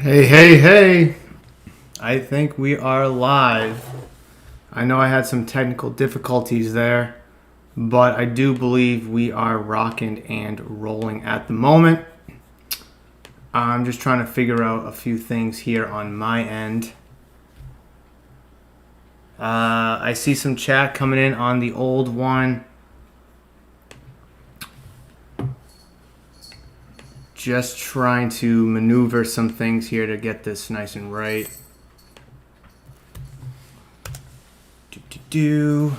Hey. I think we are live. I know I had some technical difficulties there, but I do believe we are rocking and rolling at the moment. I'm just trying to figure out a few things here on my end. I see some chat coming in on the old one. Just trying to maneuver some things here to get this nice and right. Do.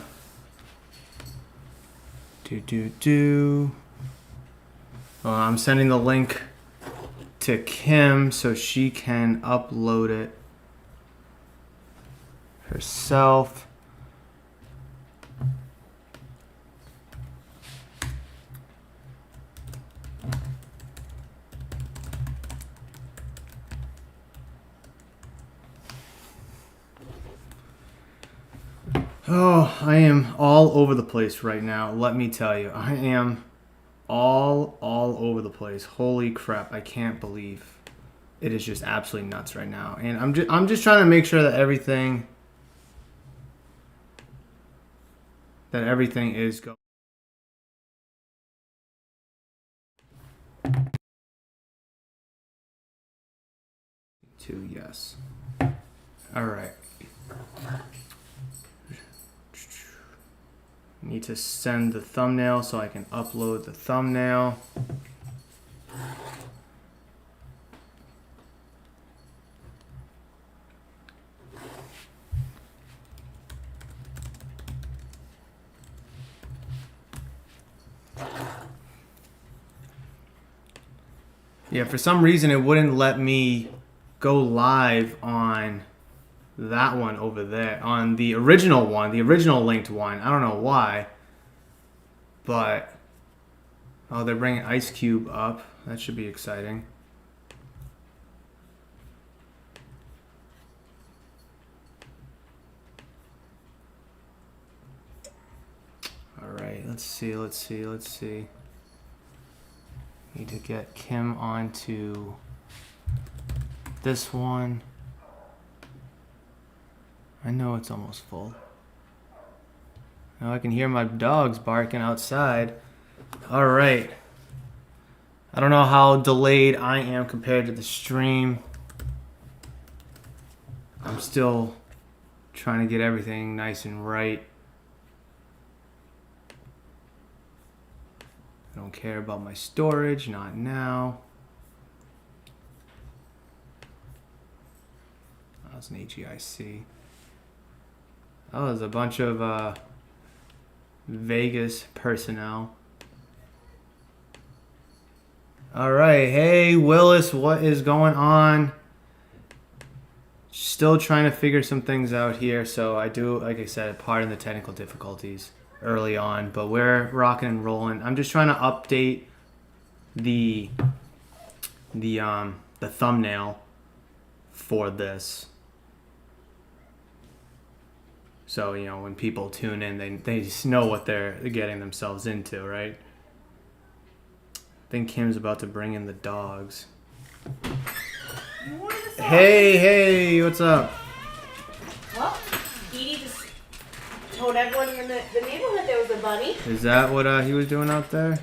Well, I'm sending the link to Kim so she can upload it herself. Oh, I am all over the place right now. Let me tell you, I am all over the place. Holy crap! I can't believe it is just absolutely nuts right now. And I'm just trying to make sure that everything is going. To yes. All right. Need to send the thumbnail so I can upload the thumbnail. Yeah, for some reason it wouldn't let me go live on that one over there, on the original one, the original linked one. I don't know why, but oh, they're bringing Ice Cube up. That should be exciting. All right, let's see. Need to get Kim onto this one. I know it's almost full. Now I can hear my dogs barking outside. All right. I don't know how delayed I am compared to the stream. I'm still trying to get everything nice and right. I don't care about my storage, not now. That was an HEIC. Oh, there's a bunch of Vegas personnel. All right. Hey, Willis, what is going on? Still trying to figure some things out here. So I do, like I said, pardon the technical difficulties early on, but we're rocking and rolling. I'm just trying to update the thumbnail for this. So, you know, when people tune in, they just know what they're getting themselves into, right? I think Kim's about to bring in the dogs. Hey, what's up? Well, Edie just told everyone in the neighborhood there was a bunny. Is that what he was doing out there?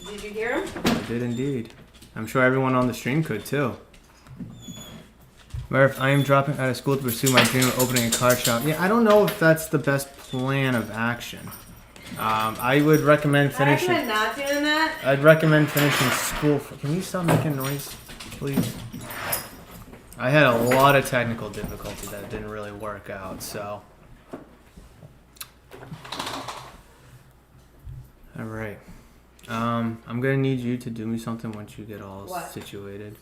Did you hear him? I did indeed. I'm sure everyone on the stream could too. Murph, I am dropping out of school to pursue my dream of opening a car shop. Yeah, I don't know if that's the best plan of action. I would recommend finishing. I recommend not doing that. I'd recommend finishing school. Can you stop making noise, please? I had a lot of technical difficulty that didn't really work out, so. All right. I'm gonna need you to do me something once you get all situated.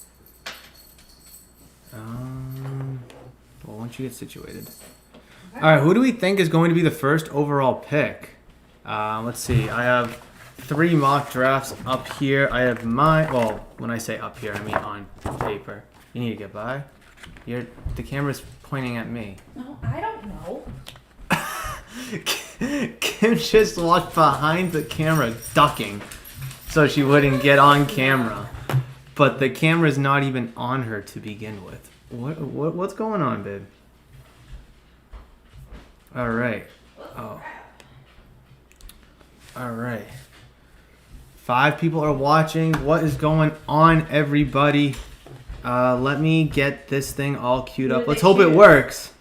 Well, once you get situated. Okay. All right, who do we think is going to be the first overall pick? Let's see. I have 3 mock drafts up here. I have well, when I say up here, I mean on paper. You need to get by. The camera's pointing at me. No, I don't know. Kim just walked behind the camera, ducking, so she wouldn't get on camera. but the camera's not even on her to begin with. What's going on, babe? All right. Oh. All right. 5 people are watching. What is going on, everybody? Let me get this thing all queued up. Let's hope it works.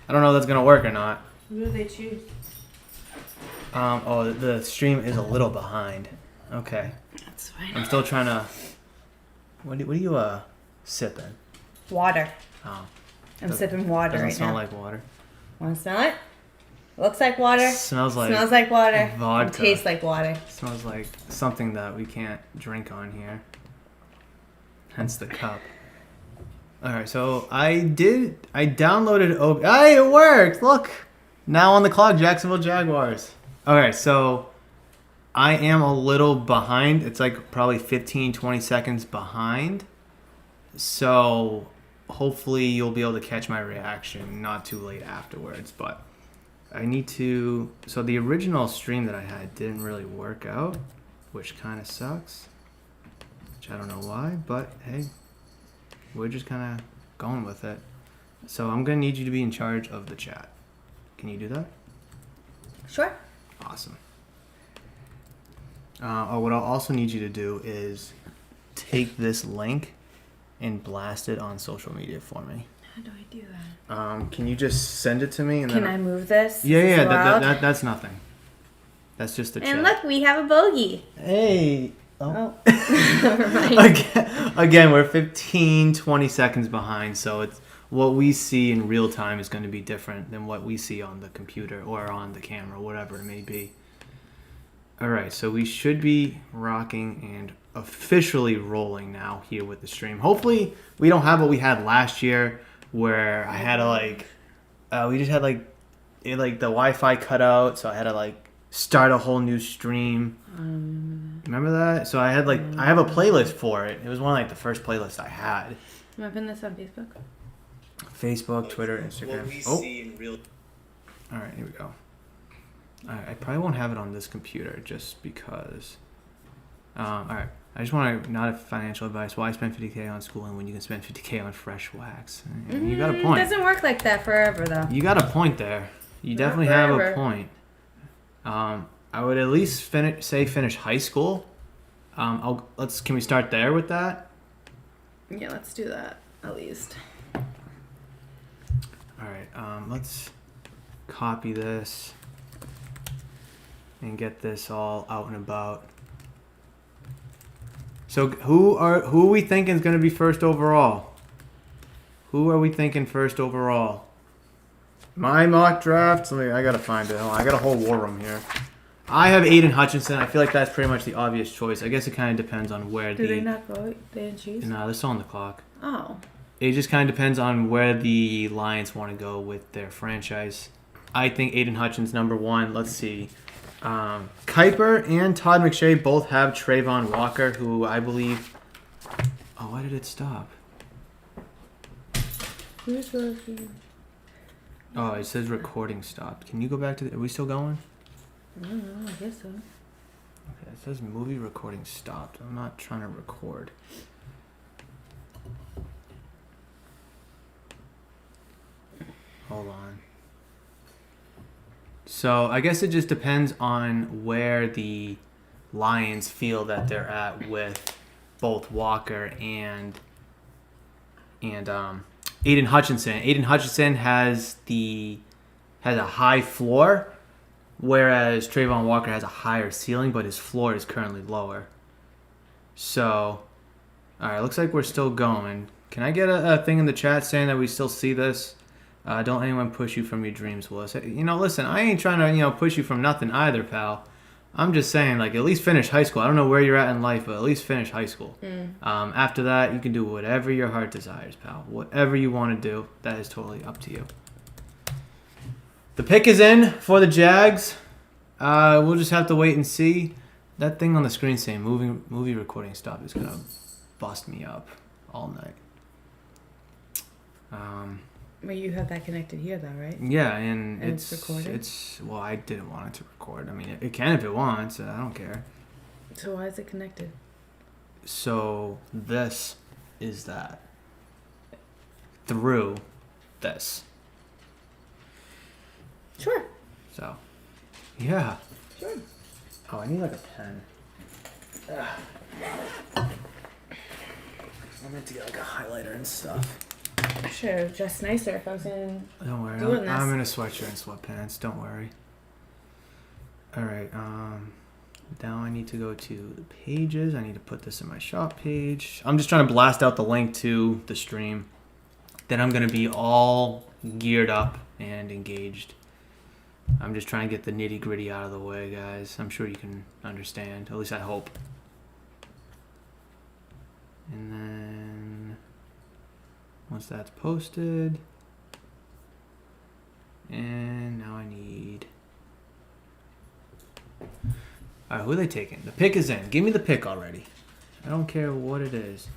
I don't know if that's gonna work or not. Who do they choose? Oh, the stream is a little behind. Okay. That's fine. I'm still trying to. What do you sipping? Water. Oh. I'm sipping water Doesn't right smell now. like water. Want to smell it? Looks like water. Smells like water. vodka. And tastes like water. Smells like something that we can't drink on here. Hence the cup. Alright, so I downloaded Hey, it worked! Look! Now on the clock, Jacksonville Jaguars. Okay, so I am a little behind. It's like probably 15, 20 seconds behind. So hopefully you'll be able to catch my reaction not too late afterwards. But I need to... So the original stream that I had didn't really work out, which kind of sucks. Which I don't know why, but hey, we're just kind of going with it. So I'm going to need you to be in charge of the chat. Can you do that? Sure. Awesome. What I'll also need you to do is take this link and blast it on social media for me. How do I do that? Can you just send it to me? And Can then I move this? Yeah, Is this yeah. allowed? That's nothing. That's just the chat. And look, we have a bogey. Hey. Oh. Never mind. Again, we're 15, 20 seconds behind, so it's what we see in real time is going to be different than what we see on the computer or on the camera, whatever it may be. All right, so we should be rocking and officially rolling now here with the stream. Hopefully, we don't have what we had last year, where I had to we just had the Wi-Fi cut out, so I had to start a whole new stream. Remember that? So I had I have a playlist for it. It was one of the first playlists I had. Am I putting this on Facebook? Facebook, Twitter, Instagram. All right, here we go. I probably won't have it on this computer just because. All right, I just want to not financial advice. Why spend $50K on schooling when you can spend $50K on fresh wax? You got a point. It doesn't work like that forever, though. You got a point there. You definitely have a point. I would at least finish high school. Can we start there with that? Yeah, let's do that at least. All right. Let's copy this and get this all out and about. So who are we thinking is going to be first overall? Who are we thinking first overall? My mock drafts. I gotta find it. I got a whole war room here. I have Aiden Hutchinson. I feel like that's pretty much the obvious choice. I guess it kind of depends on where Do they not vote? They didn't choose? No, they're still on the clock. Oh. It just kind of depends on where the Lions want to go with their franchise. I think Aiden Hutchinson's number 1. Let's see. Kuiper and Todd McShay both have Trayvon Walker, who I believe... Oh, why did it stop? Who's working? Oh, it says recording stopped. Can you go back to the... Are we still going? I don't know. I guess so. Okay, it says movie recording stopped. I'm not trying to record. Hold on. So I guess it just depends on where the Lions feel that they're at with both Walker and Aiden Hutchinson. Aiden Hutchinson has a high floor, whereas Trayvon Walker has a higher ceiling, but his floor is currently lower. So, all right, looks like we're still going. Can I get a thing in the chat saying that we still see this? Don't anyone push you from your dreams, Willis. Listen, I ain't trying to, push you from nothing either, pal. I'm just saying, at least finish high school. I don't know where you're at in life, but at least finish high school. After that, you can do whatever your heart desires, pal. Whatever you want to do, that is totally up to you. The pick is in for the Jags. We'll just have to wait and see. That thing on the screen saying movie recording stop is going to bust me up all night. Well, you have that connected here, though, right? Yeah, and it's recorded? Well, I didn't want it to record. I mean, it can if it wants. I don't care. So why is it connected? So this is that. Through this. Sure. So, yeah. Sure. Oh, I need like a pen. I meant to get like a highlighter and stuff. Should have dressed nicer if I was in. Don't worry, Doing I'm this. in a sweatshirt and sweatpants. Don't worry. All right. Now I need to go to the pages. I need to put this in my shop page. I'm just trying to blast out the link to the stream. Then I'm gonna be all geared up and engaged. I'm just trying to get the nitty gritty out of the way, guys. I'm sure you can understand. At least I hope. And then once that's posted, and now I need. All right, who are they taking? The pick is in. Give me the pick already. I don't care what it is.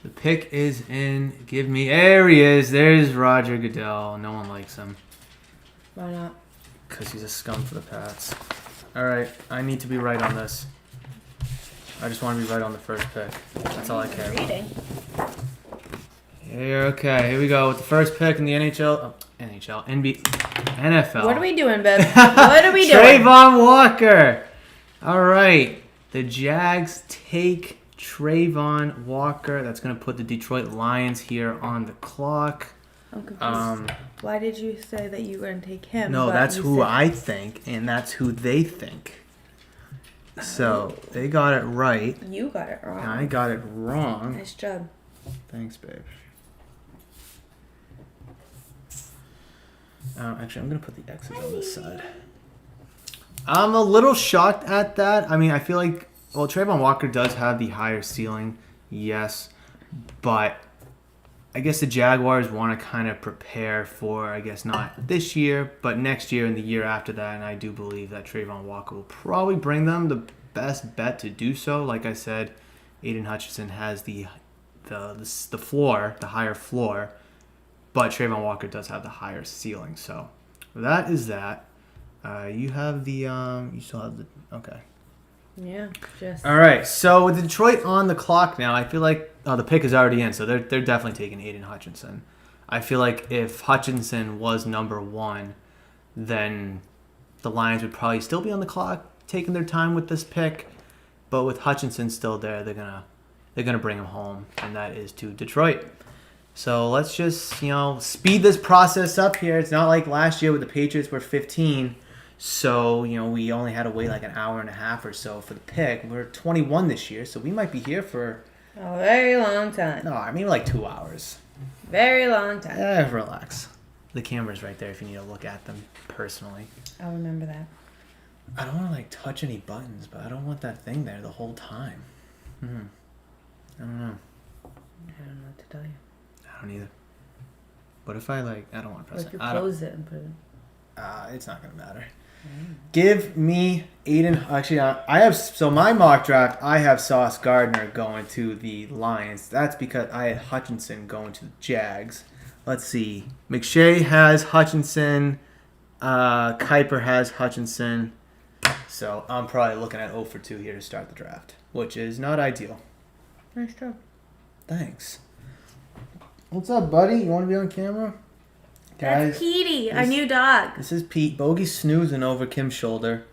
The pick is in. Give me. There he is. There's Roger Goodell. No one likes him. Why not? Because he's a scum for the Pats. All right. I need to be right on this. I just want to be right on the first pick. That's all I care about. Reading. Okay. Here we go with the first pick in the NFL, NFL. What are we doing, babe? What are we doing? Trayvon Walker. All right. The Jags take Trayvon Walker. That's going to put the Detroit Lions here on the clock. I'm confused. Why did you say that you were going to take him? No, but that's you who said- I think, and that's who they think. So they got it right. You got it wrong. And I got it wrong. Nice job. Thanks, babe. Actually, I'm going to put the X's on this side. I'm a little shocked at that. I mean, I feel like, well, Trayvon Walker does have the higher ceiling, yes. But I guess the Jaguars want to kind of prepare for, I guess, not this year, but next year and the year after that. And I do believe that Trayvon Walker will probably bring them the best bet to do so. Like I said, Aiden Hutchinson has the floor, the higher floor. But Trayvon Walker does have the higher ceiling. So that is that. You have the, you still have the, okay. Yeah, just. All right. So with Detroit on the clock now, I feel like the pick is already in. So they're definitely taking Aiden Hutchinson. I feel like if Hutchinson was number one, then the Lions would probably still be on the clock, taking their time with this pick. But with Hutchinson still there, they're gonna bring him home, and that is to Detroit. So let's just, speed this process up here. It's not like last year with the Patriots were 15. So, we only had to wait like an hour and a half or so for the pick. We're 21 this year, so we might be here for... A very long time. No, I mean like 2 hours. Very long time. Relax. The camera's right there if you need to look at them personally. I'll remember that. I don't want to touch any buttons, but I don't want that thing there the whole time. I don't know. I don't know what to tell you. I don't either. What if I I don't want to press Or if you it. I don't- close it and put it. It's not going to matter. Give me Aiden. Actually, I have. So my mock draft, I have Sauce Gardner going to the Lions. That's because I had Hutchinson going to the Jags. Let's see. McShay has Hutchinson. Kuiper has Hutchinson. So I'm probably looking at 0 for 2 here to start the draft, which is not ideal. Nice job. Thanks. What's up, buddy? You want to be on camera? That's Petey, our new dog. This is Pete. Bogey's snoozing over Kim's shoulder.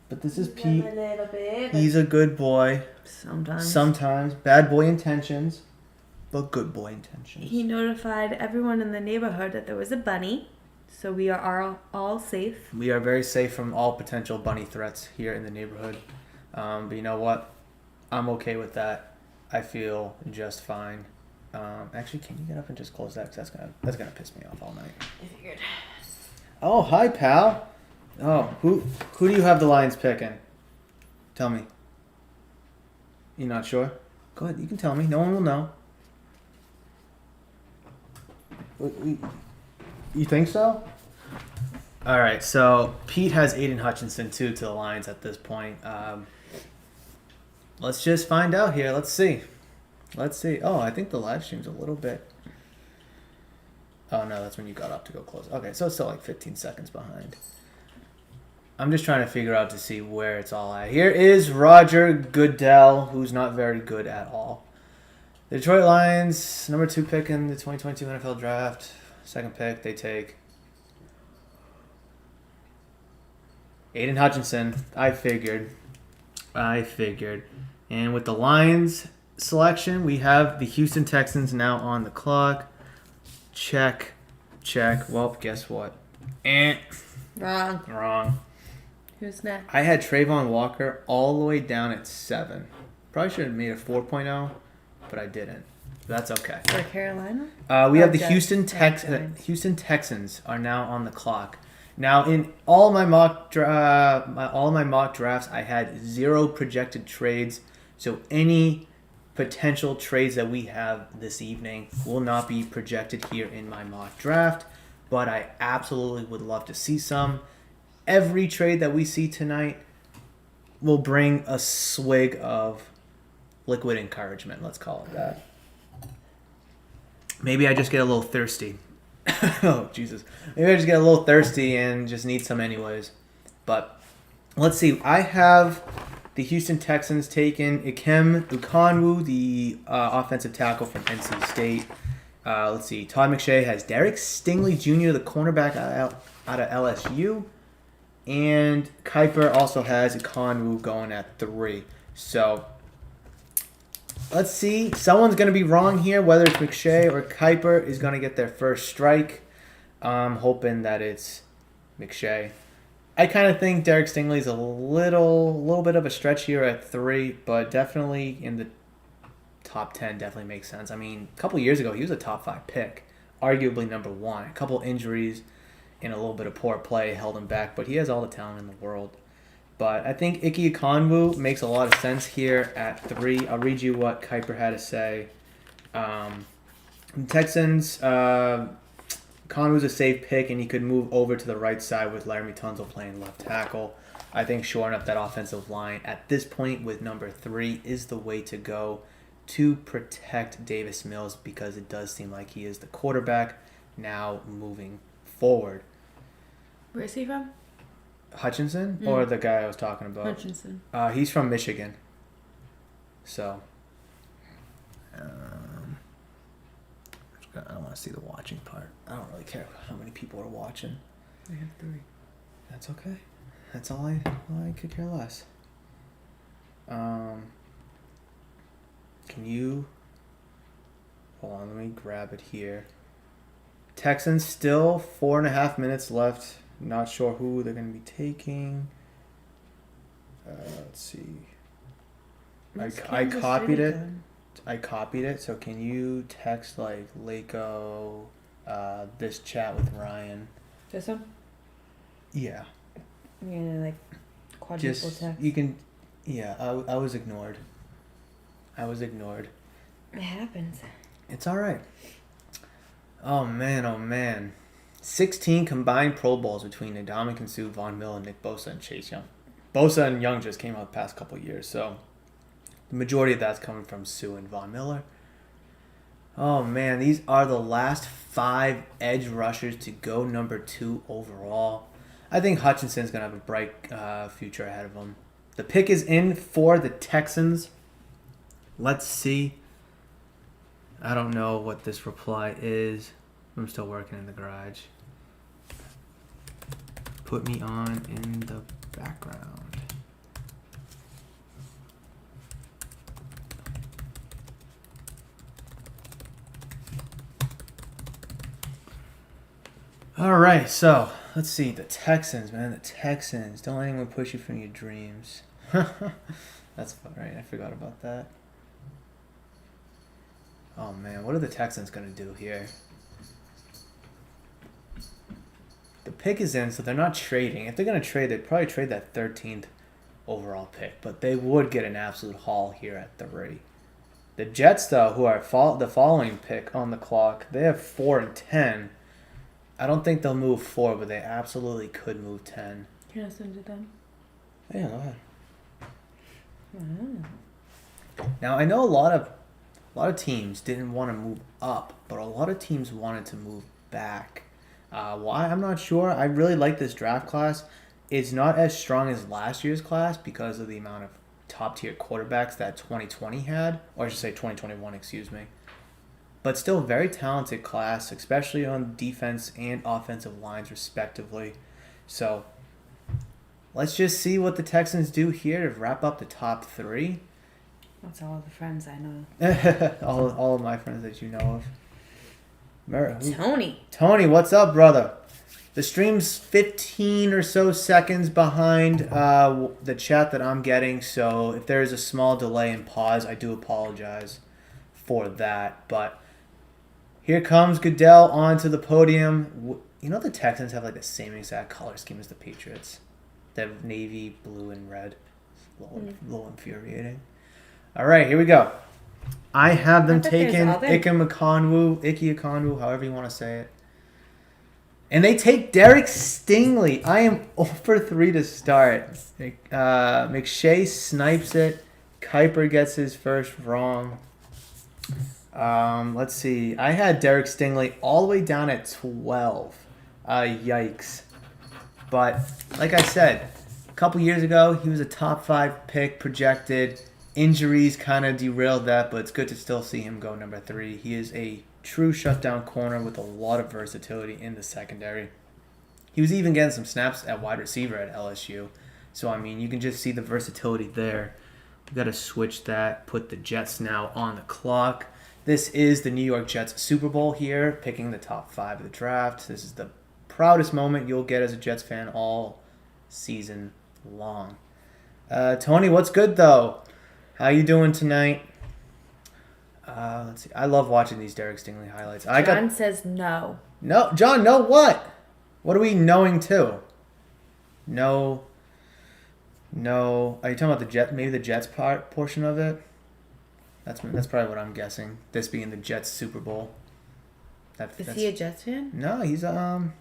But this is Pete. My little baby. He's a good boy. Sometimes. Bad boy intentions. But good boy intentions. He notified everyone in the neighborhood that there was a bunny. So we are all safe. We are very safe from all potential bunny threats here in the neighborhood. But you know what? I'm okay with that. I feel just fine. Actually, can you get up and just close that? Because that's gonna piss me off all night. I figured. Oh, hi, pal. Oh, who do you have the Lions picking? Tell me. You're not sure? Go ahead. You can tell me. No one will know. You think so? All right. So Pete has Aiden Hutchinson too to the Lions at this point. Let's just find out here. Let's see. Oh, I think the live stream's a little bit... Oh, no, that's when you got up to go close. Okay, so it's still 15 seconds behind. I'm just trying to figure out to see where it's all at. Here is Roger Goodell, who's not very good at all. The Detroit Lions, number 2 pick in the 2022 NFL Draft. Second pick, they take Aiden Hutchinson. I figured. And with the Lions selection, we have the Houston Texans now on the clock. Check. Well, guess what? Wrong. Who's next? I had Trayvon Walker all the way down at 7. Probably should have made a 4.0, but I didn't. That's okay. For Carolina? We have the Jets. Houston Texans are now on the clock. Now, in all my mock drafts, I had 0 projected trades. So any potential trades that we have this evening will not be projected here in my mock draft. But I absolutely would love to see some. Every trade that we see tonight will bring a swig of liquid encouragement. Let's call it that. Maybe I just get a little thirsty. Oh, Jesus. Maybe I just get a little thirsty and just need some anyways. But let's see. I have the Houston Texans taking Ikem Ukonwu, the offensive tackle from NC State. Let's see. Todd McShay has Derek Stingley Jr., the cornerback out of LSU. And Kuiper also has Ukonwu going at 3. So let's see. Someone's going to be wrong here, whether it's McShay or Kuiper is going to get their first strike. I'm hoping that it's McShay. I kind of think Derek Stingley's a little bit of a stretch here at 3, but definitely in the top 10 definitely makes sense. I mean, a couple years ago, he was a top 5 pick, arguably number 1. A couple injuries and a little bit of poor play held him back, but he has all the talent in the world. But I think Ike Ekwonu makes a lot of sense here at 3. I'll read you what Kuiper had to say. The Texans, Ekwonwu's a safe pick, and he could move over to the right side with Laramie Tunsil playing left tackle. I think shoring up that offensive line at this point with number 3 is the way to go to protect Davis Mills, because it does seem like he is the quarterback now moving forward. Where is he from? Hutchinson or the guy I was talking about? Hutchinson. He's from Michigan. So, I don't want to see the watching part. I don't really care how many people are watching. I have 3. That's okay. That's all I could care less. Can you... Hold on, let me grab it here. Texans still 4.5 minutes left. Not sure who they're going to be taking. Let's see. I copied it. I copied it. So can you text like Lako, this chat with Ryan? This one? Yeah. You're gonna like quadruple Just text. you can. Yeah, I was ignored. It happens. It's all right. Oh man. 16 combined Pro Bowls between Ndamukong Suh, Von Miller, Nick Bosa, and Chase Young. Bosa and Young just came out the past couple of years, so the majority of that's coming from Suh and Von Miller. Oh man, these are the last 5 edge rushers to go number 2 overall. I think Hutchinson's going to have a bright future ahead of him. The pick is in for the Texans. Let's see. I don't know what this reply is. I'm still working in the garage. Put me on in the background. All right, so let's see. The Texans, man. The Texans. Don't let anyone push you from your dreams. That's fun, right? I forgot about that. Oh, man. What are the Texans going to do here? The pick is in, so they're not trading. If they're going to trade, they'd probably trade that 13th overall pick. But they would get an absolute haul here at 3. The Jets, though, who are the following pick on the clock, they have 4 and 10. I don't think they'll move 4, but they absolutely could move 10. Can I send it then? Yeah, go ahead. Mm. Now, I know a lot of teams didn't want to move up, but a lot of teams wanted to move back. Why? I'm not sure. I really like this draft class. is not as strong as last year's class because of the amount of top-tier quarterbacks that 2020 had, or I should say 2021, excuse me. But still very talented class, especially on defense and offensive lines, respectively. So let's just see what the Texans do here to wrap up the top 3. That's all the friends I know. all of my friends that you know of. Tony, what's up, brother? The stream's 15 or so seconds behind the chat that I'm getting, so if there is a small delay and pause, I do apologize for that. But here comes Goodell onto the podium. You know the Texans have like the same exact color scheme as the Patriots. They have navy, blue, and red. It's a little infuriating. All right, here we go. I have them taking Ike Ekwonu, however you want to say it. And they take Derek Stingley. I am 0 for 3 to start. McShay snipes it. Kuiper gets his first wrong. Let's see. I had Derek Stingley all the way down at 12. Yikes. But like I said, a couple years ago, he was a top 5 pick projected. Injuries kind of derailed that, but it's good to still see him go number 3. He is a true shutdown corner with a lot of versatility in the secondary. He was even getting some snaps at wide receiver at LSU. So, I mean, you can just see the versatility there. We've got to switch that, put the Jets now on the clock. This is the New York Jets Super Bowl here, picking the top 5 of the draft. This is the proudest moment you'll get as a Jets fan all season long. Tony, what's good, though? How you doing tonight? Let's see. I love watching these Derek Stingley highlights. John says no. No, John, no what? What are we knowing to? No. Are you talking about the Jet? Maybe the Jets portion of it? That's probably what I'm guessing. This being the Jets Super Bowl. Is he a Jets fan? No, he's No,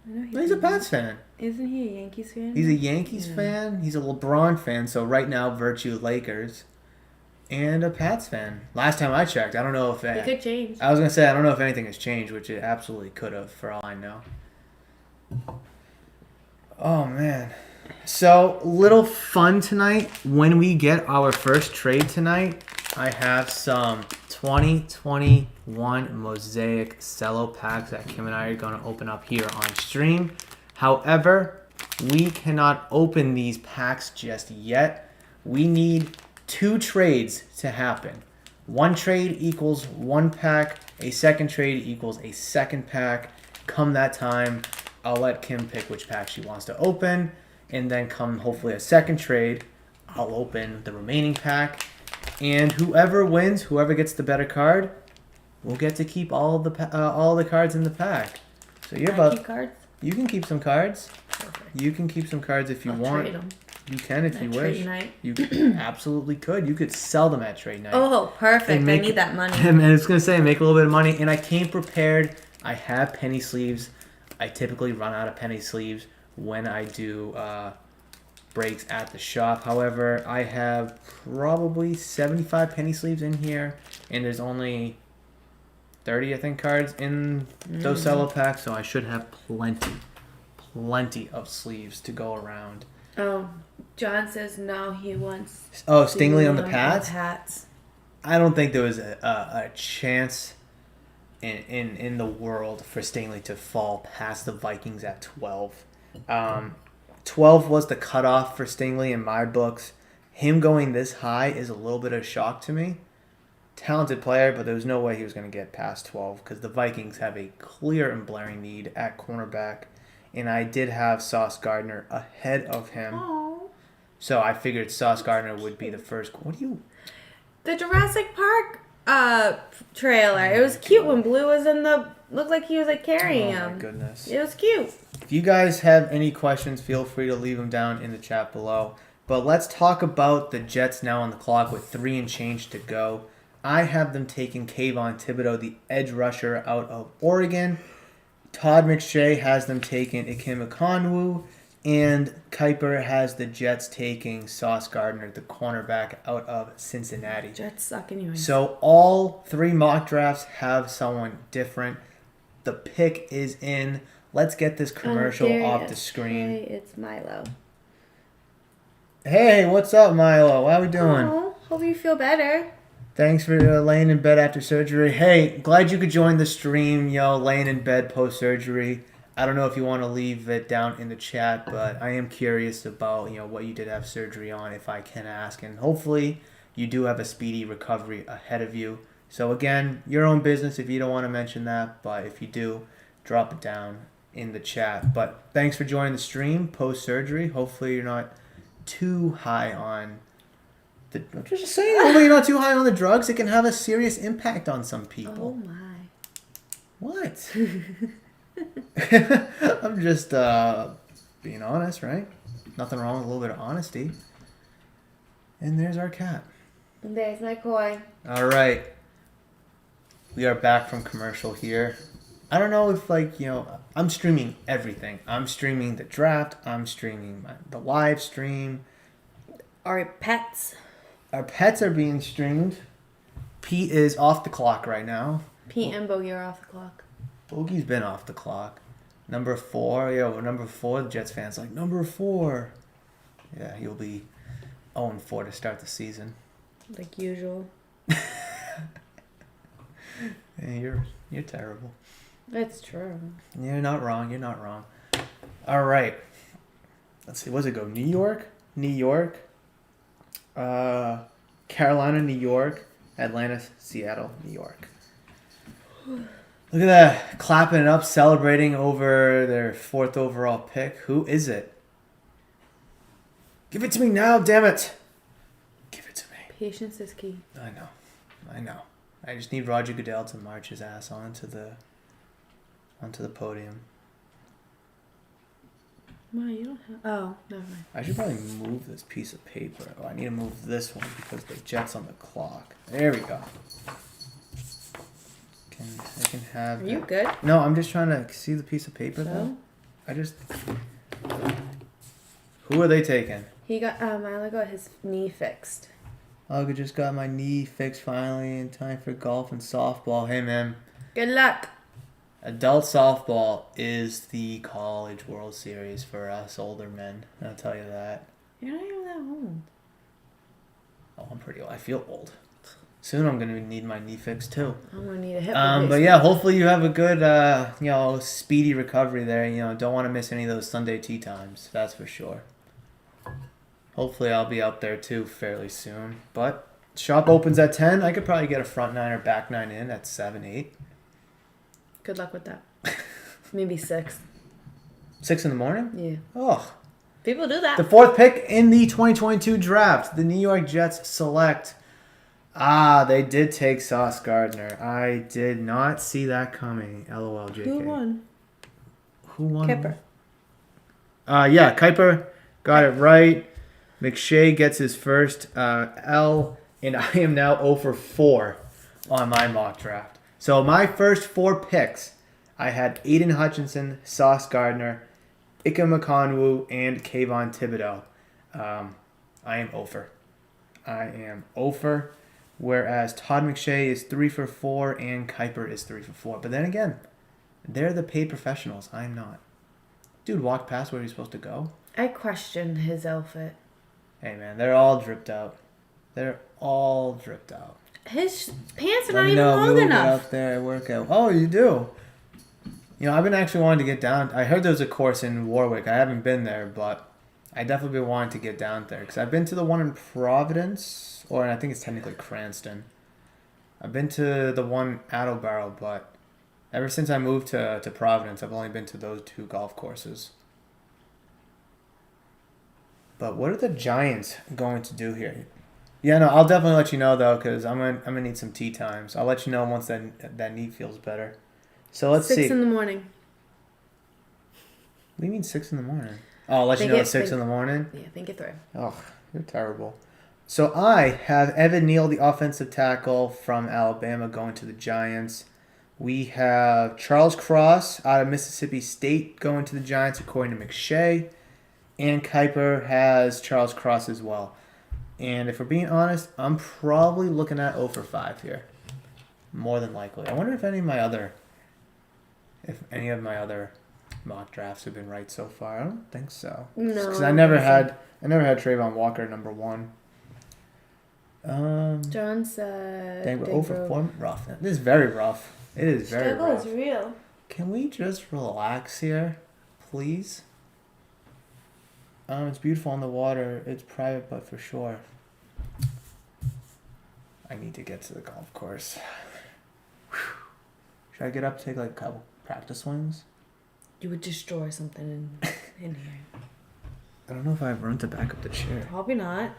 he's a Pats fan. Isn't he a Yankees fan? He's a Yankees fan. He's a LeBron fan. So right now, virtue Lakers, and a Pats fan. Last time I checked, I don't know if it could change. I was gonna say I don't know if anything has changed, which it absolutely could have, for all I know. Oh man. So little fun tonight. When we get our first trade tonight, I have some 2021 Mosaic Cello packs that Kim and I are going to open up here on stream. However, we cannot open these packs just yet. We need 2 trades to happen. 1 trade equals 1 pack. A second trade equals a second pack. Come that time, I'll let Kim pick which pack she wants to open. And then come hopefully a second trade, I'll open the remaining pack. And whoever wins, whoever gets the better card, will get to keep all the cards in the pack. So you're about. Keep cards? You can keep some cards. Perfect. You can keep some cards if you want. Trade them. You can if you wish. Trade night. You absolutely could. You could sell them at trade night. Oh, perfect. I need that money. And I was gonna say make a little bit of money. And I came prepared. I have penny sleeves. I typically run out of penny sleeves when I do breaks at the shop. However, I have probably 75 penny sleeves in here, and there's only 30, I think, cards in those cello packs, so I should have plenty of sleeves to go around. Oh, John says no, he wants... Oh, Stingley on the Pats? Pats. I don't think there was a chance in the world for Stingley to fall past the Vikings at 12. 12 was the cutoff for Stingley in my books. Him going this high is a little bit of a shock to me. Talented player, but there was no way he was going to get past 12 because the Vikings have a clear and blaring need at cornerback. And I did have Sauce Gardner ahead of him. Aww. So I figured Sauce Gardner would be the first. What do you... The Jurassic Park trailer. It was cute when Blue was in the... Looked like he was like carrying him. Oh my goodness. It was cute. If you guys have any questions, feel free to leave them down in the chat below. But let's talk about the Jets now on the clock with 3 and change to go. I have them taking Kayvon Thibodeau, the edge rusher out of Oregon. Todd McShay has them taking Ike Ekwonu. And Kuiper has the Jets taking Sauce Gardner, the cornerback out of Cincinnati. Jets suck anyway. So all 3 mock drafts have someone different. The pick is in. let's get this commercial there off it the is. screen. Hey, it's Milo. Hey, what's up, Milo? How we doing? Oh, hope you feel better. Thanks for laying in bed after surgery. Hey, glad you could join the stream, laying in bed post-surgery. I don't know if you want to leave it down in the chat, but I am curious about, what you did have surgery on, if I can ask. And hopefully you do have a speedy recovery ahead of you. So again, your own business if you don't want to mention that, but if you do, drop it down in the chat. But thanks for joining the stream post-surgery. Hopefully you're not too high on I'm just saying, hopefully you're not too high on the drugs. It can have a serious impact on some people. Oh my. What? I'm just being honest, right? Nothing wrong with a little bit of honesty. And there's our cat. And there's my koi. All right. We are back from commercial here. I don't know if, I'm streaming everything. I'm streaming the draft. I'm streaming the live stream. Our pets. Our pets are being streamed. Pete is off the clock right now. Pete and Bogey are off the clock. Bogey's been off the clock. Number 4, number 4, the Jets fans like, number 4. Yeah, he'll be 0-4 to start the season. Like usual. Hey, you're terrible. That's true. You're not wrong. All right. Let's see. What's it go? New York? Carolina, New York. Atlanta, Seattle, New York. Look at that. Clapping it up, celebrating over their 4th overall pick. Who is it? Give it to me now, damn it. Give it to me. Patience is key. I know. I just need Roger Goodell to march his ass onto the podium. Ma, you don't have... Oh, never mind. I should probably move this piece of paper. Oh, I need to move this one because the Jets on the clock. There we go. I can have... Are you good? No, I'm just trying to see the piece of paper though. Who are they taking? He got... Milo got his knee fixed. I just got my knee fixed finally in time for golf and softball. Hey, man. Good luck. Adult softball is the college World Series for us older men. I'll tell you that. You're not even that old. Oh, I'm pretty old. I feel old. Soon I'm going to need my knee fixed too. I'm going to need a hip But yeah, hopefully you have a good, speedy recovery there. Don't want to miss any of those Sunday tea times. That's for sure. Hopefully I'll be out there too fairly soon. But shop opens at 10. I could probably get a front 9 or back 9 in at 7, 8. Good luck with that. Maybe 6. 6 in the morning? Yeah. Oh. People do that. The 4th pick in the 2022 draft. The New York Jets select. They did take Sauce Gardner. I did not see that coming. LOL, JK. Who won? Kipper. Yeah, Kuiper got it right. McShay gets his first L, and I am now 0 for 4 on my mock draft. So my first 4 picks, I had Aiden Hutchinson, Sauce Gardner, Ike Mekonwu, and Kayvon Thibodeau. I am 0 for. I am 0 for. Whereas Todd McShay is 3 for 4 and Kuiper is 3 for 4. But then again, they're the paid professionals. I'm not. Dude walked past where he's supposed to go. I questioned his outfit. Hey, man, they're all dripped out. His pants are Let not me even know. long We'll enough. get out there and work out. Oh, you do? I've been actually wanting to get down. I heard there's a course in Warwick. I haven't been there, but I definitely been wanting to get down there. Because I've been to the one in Providence, or I think it's technically Cranston. I've been to the one at Attleboro, but ever since I moved to Providence, I've only been to those 2 golf courses. But what are the Giants going to do here? Yeah, no, I'll definitely let you know though, because I'm gonna need some tea times. I'll let you know once that knee feels better. So let's see. 6 in the morning. What do you mean 6 in the morning? Oh, I'll let you know at 6 in the morning? Yeah, think it through. Oh, you're terrible. So I have Evan Neal, the offensive tackle from Alabama, going to the Giants. We have Charles Cross out of Mississippi State going to the Giants, according to McShay. And Kuiper has Charles Cross as well. And if we're being honest, I'm probably looking at 0 for 5 here. More than likely. I wonder if any of my other mock drafts have been right so far. I don't think so. No, Because I I don't never think had Trayvon Walker number 1. John said. Dang, but Big 0 for Bro. 4. Rough. This is very rough. It is very Struggle rough. is real. Can we just relax here, please? It's beautiful on the water. It's private, but for sure. I need to get to the golf course. Should I get up, take like a couple practice swings? You would destroy something in here. I don't know if I have room to back up the chair. Probably not.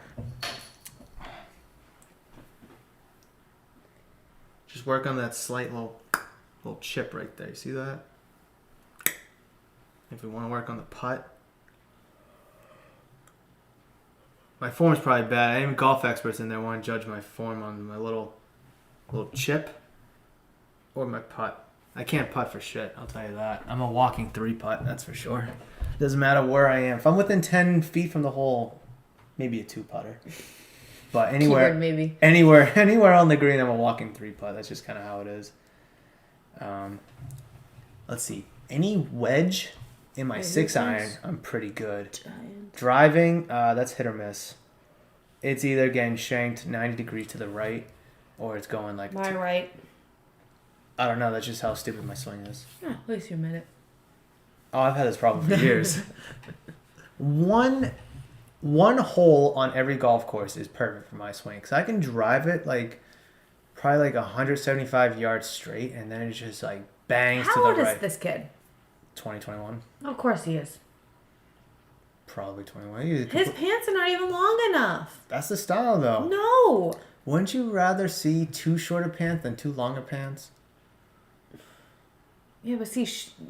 Just work on that slight little chip right there. You see that? If we want to work on the putt. My form's probably bad. Even golf experts in there want to judge my form on my little chip or my putt. I can't putt for shit, I'll tell you that. I'm a walking 3-putt, that's for sure. Doesn't matter where I am. If I'm within 10 feet from the hole, maybe a 2-putter. But anywhere, Keyword maybe. anywhere on the green, I'm a walking 3-putt. That's just kind of how it is. Let's see. Any wedge in my 6-iron, I'm pretty good. Giant. Driving, that's hit or miss. It's either getting shanked 90 degrees to the right, or it's going like... My right. I don't know. That's just how stupid my swing is. Oh, at least you admit it. Oh, I've had this problem for years. One hole on every golf course is perfect for my swing, because I can drive it like probably like 175 yards straight, and then it just like bangs to the right. How old is this kid? 2021. Of course he is. Probably 21. His pants are not even long enough. That's the style, though. No. Wouldn't you rather see too short a pants than too long a pants? Yeah, but see,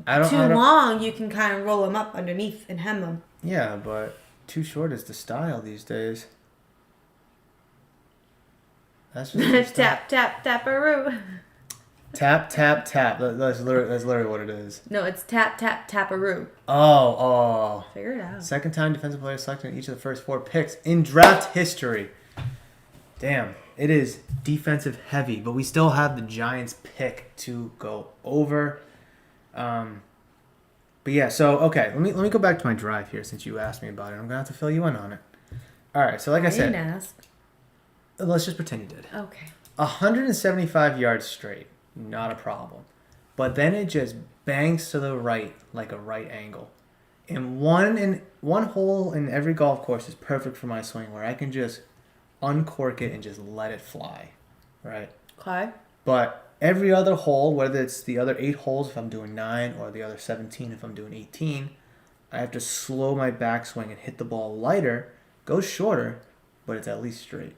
I don't- long, you can kind of roll them up underneath and hem them. Yeah, but too short is the style these days. That's just the style. Tap, tap, tap-a-roo. Tap, tap, tap. That's literally what it is. No, it's tap, tap, tap-a-roo. Oh. Figure it out. Second time defensive player selected in each of the first 4 picks in draft history. Damn, it is defensive heavy, but we still have the Giants pick to go over. But yeah, so okay, let me go back to my drive here since you asked me about it. I'm gonna have to fill you in on it. All right, so like I didn't said, ask. let's just pretend you did. Okay. 175 yards straight, not a problem. But then it just bangs to the right like a right angle. And one hole in every golf course is perfect for my swing, where I can just uncork it and just let it fly, right? Okay. But every other hole, whether it's the other 8 holes if I'm doing 9 or the other 17 if I'm doing 18, I have to slow my backswing and hit the ball lighter, go shorter, but it's at least straight.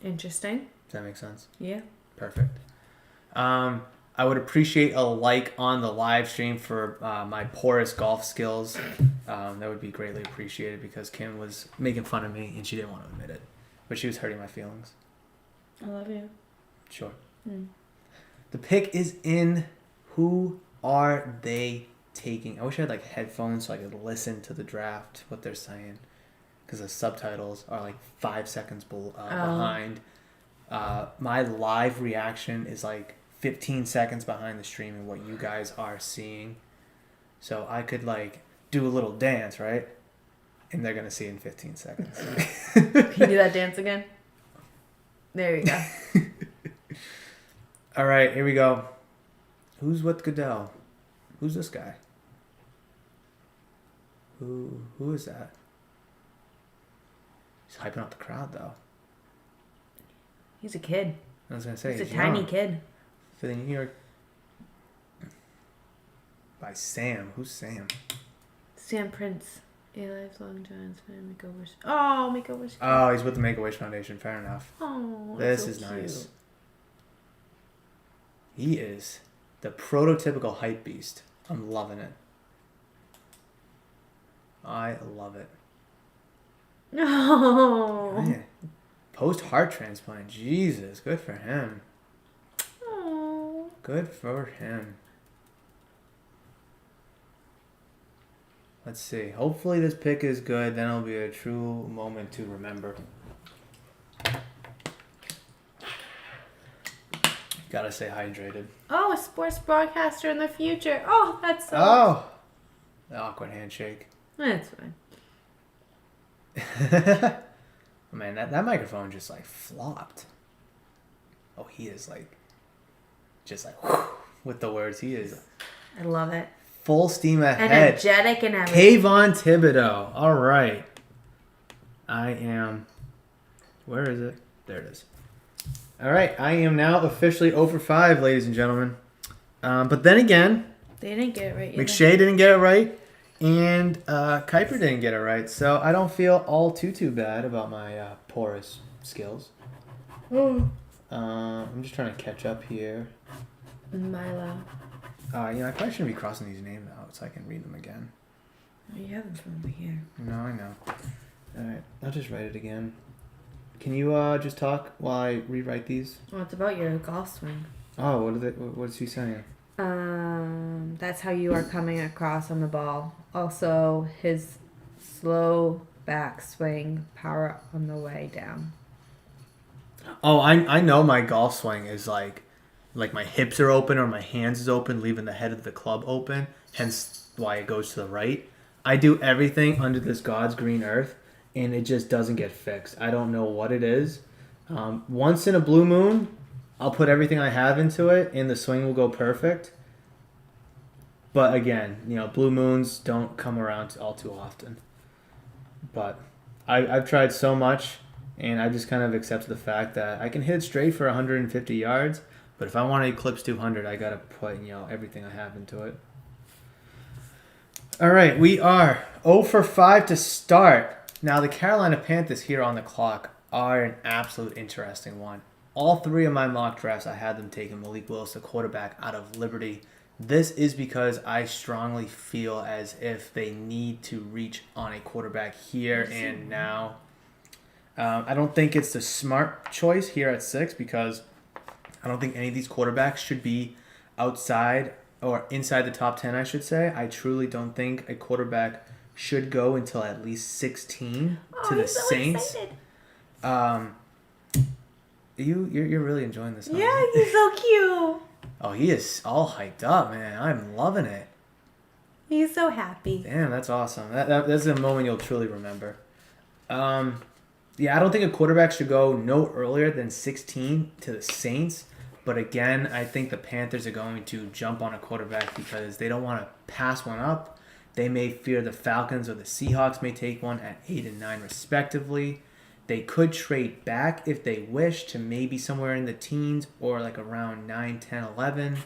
Interesting. Does that make sense? Yeah. Perfect. I would appreciate a like on the live stream for my porous golf skills. That would be greatly appreciated, because Kim was making fun of me and she didn't want to admit it, but she was hurting my feelings. I love you. Sure. Mm. The pick is in. Who are they taking? I wish I had like headphones so I could listen to the draft, what they're saying, because the subtitles are like 5 seconds behind. My live reaction is like 15 seconds behind the stream and what you guys are seeing. So I could like do a little dance, right? And they're going to see it in 15 seconds. Can you do that dance again? There you go. All right, here we go. Who's with Goodell? Who's this guy? Who is that? He's hyping up the crowd, though. He's a kid. I was going to say, He's a tiny young. kid. For the New York... By Sam. Who's Sam? Sam Prince. A lifelong Giants fan. Makeovers. Oh, Makeovers. Oh, he's with the Make-A-Wish Foundation. Fair enough. Oh, This that's is so nice. cute. He is the prototypical hype beast. I'm loving it. I love it. No. Man. Post-heart transplant. Jesus. Good for him. Oh. Good for him. Let's see. Hopefully this pick is good. Then it'll be a true moment to remember. Gotta stay hydrated. Oh, a sports broadcaster in the future. Oh, that's so. Oh! The awkward handshake. That's fine. Man, that microphone just like flopped. Oh, he is like, just like with the words. He is I love it. full steam ahead. Energetic and everything. Kayvon Thibodeau. All right. I am. Where is it? There it is. All right. I am now officially 0 for 5, ladies and gentlemen. But then again, They didn't get it right either. McShay didn't get it right, and Kuiper didn't get it right. So I don't feel all too bad about my porous skills. I'm just trying to catch up here. Milo. I probably shouldn't be crossing these names out so I can read them again. Oh, you have them from over here. No, I know. All right, I'll just write it again. Can you just talk while I rewrite these? Well, it's about your golf swing. Oh, what is he saying? That's how you are coming across on the ball. Also, his slow back swing, power on the way down. Oh, I know my golf swing is like my hips are open or my hands is open, leaving the head of the club open. Hence why it goes to the right. I do everything under this God's green earth, and it just doesn't get fixed. I don't know what it is. Once in a blue moon, I'll put everything I have into it, and the swing will go perfect. But again, blue moons don't come around all too often. But I've tried so much, and I just kind of accepted the fact that I can hit it straight for 150 yards. But if I want to eclipse 200, I got to put everything I have into it. All right, we are 0 for 5 to start. Now, the Carolina Panthers here on the clock are an absolute interesting one. All 3 of my mock drafts, I had them taking Malik Willis, the quarterback, out of Liberty. This is because I strongly feel as if they need to reach on a quarterback here and now. I don't think it's the smart choice here at 6 because I don't think any of these quarterbacks should be outside or inside the top 10, I should say. I truly don't think a quarterback should go until at least 16 to the Saints. Excited. You're really enjoying this, huh? Yeah, he's so cute. Oh, he is all hyped up, man. I'm loving it. He's so happy. Damn, that's awesome. That's a moment you'll truly remember. Yeah, I don't think a quarterback should go no earlier than 16 to the Saints. But again, I think the Panthers are going to jump on a quarterback because they don't want to pass one up. They may fear the Falcons or the Seahawks may take one at 8 and 9 respectively. They could trade back if they wish to maybe somewhere in the teens or like around 9, 10, 11.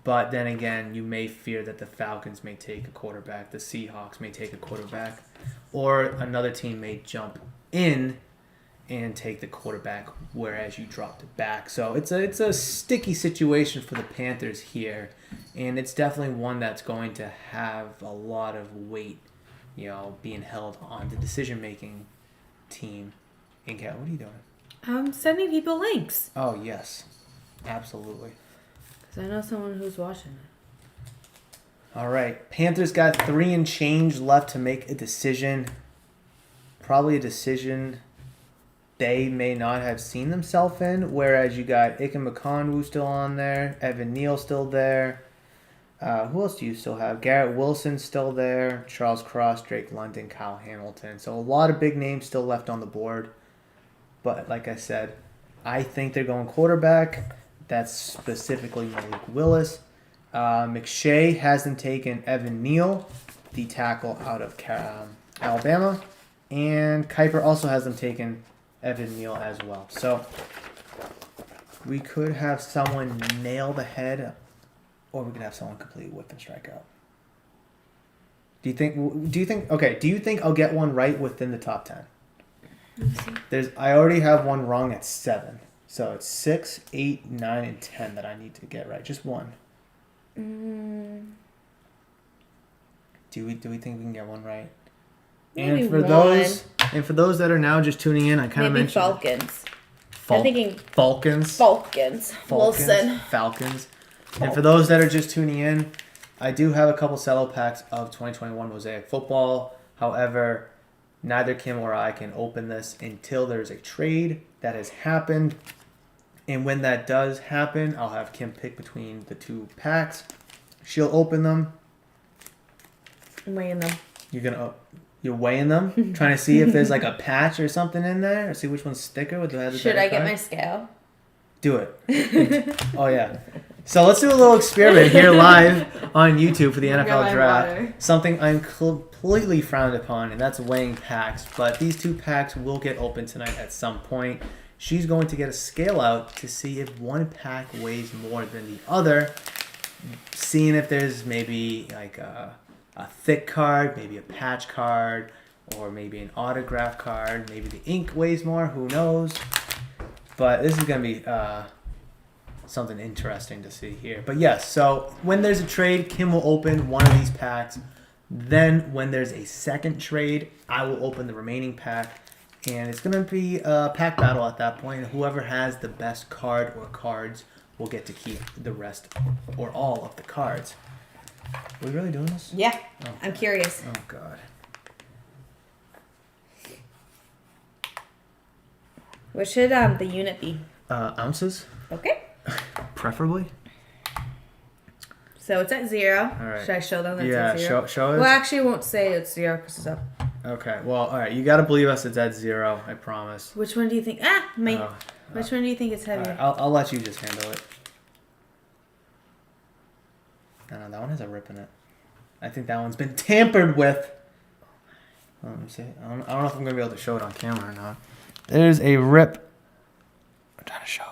But then again, you may fear that the Falcons may take a quarterback, the Seahawks may take a quarterback, or another team may jump in and take the quarterback, whereas you dropped it back. So it's a sticky situation for the Panthers here, and it's definitely one that's going to have a lot of weight, being held on the decision-making team. And Kat, what are you doing? I'm sending people links. Oh, yes. Absolutely. Because I know someone who's watching it. All right. Panthers got 3 and change left to make a decision. Probably a decision they may not have seen themselves in, whereas you got Ikem McConwu still on there, Evan Neal still there. Who else do you still have? Garrett Wilson still there, Charles Cross, Drake London, Kyle Hamilton. So a lot of big names still left on the board. But like I said, I think they're going quarterback. That's specifically Malik Willis. McShay has them taken Evan Neal, the tackle out of Alabama. And Kuiper also has them taken Evan Neal as well. So we could have someone nail the head, or we could have someone completely whip and strike out. Do you think I'll get one right within the top 10? I already have one wrong at 7. So it's 6, 8, 9, and 10 that I need to get right. Just one. Do we think we can get one right? Maybe And for those that are now just tuning in, I kind of mentioned Falcons. I'm thinking Falcons. Wilson. Falcons. And for those that are just tuning in, I do have a couple cello packs of 2021 Mosaic Football. However, neither Kim or I can open this until there's a trade that has happened. And when that does happen, I'll have Kim pick between the 2 packs. She'll open them. I'm weighing them. You're weighing them, trying to see if there's like a patch or something in there, or see which one's thicker with the Should I get my scale? Do it. Oh yeah. So let's do a little experiment here live on YouTube for the NFL draft. Water. Something I'm completely frowned upon, and that's weighing packs. But these 2 packs will get open tonight at some point. She's going to get a scale out to see if one pack weighs more than the other, seeing if there's maybe like a thick card, maybe a patch card, or maybe an autograph card. Maybe the ink weighs more. Who knows? But this is going to be something interesting to see here. But yes, so when there's a trade, Kim will open one of these packs. Then when there's a second trade, I will open the remaining pack. And it's going to be a pack battle at that point. Whoever has the best card or cards will get to keep the rest or all of the cards. Are we really doing this? Yeah. Oh, I'm curious. Oh, God. What should the unit be? Ounces, Okay. preferably. So it's at 0. All right. Should I show them that Yeah, it's at 0? show us. Well, actually, it won't say it's 0 because it's up. Okay, well, all right. You got to believe us. It's at 0, I promise. Which one do you think? Which one do you think is heavier? Right, I'll let you just handle it. No, that one has a rip in it. I think that one's been tampered with. Let me see. I don't know if I'm going to be able to show it on camera or not. There's a rip. I'm trying to show.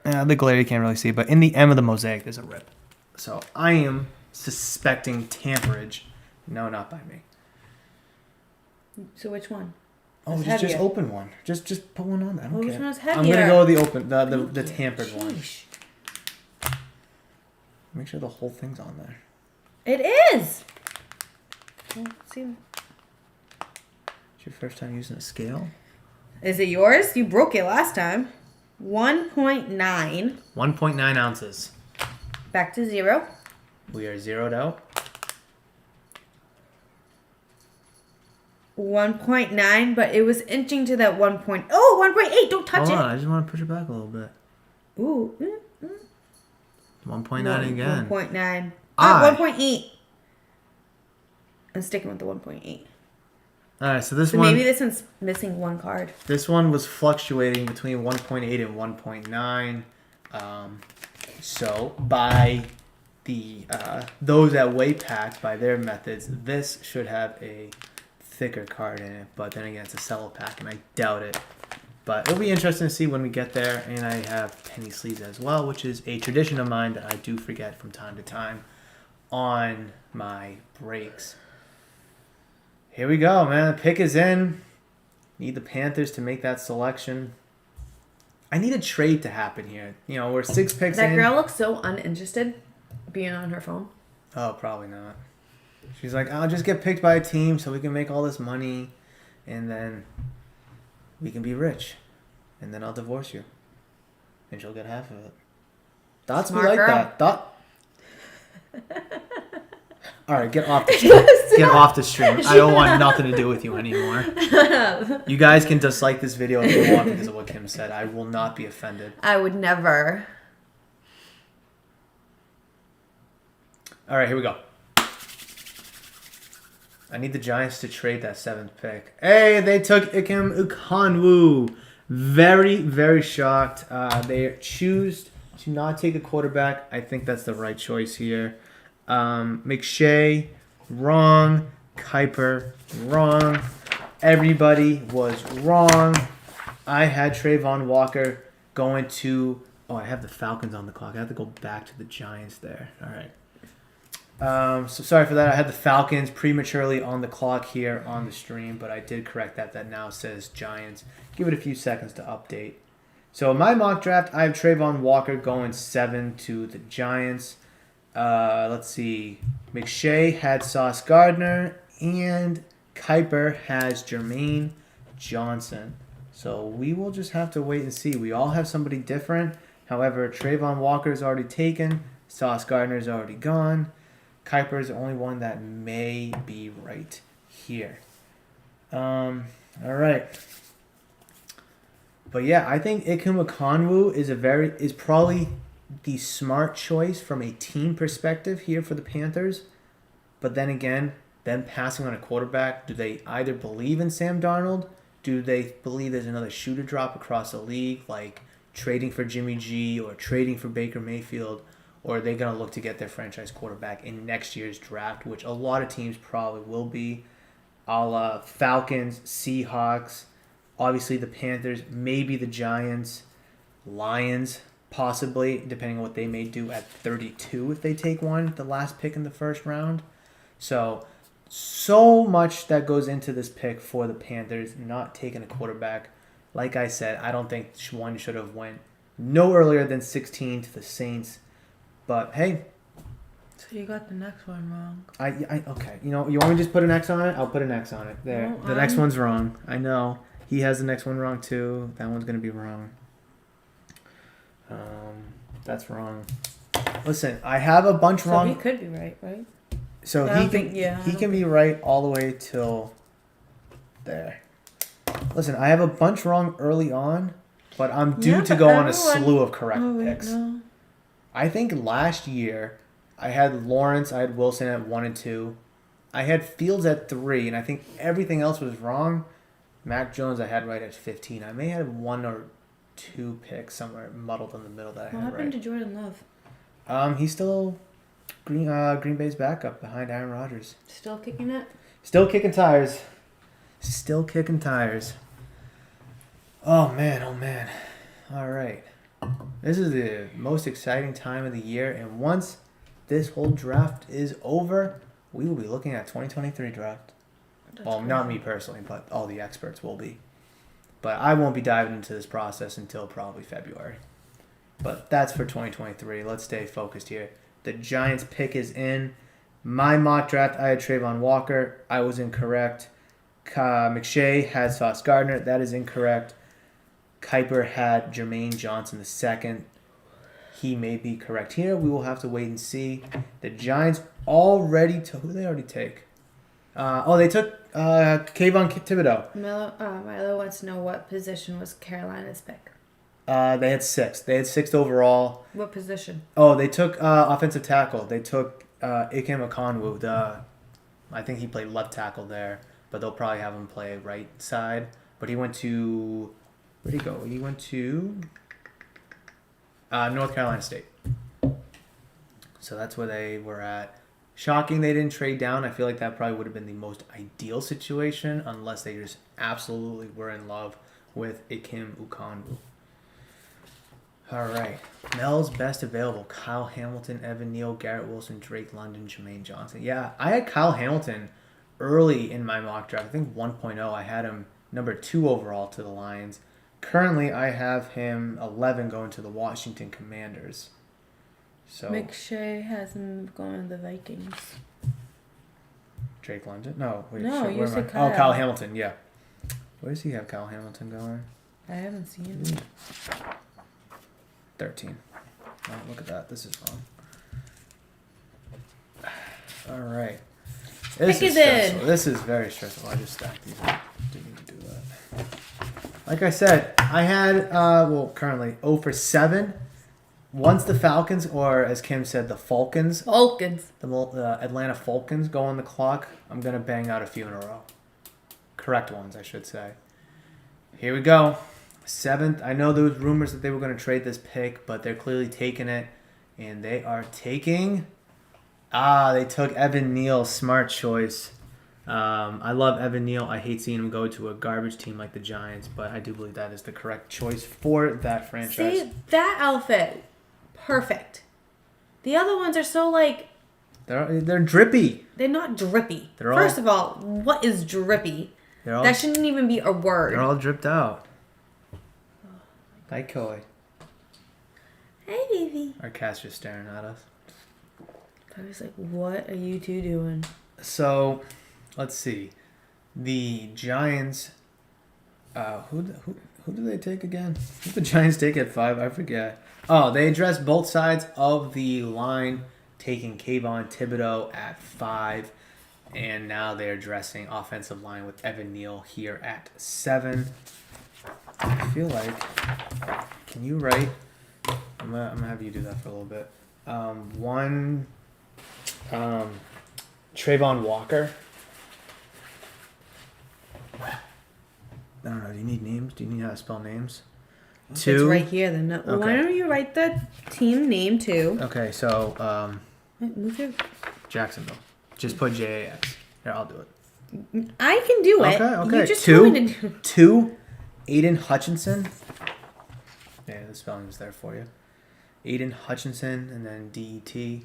Yeah, the glare you can't really see, but in the M of the mosaic, there's a rip. So I am suspecting tamperage. No, not by me. So which one? Oh, just open one. Just put one on. I don't care. Which one's heavier? I'm gonna go with the open, the tampered one. Sheesh. Make sure the whole thing's on there. It is. Let's see. It's your first time using a scale. Is it yours? You broke it last time. 1.9. 1.9 ounces. Back to 0. We are zeroed out. 1.9, but it was inching to that 1. Oh, 1.8. Don't touch Hold it. on, I just want to push it back a little bit. Ooh. 1.9 again. 1.9. Ah. 1.8. I'm sticking with the 1.8. All right, so this So one. maybe this one's missing one card. This one was fluctuating between 1.8 and 1.9. So by the those at Waypack, by their methods, this should have a thicker card in it. But then again, it's a cello pack, and I doubt it. But it'll be interesting to see when we get there. And I have penny sleeves as well, which is a tradition of mine that I do forget from time to time on my breaks. Here we go, man. The pick is in. Need the Panthers to make that selection. I need a trade to happen here. You know, we're 6 picks in. That girl looks so uninterested being on her phone. Oh, probably not. She's like, I'll just get picked by a team so we can make all this money, and then we can be rich, and then I'll divorce you, and she'll get half of it. Thoughts be Smart like girl. that. Thought. All right, get off the stream. Get off the stream. I don't want nothing to do with you anymore. You guys can dislike this video if you want because of what Kim said. I will not be offended. I would never. All right, here we go. I need the Giants to trade that 7th pick. Hey, they took Ikem Ukanwu. Very, very shocked. They choose to not take a quarterback. I think that's the right choice here. McShay, wrong. Kuiper, wrong. Everybody was wrong. I had Trayvon Walker going to... Oh, I have the Falcons on the clock. I have to go back to the Giants there. All right. So sorry for that. I had the Falcons prematurely on the clock here on the stream, but I did correct that. That now says Giants. Give it a few seconds to update. So in my mock draft, I have Trayvon Walker going 7 to the Giants. Let's see. McShay had Sauce Gardner, and Kuiper has Jermaine Johnson. So we will just have to wait and see. We all have somebody different. However, Trayvon Walker is already taken. Sauce Gardner is already gone. Kuiper is the only one that may be right here. All right. But yeah, I think Ikem Ekwonu is probably the smart choice from a team perspective here for the Panthers. But then again, them passing on a quarterback, do they either believe in Sam Darnold? Do they believe there's another shoe to drop across the league, like trading for Jimmy G or trading for Baker Mayfield? Or are they going to look to get their franchise quarterback in next year's draft, which a lot of teams probably will be, a la Falcons, Seahawks, obviously the Panthers, maybe the Giants, Lions, possibly, depending on what they may do at 32 if they take one, the last pick in the first round. So much that goes into this pick for the Panthers, not taking a quarterback. Like I said, I don't think one should have went no earlier than 16 to the Saints. But hey. So you got the next one wrong. Okay. You want me to just put an X on it? I'll put an X on it. There. No, the next one's wrong. I know. He has the next one wrong too. That one's going to be wrong. That's wrong. Listen, I have a bunch wrong. So he could be right? So he can be right all the way till there. Listen, I have a bunch wrong early on, but I'm due to go on a slew of correct picks. No. I think last year I had Lawrence, I had Wilson at 1 and 2. I had Fields at 3, and I think everything else was wrong. Mac Jones I had right at 15. I may have 1 or 2 picks somewhere muddled in the middle that I had right. What happened to Jordan Love? He's still Green Bay's backup behind Aaron Rodgers. Still kicking it? Still kicking tires. Oh, man. All right. This is the most exciting time of the year, and once this whole draft is over, we will be looking at 2023 draft. Well, not me personally, but all the experts will be. But I won't be diving into this process until probably February. But that's for 2023. Let's stay focused here. The Giants pick is in. My mock draft, I had Trayvon Walker. I was incorrect. McShay had Sauce Gardner. That is incorrect. Kuiper had Jermaine Johnson II. He may be correct here. We will have to wait and see. The Giants already took... Who did they already take? They took Kayvon Thibodeau. Milo wants to know what position was Carolina's pick. They had 6. They had 6th overall. What position? They took offensive tackle. They took Ikem Okonwu. I think he played left tackle there, but they'll probably have him play right side. But he went to... Where'd he go? He went to North Carolina State. So that's where they were at. Shocking they didn't trade down. I feel like that probably would have been the most ideal situation unless they just absolutely were in love with Ikem Okonwu. All right. Mel's best available. Kyle Hamilton, Evan Neal, Garrett Wilson, Drake London, Jermaine Johnson. Yeah, I had Kyle Hamilton early in my mock draft. I think 1.0. I had him number 2 overall to the Lions. Currently, I have him 11 going to the Washington Commanders. So McShay has him going to the Vikings. Drake London? No, wait. No, you said Kyle. Oh, Kyle Hamilton, yeah. Where does he have Kyle Hamilton going? I haven't seen him. 13. Oh, look at that. This is wrong. All right. This is stressful. This is very stressful. I just stacked these up. Didn't need to do that. Like I said, I had, currently 0 for 7. Once the Falcons, or as Kim said, the Falcons. The Atlanta Falcons go on the clock, I'm going to bang out a few in a row. Correct ones, I should say. Here we go. 7th. I know there was rumors that they were going to trade this pick, but they're clearly taking it. And they are taking... they took Evan Neal. Smart choice. I love Evan Neal. I hate seeing him go to a garbage team like the Giants, but I do believe that is the correct choice for that franchise. See, that outfit, perfect. The other ones are so they're drippy. They're not drippy. First of all, what is drippy? That shouldn't even be a word. They're all dripped out. Hi, Koi. Hey, baby. Our cat's just staring at us. I was like, what are you two doing? So, let's see. The Giants... Who did they take again? Who did the Giants take at 5? I forget. Oh, they addressed both sides of the line, taking Kayvon Thibodeau at 5. And now they're addressing offensive line with Evan Neal here at 7. I feel like... Can you write... I'm gonna have you do that for a little bit. Trayvon Walker. I don't know. Do you need names? Do you need how to spell names? It's 2. right here. Then no, Okay. why don't you write the team name too? Okay, so Wait, move your. Jacksonville. Just put JAX. Here, I'll do it. I can do it. Okay. You just told me to do. 2. Aiden Hutchinson. Yeah, the spelling is there for you. Aiden Hutchinson and then DET.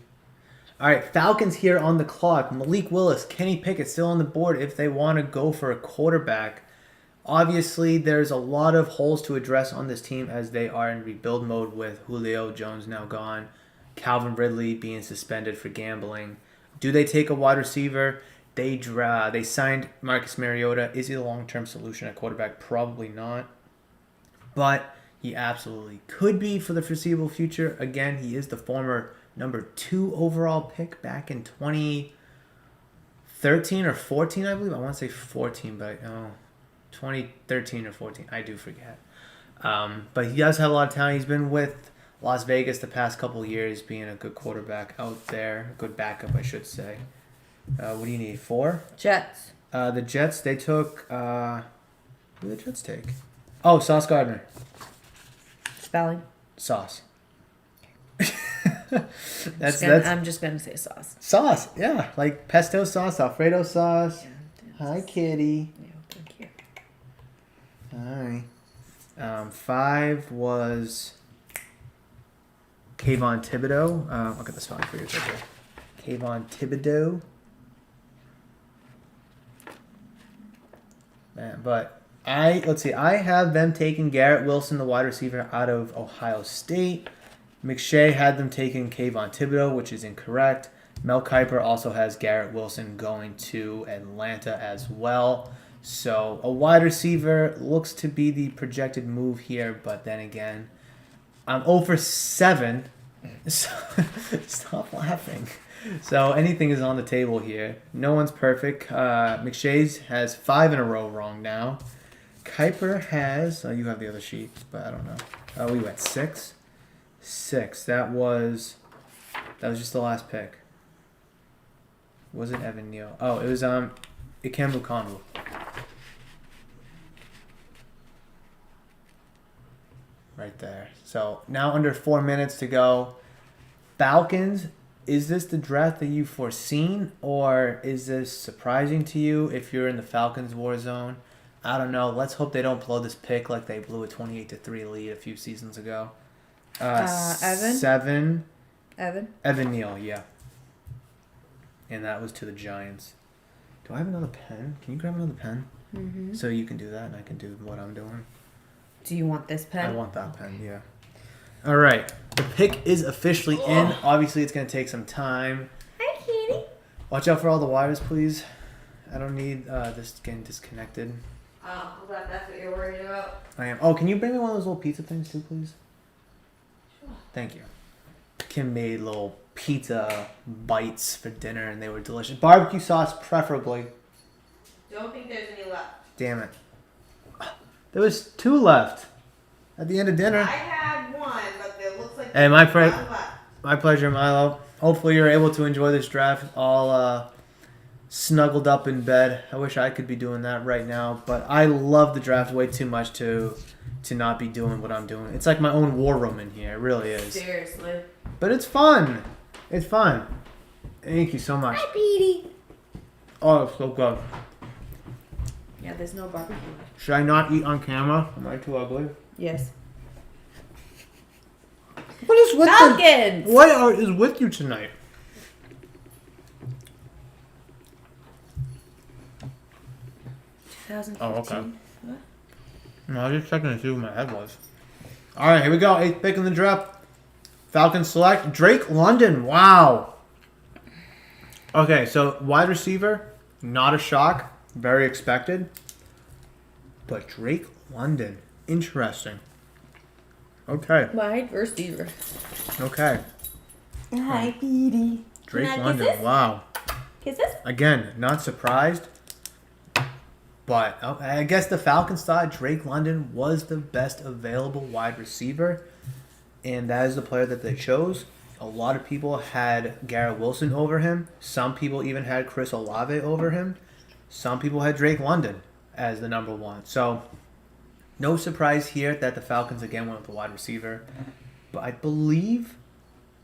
All right, Falcons here on the clock. Malik Willis, Kenny Pickett still on the board if they want to go for a quarterback. Obviously, there's a lot of holes to address on this team as they are in rebuild mode with Julio Jones now gone, Calvin Ridley being suspended for gambling. Do they take a wide receiver? They signed Marcus Mariota. Is he a long-term solution at quarterback? Probably not. But he absolutely could be for the foreseeable future. Again, he is the former number 2 overall pick back in 2013 or 14, I believe. I want to say 14, but 2013 or 14. I do forget. But he does have a lot of talent. He's been with Las Vegas the past couple of years, being a good quarterback out there. A good backup, I should say. What do you need? 4? Jets. The Jets, they took... who did the Jets take? Oh, Sauce Gardner. Spelling. Sauce. I'm just gonna say sauce. Sauce, yeah. Like pesto sauce, Alfredo sauce. Yeah, Hi, kitty. yeah, thank you. Hi. 5 was Kayvon Thibodeau. I'll get the spelling for you right there. Kayvon Thibodeau. Man, but let's see. I have them taking Garrett Wilson, the wide receiver out of Ohio State. McShay had them taking Kayvon Thibodeau, which is incorrect. Mel Kiper also has Garrett Wilson going to Atlanta as well. So a wide receiver looks to be the projected move here, but then again, I'm 0 for 7. So stop laughing. So anything is on the table here. No one's perfect. McShay's has 5 in a row wrong now. Kiper has... you have the other sheet, but I don't know. We went 6. 6. That was just the last pick. Was it Evan Neal? Oh, it was Ikembu Konwu. Right there. So now under 4 minutes to go. Falcons, is this the draft that you've foreseen, or is this surprising to you if you're in the Falcons war zone? I don't know. Let's hope they don't blow this pick like they blew a 28-3 lead a few seasons ago. Evan? 7. Evan Neal, yeah. And that was to the Giants. Do I have another pen? Can you grab another pen? Mm-hmm. So you can do that and I can do what I'm doing. Do you want this pen? I want that pen, yeah. All right. The pick is officially in. Obviously, it's going to take some time. Hi, Kitty. Watch out for all the wires, please. I don't need this getting disconnected. Oh, that's what you're worried about? I am. Oh, can you bring me one of those little pizza things too, please? Thank you. Kim made little pizza bites for dinner, and they were delicious. Barbecue sauce, preferably. Don't think there's any left. Damn it. There was 2 left at the end of dinner. I had one, but it looks like Hey, there's one left. my pleasure, Milo. Hopefully you're able to enjoy this draft all snuggled up in bed. I wish I could be doing that right now, but I love the draft way too much to not be doing what I'm doing. It's like my own war room in here. It really is. Seriously. But it's fun. It's fun. Thank you so much. Hi, Petey. Oh, it's so good. Yeah, there's no barbecue. Should I not eat on camera? Am I too ugly? Yes. What is with Falcons! What is with you tonight? Oh, okay. What? No, I was just checking to see what my head was. All right, here we go. 8th pick in the draft. Falcons select Drake London. Wow. Okay, so wide receiver, not a shock. Very expected. But Drake London. Interesting. Okay. Wide receiver. Okay. Hi, Petey. Drake Can I London. kiss this? Wow. Kisses? Again, not surprised. But I guess the Falcons thought Drake London was the best available wide receiver. And that is the player that they chose. A lot of people had Garrett Wilson over him. Some people even had Chris Olave over him. Some people had Drake London as the number one. So, no surprise here that the Falcons again went with the wide receiver. But I believe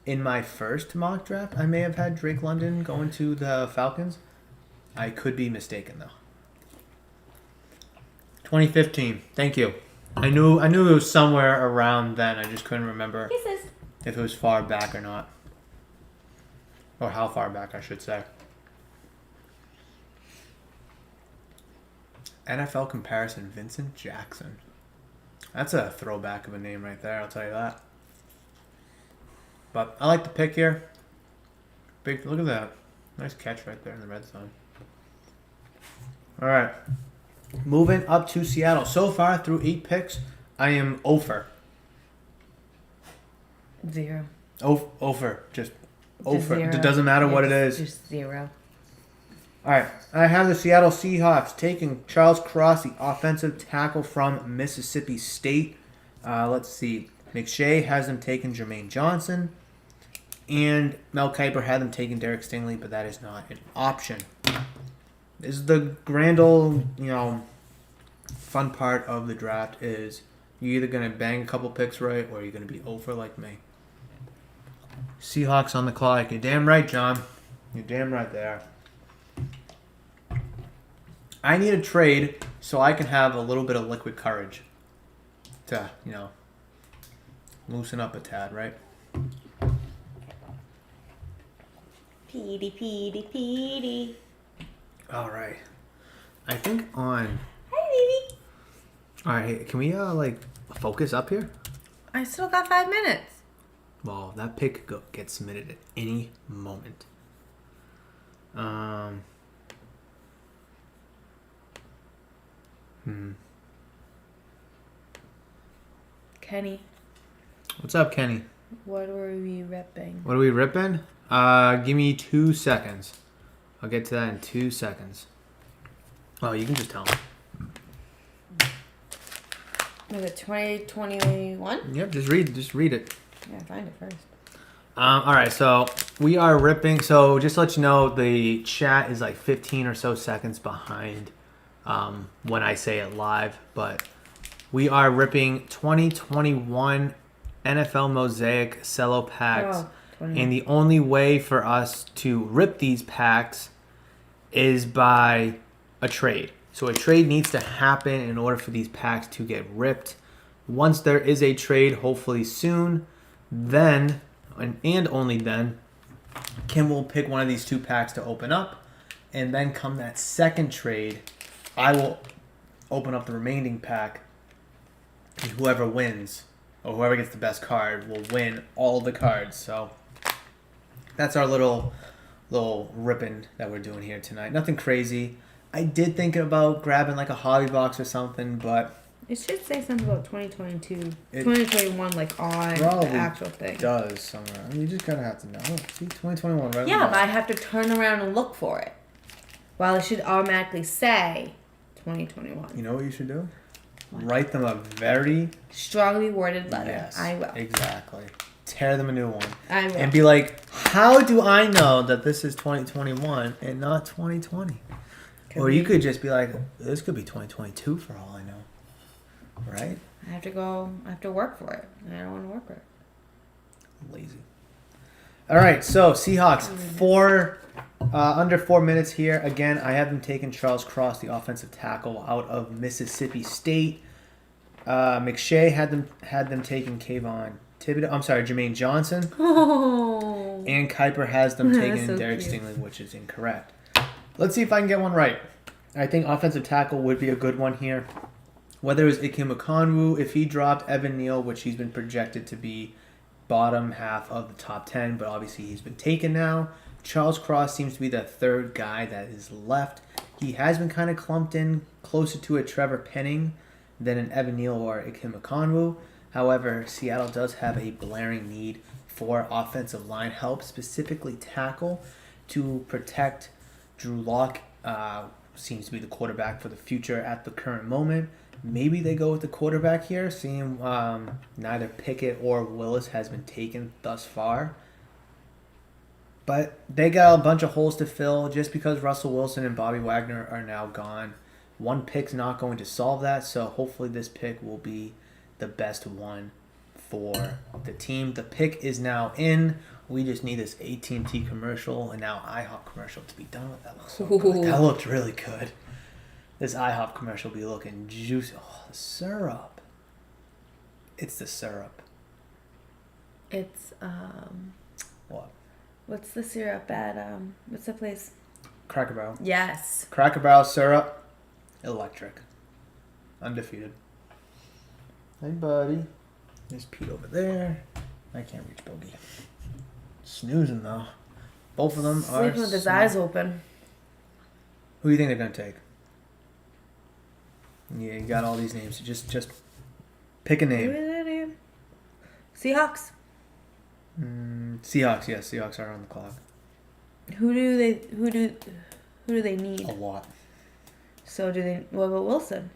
in my first mock draft, I may have had Drake London going to the Falcons. I could be mistaken, though. 2015. Thank you. I knew it was somewhere around then. I just couldn't remember Kisses. if it was far back or not. Or how far back, I should say. NFL comparison, Vincent Jackson. That's a throwback of a name right there, I'll tell you that. But I like the pick here. Big, look at that. Nice catch right there in the red zone. All right. Moving up to Seattle. So far, through 8 picks, I am over. 0. Over. Just over. Zero. It doesn't matter what it is. Just 0. All right. I have the Seattle Seahawks taking Charles Cross, the offensive tackle from Mississippi State. Let's see. McShay has them taking Jermaine Johnson. And Mel Kiper had them taking Derek Stingley, but that is not an option. This is the grand old, fun part of the draft is you're either going to bang a couple picks right or you're going to be over like me. Seahawks on the clock. You're damn right, John. You're damn right there. I need a trade so I can have a little bit of liquid courage to, loosen up a tad, right? Petey. All right. I think on... Hi, baby. All right, can we, focus up here? I still got 5 minutes. Well, that pick gets submitted at any moment. Kenny, What's up, Kenny? what were we ripping? What are we ripping? Give me 2 seconds. I'll get to that in 2 seconds. Oh, you can just tell me. Was it 2021? Yep, just read it. Yeah, find it first. All right, so we are ripping. So just to let you know, the chat is like 15 or so seconds behind when I say it live. But we are ripping 2021 NFL Mosaic Cello packs. Oh, 21. And the only way for us to rip these packs is by a trade. So a trade needs to happen in order for these packs to get ripped. Once there is a trade, hopefully soon, then, and only then, Kim will pick one of these 2 packs to open up. And then come that second trade, I will open up the remaining pack. And whoever wins, or whoever gets the best card, will win all the cards. So that's our little ripping that we're doing here tonight. Nothing crazy. I did think about grabbing like a hobby box or something, but It should say something about 2022, 2021, like on the actual thing. it does somewhere. I mean, you just kind of have to know. Oh, see, 2021, right? Yeah, but I have to turn around and look for it. While it should automatically say 2021. You know what you should do? Write them a very... Strongly worded letter. Yes, I will. exactly. Tear them a new one. I will. And be like, how do I know that this is 2021 and not 2020? Or you could just be like, this could be 2022 for all I know. Right? I have to work for it. And I don't want to work for it. Lazy. All right, so Seahawks, under 4 minutes here. Again, I have them taking Charles Cross, the offensive tackle out of Mississippi State. McShay had them taking Kayvon Thibodeau. I'm sorry, Jermaine Johnson. Oh. And Kiper has them taking So Derek cute. Stingley, which is incorrect. Let's see if I can get one right. I think offensive tackle would be a good one here. Whether it was Ikem Okonwu, if he dropped Evan Neal, which he's been projected to be bottom half of the top 10, but obviously he's been taken now. Charles Cross seems to be the third guy that is left. He has been kind of clumped in closer to a Trevor Penning than an Evan Neal or Ikem Okonwu. However, Seattle does have a blaring need for offensive line help, specifically tackle, to protect Drew Lock. Seems to be the quarterback for the future at the current moment. Maybe they go with the quarterback here, seeing neither Pickett or Willis has been taken thus far. But they got a bunch of holes to fill just because Russell Wilson and Bobby Wagner are now gone. One pick's not going to solve that, so hopefully this pick will be the best one for the team. The pick is now in. We just need this AT&T commercial and now IHOP commercial to be done with. That looks so good. That looked really good. This IHOP commercial be looking juicy. Oh, the syrup. It's the syrup. It's What? what's the syrup at what's the place? Cracker Barrel. Yes. Cracker Barrel syrup. Electric. Undefeated. Hey, buddy. There's Pete over there. I can't reach Bogey. Snoozing, though. Both of them are... Sleeping with his eyes open. Who do you think they're going to take? Yeah, you got all these names. So just pick a name. Seahawks. Seahawks, yes. Seahawks are on the clock. Who do they need? A lot. So do they? What about Wilson?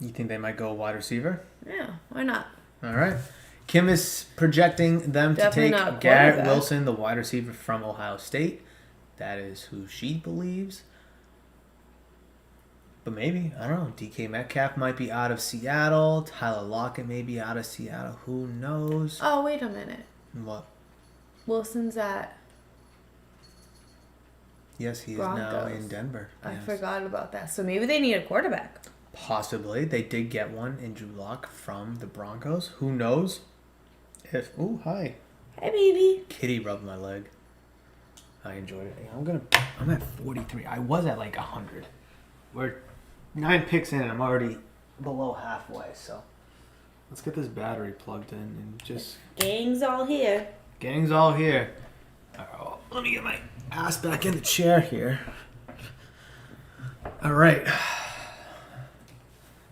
You think they might go wide receiver? Yeah, why not? All right. Kim is projecting them Definitely to not take Garrett quarterback. Wilson, the wide receiver from Ohio State. That is who she believes. But maybe, I don't know. DK Metcalf might be out of Seattle. Tyler Lockett may be out of Seattle. Who knows? Oh, wait a minute. What? Wilson's at. Yes, he is Broncos. now in Denver. I Yes. forgot about that. So maybe they need a quarterback. Possibly. They did get one in Drew Lock from the Broncos. Who knows? If ooh, hi. Hey, baby. Kitty rubbed my leg. I enjoyed it. I'm at 43. I was at like 100. We're 9 picks in and I'm already below halfway, so let's get this battery plugged in and just Gang's all here. gang's all here. Oh, let me get my ass back in the chair here. All right.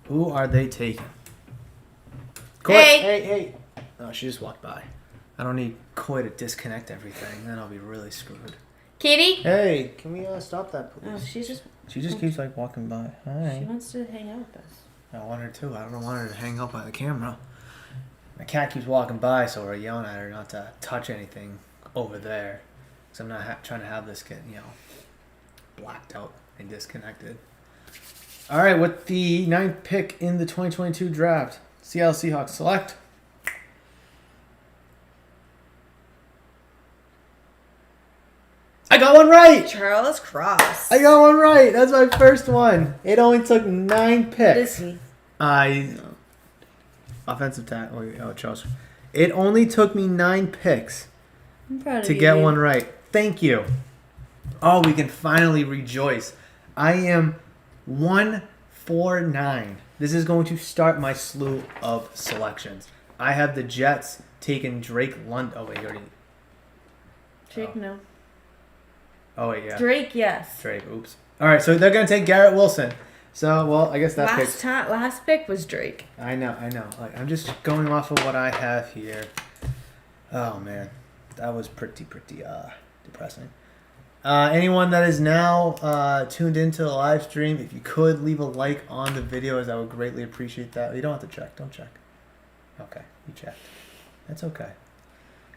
Who are they taking? Hey. Hey. Oh, she just walked by. I don't need Coy to disconnect everything. Then I'll be really screwed. Kitty. Hey, can we stop that, please? Oh, She just keeps like walking by. she Hi. wants to hang out with us. I want her to. I don't want her to hang out by the camera. My cat keeps walking by, so we're yelling at her not to touch anything over there. Because I'm not trying to have this get, blacked out and disconnected. All right, with the 9th pick in the 2022 draft, Seattle Seahawks select. I got one right! Charles Cross. I got one right! That's my first one. It only took 9 picks. What is he? Offensive tackle. Oh, Charles. It only took me 9 picks I'm proud of to you, get dude. one right. Thank you. Oh, we can finally rejoice. I am 149. This is going to start my slew of selections. I have the Jets taking Drake London. Oh, wait, you already. Drake, no. Oh, wait, yeah. Drake, yes. Drake, oops. All right, so they're going to take Garrett Wilson. So, well, I guess that pick's... Last pick was Drake. I know. Like, I'm just going off of what I have here. Oh, man. That was pretty depressing. Anyone that is now tuned into the live stream, if you could leave a like on the video, as I would greatly appreciate that. You don't have to check. Don't check. Okay, you checked. That's okay.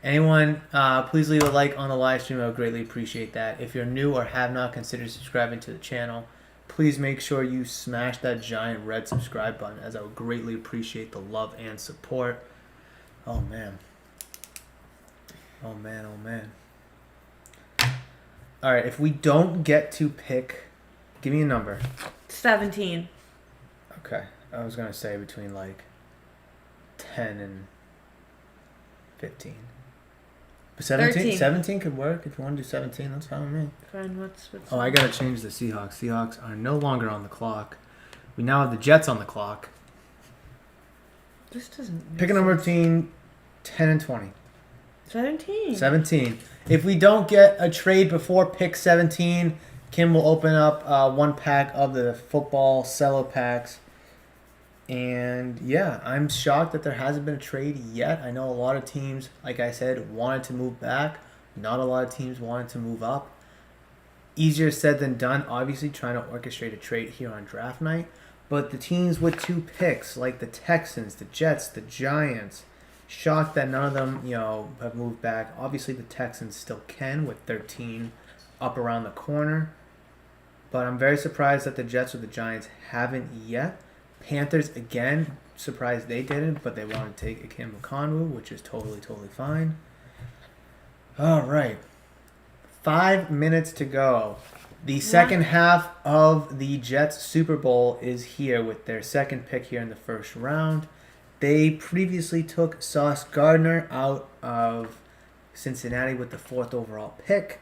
Anyone, please leave a like on the live stream. I would greatly appreciate that. If you're new or have not considered subscribing to the channel, please make sure you smash that giant red subscribe button, as I would greatly appreciate the love and support. Oh, man. Oh, man. All right, if we don't get to pick, give me a number. 17. Okay, I was going to say between like 10 and 15. But 13. 17 could work. If you want to do 17, that's fine with me. Fine, what's Oh, I got to change the Seahawks. Seahawks are no longer on the clock. We now have the Jets on the clock. This doesn't Pick a number between 10 and 20. 17. 17. If we don't get a trade before pick 17, Kim will open up 1 pack of the football cello packs. And yeah, I'm shocked that there hasn't been a trade yet. I know a lot of teams, like I said, wanted to move back. Not a lot of teams wanted to move up. Easier said than done, obviously, trying to orchestrate a trade here on draft night. But the teams with 2 picks, like the Texans, the Jets, the Giants, Shocked that none of them, have moved back. Obviously, the Texans still can with 13 up around the corner. But I'm very surprised that the Jets or the Giants haven't yet. Panthers, again, surprised they didn't, but they want to take Akim Okongwu, which is totally, totally fine. All right. 5 minutes to go. The second half of the Jets Super Bowl is here with their second pick here in the first round. They previously took Sauce Gardner out of Cincinnati with the 4th overall pick.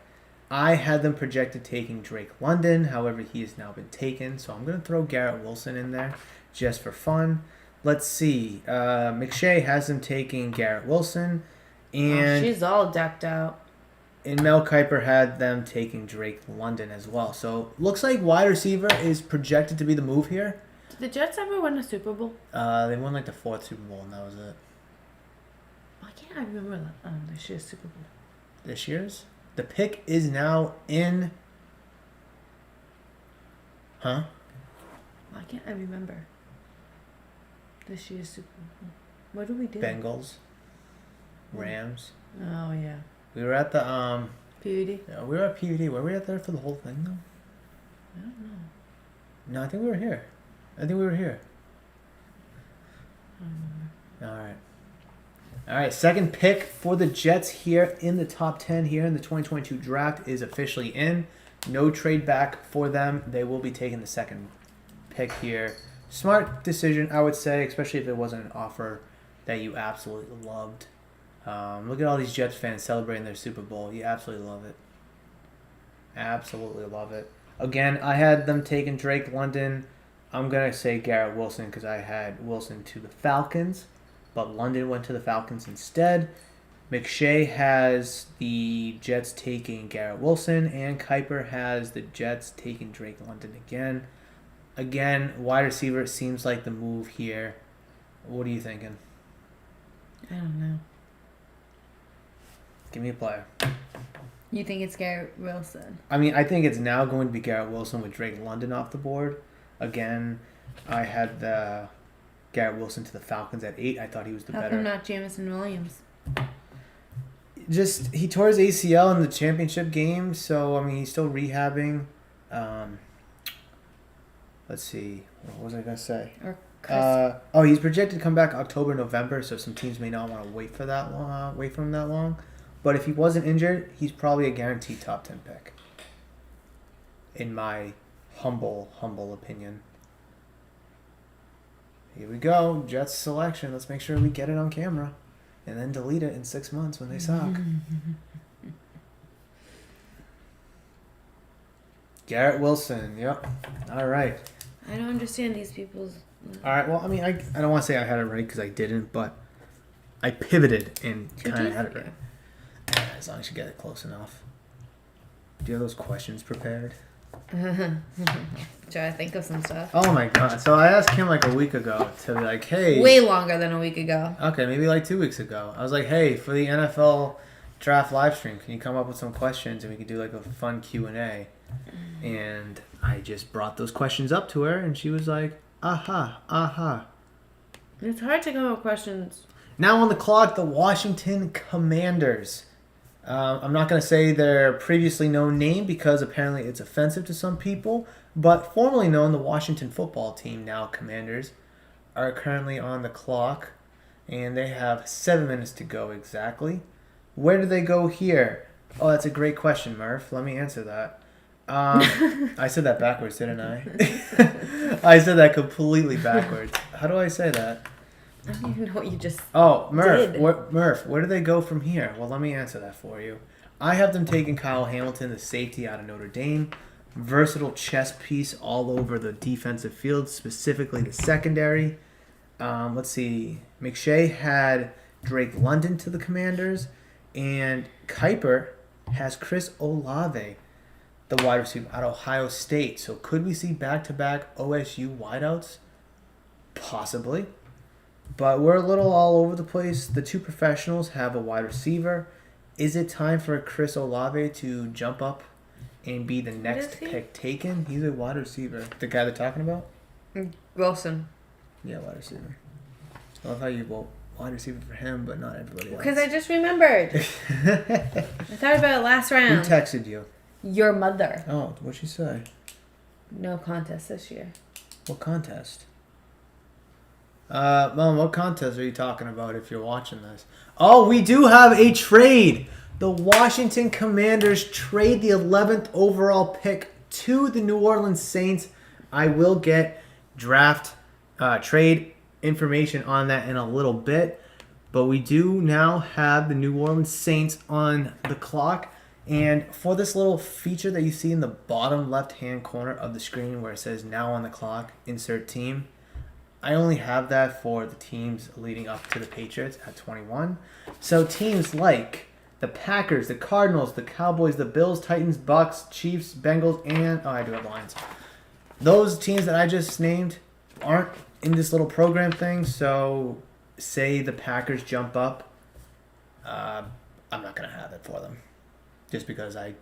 I had them projected taking Drake London. However, he has now been taken. So I'm going to throw Garrett Wilson in there just for fun. Let's see. McShay has them taking Garrett Wilson. And she's all decked out. And Mel Kiper had them taking Drake London as well. So looks like wide receiver is projected to be the move here. Did the Jets ever win a Super Bowl? They won like the 4th Super Bowl, and that was it. Why can't I remember this year's Super Bowl? This year's? The pick is now in... Huh? Why can't I remember this year's Super Bowl? What did we do? Bengals. Rams. Oh, yeah. We were at the... PVD? Yeah, we were at PVD. Were we out there for the whole thing, though? I don't know. No, I think we were here. I think we were here. I don't remember. All right, second pick for the Jets here in the top 10 here in the 2022 draft is officially in. No trade back for them. They will be taking the second pick here. Smart decision, I would say, especially if it wasn't an offer that you absolutely loved. Look at all these Jets fans celebrating their Super Bowl. You absolutely love it. Absolutely love it. Again, I had them taking Drake London. I'm going to say Garrett Wilson because I had Wilson to the Falcons, but London went to the Falcons instead. McShay has the Jets taking Garrett Wilson, and Kiper has the Jets taking Drake London again. Again, wide receiver seems like the move here. What are you thinking? I don't know. Give me a player. You think it's Garrett Wilson? I mean, I think it's now going to be Garrett Wilson with Drake London off the board. Again, I had the Garrett Wilson to the Falcons at 8. I thought he was the How better. come not Jamison Williams? Just, he tore his ACL in the championship game, so, I mean, he's still rehabbing. Let's see. What was I going to say? Or Chris? He's projected to come back October, November, so some teams may not want to wait for him that long. But if he wasn't injured, he's probably a guaranteed top 10 pick. In my humble opinion. Here we go. Jets selection. Let's make sure we get it on camera. And then delete it in 6 months when they suck. Garrett Wilson. Yep. All right. I don't understand these people's... All right. Well, I mean, I don't want to say I had it right because I didn't, but I pivoted and kind of had it right. As long as you get it close enough. Do you have those questions prepared? Try to think of some stuff. Oh my god. So I asked him like a week ago to be like, hey. Way longer than a week ago. Okay, maybe like 2 weeks ago. I was like, hey, for the NFL draft live stream, can you come up with some questions and we could do like a fun Q&A? And I just brought those questions up to her and she was like, aha. It's hard to come up with questions. Now on the clock, the Washington Commanders. I'm not going to say their previously known name because apparently it's offensive to some people, but formerly known, the Washington football team, now Commanders, are currently on the clock, and they have 7 minutes to go exactly. Where do they go here? Oh, that's a great question, Murph. Let me answer that. I said that backwards, didn't I? I said that completely backwards. How do I say that? I don't even know what you just Murph. did. Murph, where do they go from here? Well, let me answer that for you. I have them taking Kyle Hamilton, the safety out of Notre Dame. Versatile chess piece all over the defensive field, specifically the secondary. Let's see. McShay had Drake London to the Commanders, and Kiper has Chris Olave, the wide receiver out of Ohio State. So could we see back-to-back OSU wideouts? Possibly. But we're a little all over the place. The two professionals have a wide receiver. Is it time for Chris Olave to jump up and be the next pick taken? He's a wide receiver. The guy they're talking about? Wilson. Yeah, wide receiver. I love how you wide receiver for him, but not everybody else. Because I just remembered. I thought about it last Who round. texted you? Your mother. Oh, what'd she say? No contest this year. What contest? Mom, what contest are you talking about if you're watching this? Oh, we do have a trade. The Washington Commanders trade the 11th overall pick to the New Orleans Saints. I will get draft trade information on that in a little bit. But we do now have the New Orleans Saints on the clock. And for this little feature that you see in the bottom left-hand corner of the screen where it says now on the clock, insert team, I only have that for the teams leading up to the Patriots at 21. So teams like the Packers, the Cardinals, the Cowboys, the Bills, Titans, Bucks, Chiefs, Bengals, and... Oh, I do have Lions. Those teams that I just named aren't in this little program thing. So say the Packers jump up. I'm not going to have it for them. Just because I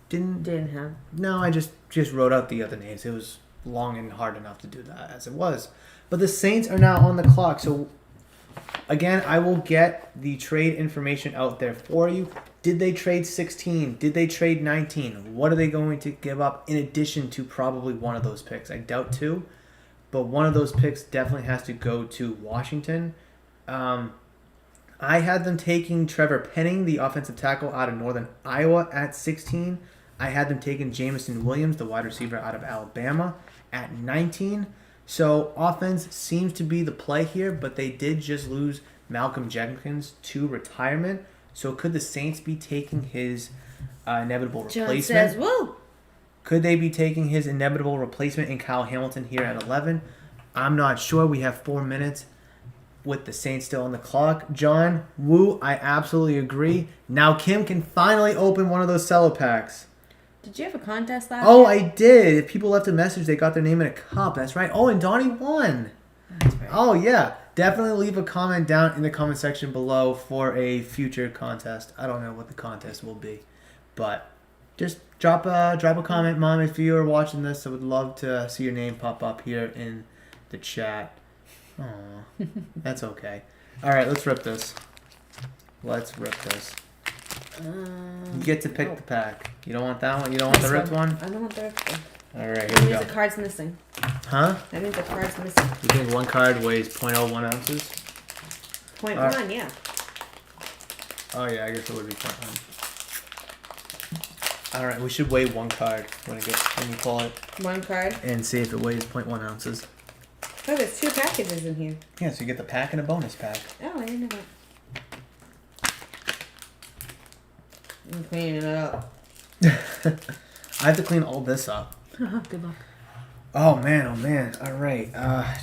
didn't have. No, I just wrote out the other names. It was long and hard enough to do that as it was. But the Saints are now on the clock. So, again, I will get the trade information out there for you. Did they trade 16? Did they trade 19? What are they going to give up in addition to probably one of those picks? I doubt two. But one of those picks definitely has to go to Washington. I had them taking Trevor Penning, the offensive tackle out of Northern Iowa, at 16. I had them taking Jamison Williams, the wide receiver out of Alabama, at 19. So offense seems to be the play here, but they did just lose Malcolm Jenkins to retirement. So could the Saints be taking his inevitable replacement? John says, woo! Could they be taking his inevitable replacement in Kyle Hamilton here at 11? I'm not sure. We have 4 minutes with the Saints still on the clock. John, woo, I absolutely agree. Now Kim can finally open one of those cello packs. Did you have a contest last Oh, year? I did. If people left a message, they got their name in a cup. That's right. Oh, and Donnie won. That's right. Oh, yeah. Definitely leave a comment down in the comment section below for a future contest. I don't know what the contest will be, but just drop a comment, Mom, if you are watching this. I would love to see your name pop up here in the chat. Aw, that's okay. All right, let's rip this. You get to pick the pack. You don't want that one? You don't want the ripped one? I don't want the ripped one. All right, here That we means go. the card's missing. Huh? That means the card's missing. You think one card weighs 0.01 ounces? 0.1, yeah. Oh, yeah, I guess it would be 0.1. All right, we should weigh one card when you pull it. One card. And see if it weighs 0.1 ounces. Oh, there's 2 packages in here. Yeah, so you get the pack and a bonus pack. Oh, I didn't know that. I'm cleaning it up. I have to clean all this up. Good luck. Oh, man. All right.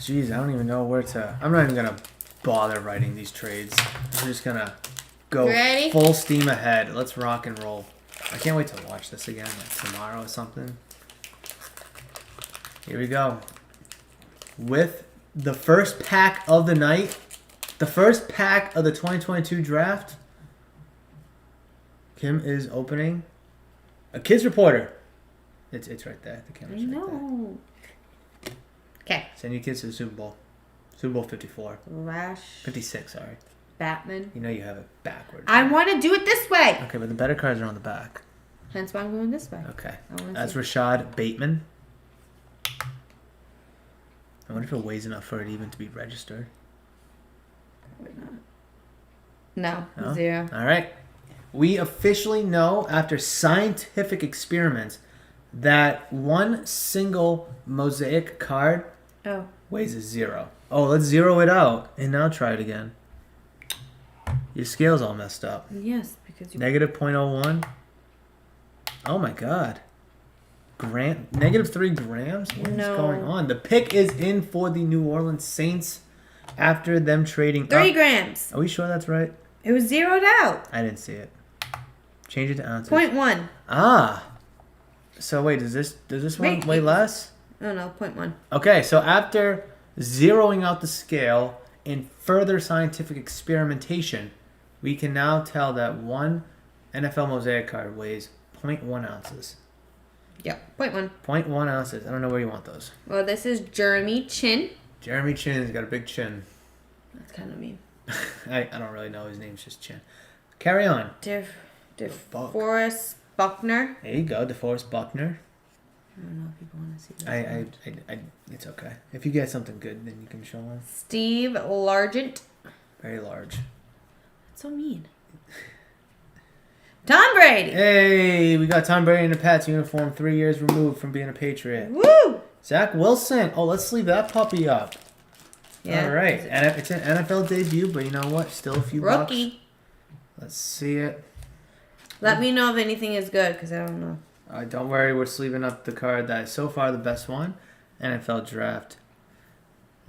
Geez, I don't even know where to... I'm not even going to bother writing these trades. I'm just going to go Ready? full steam ahead. Let's rock and roll. I can't wait to watch this again, like tomorrow or something. Here we go. With the first pack of the night, the first pack of the 2022 draft, Kim is opening a Kids Reporter. It's right there. The camera's right there. No. Okay. Send your kids to the Super Bowl. Super Bowl 54. Flash. 56, sorry. Batman. You know you have it backwards. I want to do it this way. Okay, but the better cards are on the back. Hence why I'm going this way. Okay. I wanna That's see. Rashad Bateman. I wonder if it weighs enough for it even to be registered. Probably not. No, No? 0. All right. We officially know after scientific experiments that one single mosaic card Oh. weighs a 0. Oh, let's zero it out and now try it again. Your scale's all messed up. Yes, because you... Negative 0.01. Oh my god. Negative 3 grams? What is No. going on? The pick is in for the New Orleans Saints after them trading 3 up. grams. Are we sure that's right? It was zeroed out. I didn't see it. Change it to ounces. 0.1. Ah. So wait, does this one Wait, weigh less? Oh no, 0.1. Okay, so after zeroing out the scale in further scientific experimentation, we can now tell that one NFL mosaic card weighs 0.1 ounces. Yep, 0.1. 0.1 ounces. I don't know where you want those. Well, this is Jeremy Chin. Jeremy Chin's got a big chin. That's kind of mean. I don't really know his name's just Chin. Carry on. DeForest Buckner. There you go, DeForest Buckner. I don't know if people want to see that. I it's okay. If you get something good, then you can show them. Steve Largent. Very large. That's so mean. Tom Brady. Hey, we got Tom Brady in a Pats uniform, 3 years removed from being a Patriot. Woo! Zach Wilson. Oh, let's leave that puppy up. Yeah. All right. And it's an NFL debut, but you know what? Still a few bucks. Rookie. Let's see it. Let me know if anything is good, because I don't know. Don't worry, we're sleeving up the card that is so far the best one. NFL draft.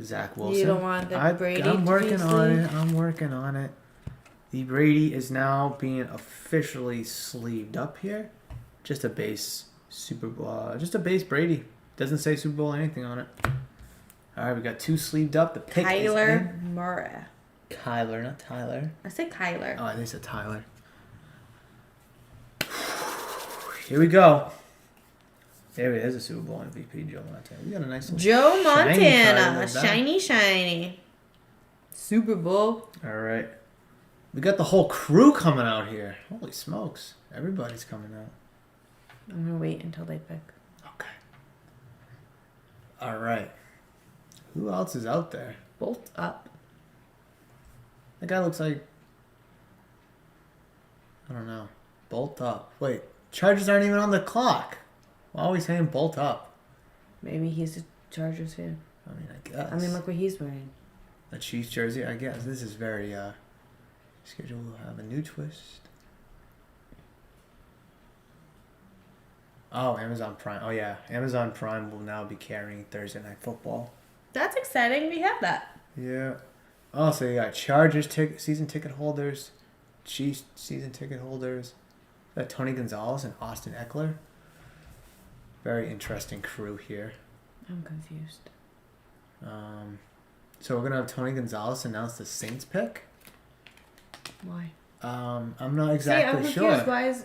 Zach Wilson. You don't want the Brady I'm to working be on sleeved? it. I'm working on it. The Brady is now being officially sleeved up here. Just a base Super Bowl. Just a base Brady. Doesn't say Super Bowl or anything on it. All right, we got 2 sleeved up. The pick is Kyler in. Murray. Kyler, not Tyler. I said Kyler. Oh, I think it's a Tyler. Here we go. There it is, a Super Bowl MVP, Joe Montana. We got a nice little Joe shiny card Montana. like that. Shiny. Super Bowl. All right. We got the whole crew coming out here. Holy smokes. Everybody's coming out. I'm going to wait until they pick. Okay. All right. Who else is out there? Bolt up. That guy looks like... I don't know. Bolt up. Wait. Chargers aren't even on the clock. Why are we saying bolt up? Maybe he's a Chargers fan. I mean, I guess. I mean, look what he's wearing. A Chiefs jersey, I guess. This is very, schedule will have a new twist. Oh, Amazon Prime. Oh, yeah. Amazon Prime will now be carrying Thursday Night Football. That's exciting. We have that. Yeah. Oh, so you got Chargers season ticket holders, Chiefs season ticket holders. Got Tony Gonzalez and Austin Eckler. Very interesting crew here. I'm confused. So we're gonna have Tony Gonzalez announce the Saints pick. Why? I'm not exactly I'm sure. confused. Why is...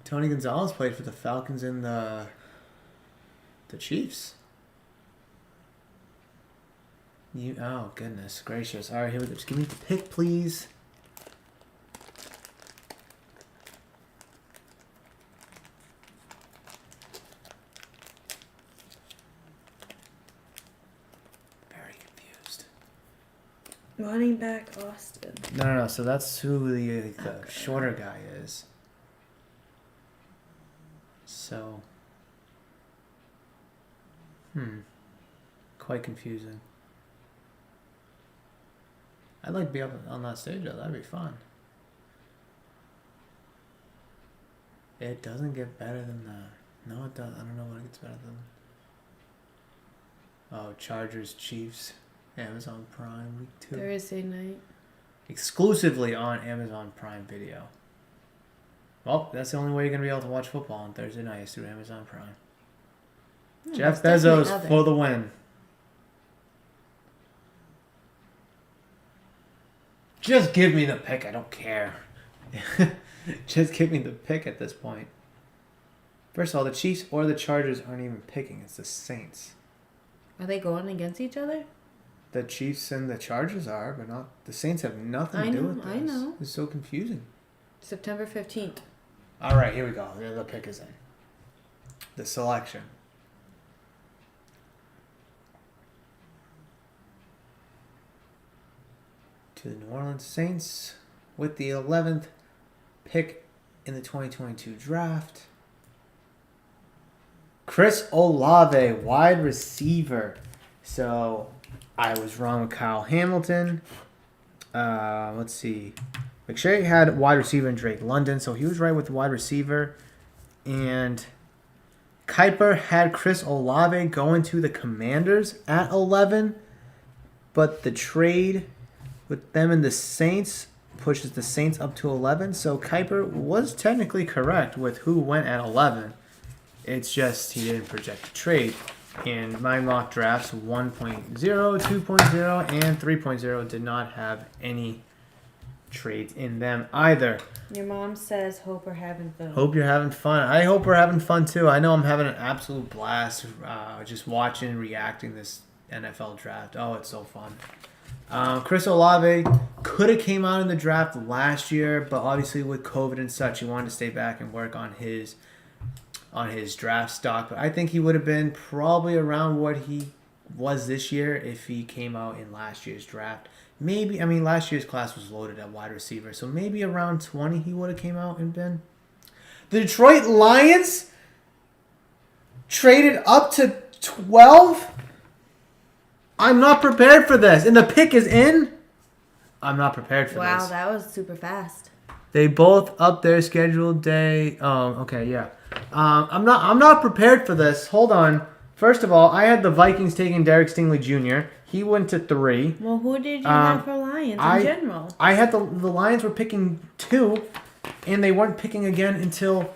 Tony Gonzalez played for the Falcons and the Chiefs. Oh goodness gracious! All right, here we go. Just give me the pick, please. Very confused. Running back Austin. No. So that's who the shorter guy is. So, quite confusing. I'd like to be up on that stage though. That'd be fun. It doesn't get better than that. No, it doesn't. I don't know what it gets better than. Oh, Chargers, Chiefs, Amazon Prime, week 2. Thursday night. Exclusively on Amazon Prime Video. Well, that's the only way you're going to be able to watch football on Thursday night is through Amazon Prime. Jeff Bezos for the win. Just give me the pick. I don't care. Just give me the pick at this point. First of all, the Chiefs or the Chargers aren't even picking. It's the Saints. Are they going against each other? The Chiefs and the Chargers are, but not the Saints have nothing to do with this. I know. It's so confusing. September 15th. All right, here we go. The pick is in. The selection. To the New Orleans Saints with the 11th pick in the 2022 draft. Chris Olave, wide receiver. So I was wrong with Kyle Hamilton. Let's see. McShay had wide receiver in Drake London, so he was right with the wide receiver. And Kuiper had Chris Olave going to the Commanders at 11, but the trade with them and the Saints pushes the Saints up to 11. So Kuiper was technically correct with who went at 11. It's just he didn't project a trade. And my mock drafts 1.0, 2.0, and 3.0 did not have any trades in them either. Your mom says, hope we're having fun. Hope you're having fun. I hope we're having fun too. I know I'm having an absolute blast just watching and reacting this NFL draft. Oh, it's so fun. Chris Olave could have came out in the draft last year, but obviously with COVID and such, he wanted to stay back and work on his draft stock. But I think he would have been probably around what he was this year if he came out in last year's draft. Maybe, I mean, last year's class was loaded at wide receiver, so maybe around 20 he would have came out and been. The Detroit Lions traded up to 12. I'm not prepared for this. And the pick is in. I'm not prepared for this. Wow, that was super fast. They both up their scheduled day. Okay, yeah. I'm not prepared for this. Hold on. First of all, I had the Vikings taking Derek Stingley Jr. He went to 3. Well, who did you have for Lions in general? I had the Lions were picking 2, and they weren't picking again until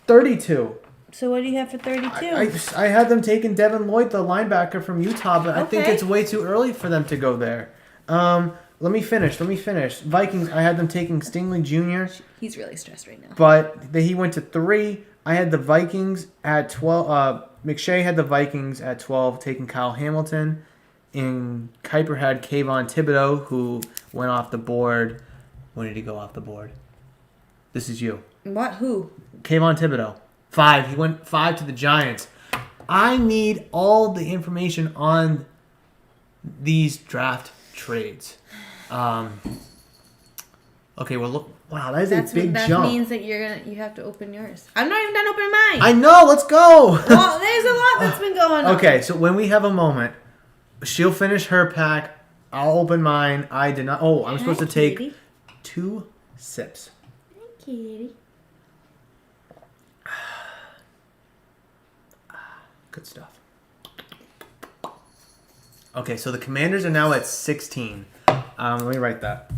32. So what do you have for 32? I had them taking Devin Lloyd, the linebacker from Utah, but I think Okay. it's way too early for them to go there. Let me finish. Vikings, I had them taking Stingley Jr., He's really stressed right now. but he went to 3. I had the Vikings at 12. McShay had the Vikings at 12, taking Kyle Hamilton. And Kuiper had Kayvon Thibodeau, who went off the board. When did he go off the board? This is you. What? Who? Kayvon Thibodeau. 5. He went 5 to the Giants. I need all the information on these draft trades. Okay, well, look. Wow, that is a big that jump. That means that you have to open yours. I'm not even done opening mine. I know. Let's go. Well, there's a lot that's been going on. Okay, so when we have a moment, she'll finish her pack. I'll open mine. I did not. Oh, I'm supposed to take Kitty. 2 sips. Hi, kitty. Good stuff. Okay, so the Commanders are now at 16. Let me write that.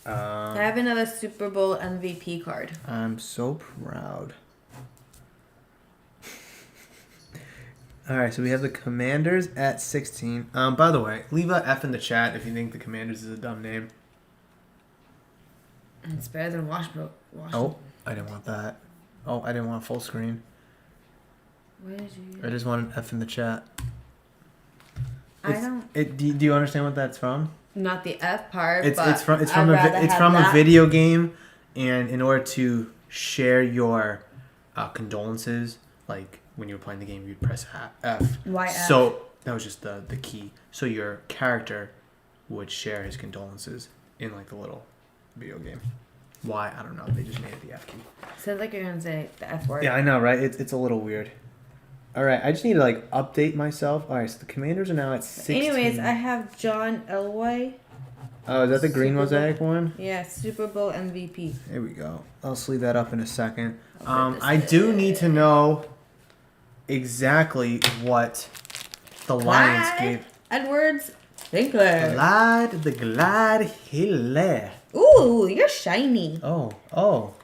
I have another Super Bowl MVP card. I'm so proud. All right, so we have the Commanders at 16. By the way, leave a F in the chat if you think the Commanders is a dumb name. It's better than Washington. Oh, I didn't want that. Oh, I didn't want full screen. Where did you? I just want an F in the chat. I don't. Do you understand what that's from? Not the F part. It's but from I'd rather a have video game, and in order to share your condolences, like when you were playing the game, you'd press F. Why F? So that was just the key. So your character would share his condolences in like the little video game. Why? I don't know. They just made it the F key. Sounds like you're gonna say the F word. Yeah, I know, right? It's a little weird. All right, I just need to like update myself. All right, so the Commanders are now at 16. Anyways, I have John Elway. Oh, is that the green Super Bowl. mosaic one? Yeah, Super Bowl MVP. There we go. I'll sleeve that up in a second. I'll put this I do need to know exactly what the Lions gave. Edwards Winkler. The Glad Hilaire. Ooh, you're shiny. Oh.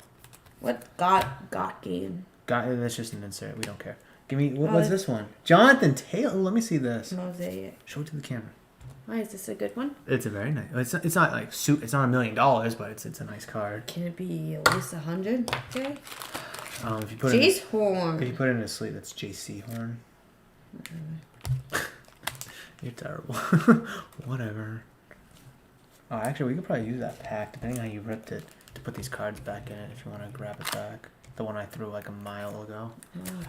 What got game? That's just an insert. We don't care. Give me, what's this one? Jonathan Taylor. Let me see this. Mosaic. Show it to the camera. Why is this a good one? It's a very nice. It's not like it's not $1 million, but it's a nice card. Can it be at least 100? Okay. If you put Jace if Horn. you put it in a sleeve, that's JC Horn. You're terrible. Whatever. Oh, actually, we could probably use that pack, depending on how you ripped it, to put these cards back in it if you want to grab it back. The one I threw like a mile ago.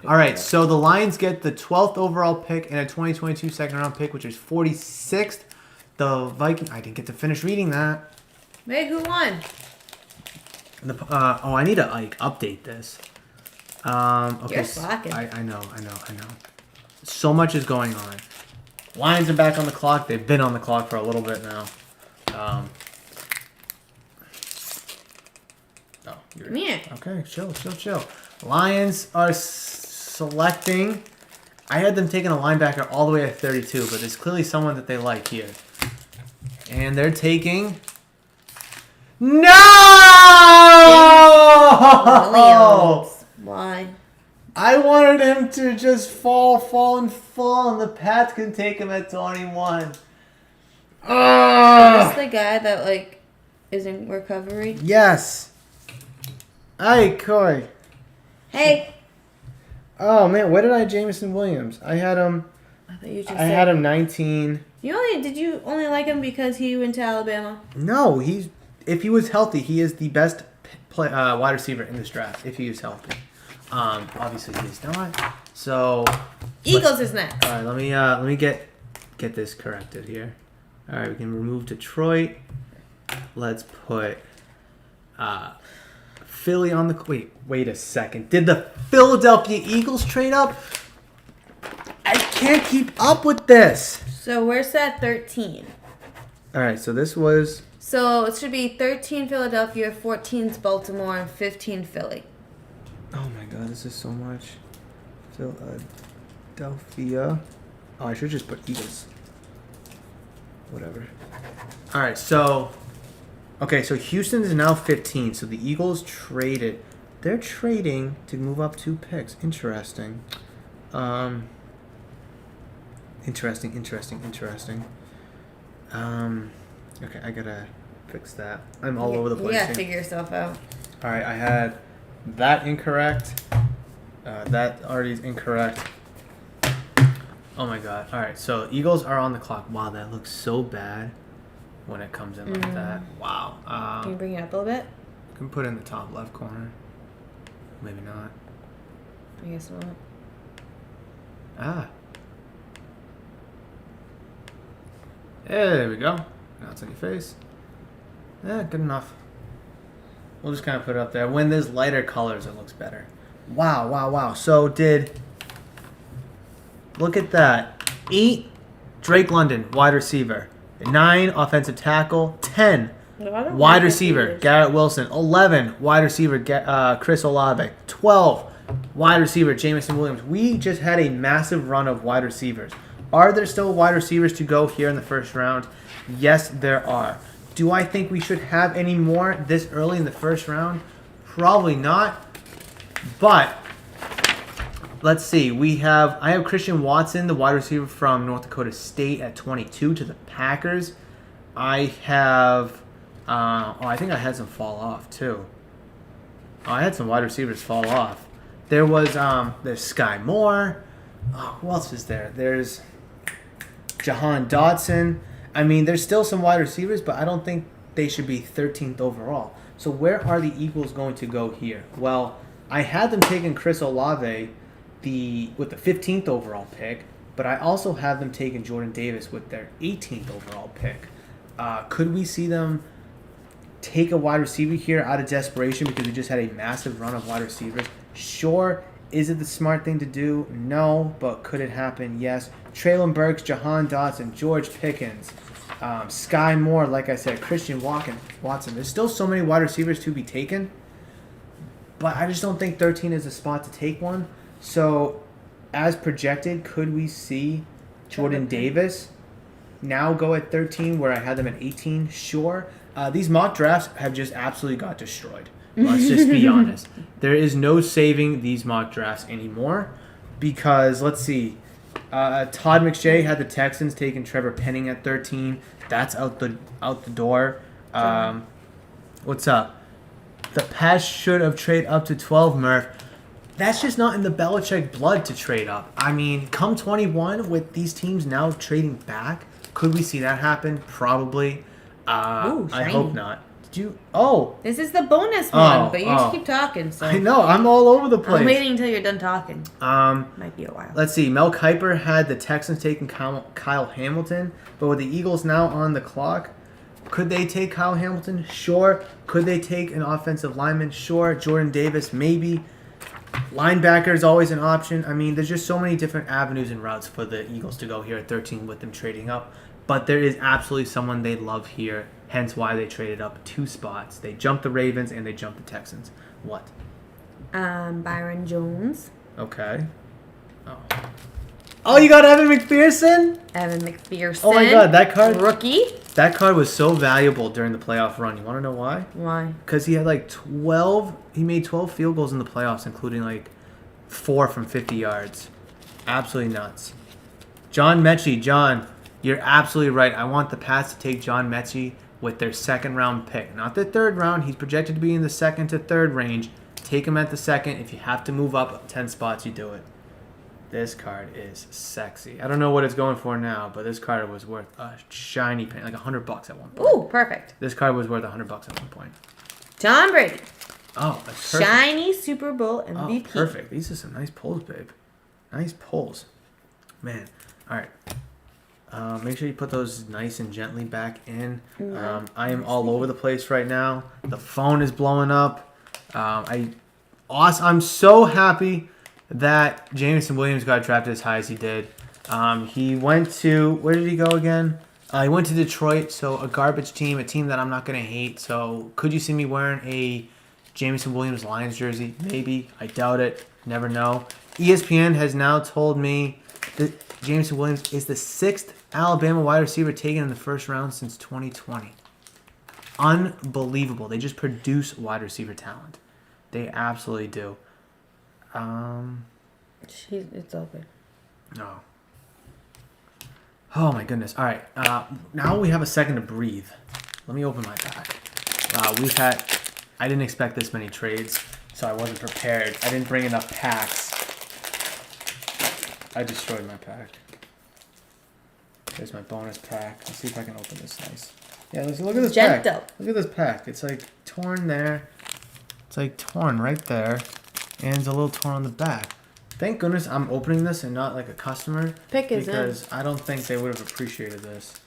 All right, so the Lions get the 12th overall pick and a 2022 second-round pick, which is 46th. The Vikings... I didn't get to finish reading that. Wait, who won? I need to like update this. Okay. You're slacking. I know. So much is going on. Lions are back on the clock. They've been on the clock for a little bit now. Come here. Okay, chill. Lions are selecting. I had them taking a linebacker all the way at 32, but there's clearly someone that they like here. And they're taking... No! Williams. Why? I wanted him to just fall, and the Pats can take him at 21. Is this the guy that, like, is in recovery? Yes. Hey, Coy. Hey! Oh, man, where did I have Jameson Williams? I had him... I thought you just I had him 19. Did you only like him because he went to Alabama? No, if he was healthy, he is the best wide receiver in this draft. If he is healthy, obviously he's not. So Eagles is next. All right, let me get this corrected here. All right, we can remove Detroit. Let's put Philly on the wait a second. Did the Philadelphia Eagles trade up? I can't keep up with this. So where's at 13? All right, so this was. So it should be 13 Philadelphia, 14 Baltimore, and 15 Philly. Oh my God, this is so much. Philadelphia. Oh, I should just put Eagles. Whatever. All right, so. Okay, so Houston is now 15. So the Eagles traded. They're trading to move up 2 picks. Interesting. Interesting. Okay, I gotta fix that. I'm all over the place. Yeah, here. figure yourself out. All right, I had that incorrect. That already is incorrect. Oh my God. All right, so Eagles are on the clock. Wow, that looks so bad when it comes in like that. Wow. Can you bring it up a little bit? I can put it in the top left corner. Maybe not. I guess not. Ah. Yeah, there we go. Now it's on your face. Yeah, good enough. We'll just kind of put it up there. When there's lighter colors, it looks better. Wow. So look at that. 8, Drake London, wide receiver. 9, offensive tackle. 10, wide receiver, Garrett Wilson. 11, wide receiver, Chris Olave. 12, wide receiver, Jameson Williams. We just had a massive run of wide receivers. Are there still wide receivers to go here in the first round? Yes, there are. Do I think we should have any more this early in the first round? Probably not. But let's see. I have Christian Watson, the wide receiver from North Dakota State, at 22 to the Packers. I have. I think I had some fall off too. I had some wide receivers fall off. There's Sky Moore. Oh, who else is there? There's Jahan Dotson. I mean, there's still some wide receivers, but I don't think they should be 13th overall. So where are the Eagles going to go here? Well, I had them taking Chris Olave with the 15th overall pick, but I also have them taking Jordan Davis with their 18th overall pick. Could we see them take a wide receiver here out of desperation because we just had a massive run of wide receivers? Sure. Is it the smart thing to do? No. But could it happen? Yes. Treylon Burks, Jahan Dotson, George Pickens, Sky Moore, like I said, Christian Watson. There's still so many wide receivers to be taken, but I just don't think 13 is the spot to take one. So, as projected, could we see Jordan Davis now go at 13 where I had them at 18? Sure. These mock drafts have just absolutely got destroyed. Let's just be honest. There is no saving these mock drafts anymore because, let's see, Todd McShay had the Texans taking Trevor Penning at 13. That's out the door. What's up? The Pats should have traded up to 12, Murph. That's just not in the Belichick blood to trade up. I mean, come 21 with these teams now trading back, could we see that happen? Probably. Ooh, I hope not. Did you? Oh. This is the bonus one, but you just keep talking. So I know. I'm all over the place. I'm waiting until you're done talking. Might be a while. Let's see. Mel Kiper had the Texans taking Kyle Hamilton, but with the Eagles now on the clock, could they take Kyle Hamilton? Sure. Could they take an offensive lineman? Sure. Jordan Davis, maybe. Linebacker is always an option. I mean, there's just so many different avenues and routes for the Eagles to go here at 13 with them trading up. But there is absolutely someone they love here, hence why they traded up 2 spots. They jumped the Ravens and they jumped the Texans. What? Byron Jones. Okay. Oh, you got Evan McPherson? Evan McPherson. Oh my God, that card. Rookie. That card was so valuable during the playoff run. You want to know why? Why? Because he had like 12. He made 12 field goals in the playoffs, including like 4 from 50 yards. Absolutely nuts. John Mechie. John, you're absolutely right. I want the Pats to take John Mechie with their 2nd round pick. Not the 3rd round. He's projected to be in the 2nd to 3rd range. Take him at the 2nd. If you have to move up 10 spots, you do it. This card is sexy. I don't know what it's going for now, but this card was worth a shiny penny, like $100 at one point. Ooh, perfect. This card was worth $100 at one point. John Brady. Oh, that's perfect. Shiny Super Bowl MVP. Oh, perfect. These are some nice pulls, babe. Nice pulls. Man. All right. Make sure you put those nice and gently back in. I am all over the place right now. The phone is blowing up. I'm so happy that Jameson Williams got drafted as high as he did. He went to, where did he go again? He went to Detroit, so a garbage team, a team that I'm not going to hate. So could you see me wearing a Jameson Williams Lions jersey? Maybe. I doubt it. Never know. ESPN has now told me that Jameson Williams is the 6th Alabama wide receiver taken in the first round since 2020. Unbelievable. They just produce wide receiver talent. They absolutely do. It's open. No. Oh my goodness. All right. Now we have a second to breathe. Let me open my pack. I didn't expect this many trades, so I wasn't prepared. I didn't bring enough packs. I destroyed my pack. There's my bonus pack. Let's see if I can open this nice. Yeah, look at this pack. Look at this pack. It's like torn there. It's like torn right there. And it's a little torn on the back. Thank goodness I'm opening this and not like a customer. Pick is because I don't think they would have appreciated this.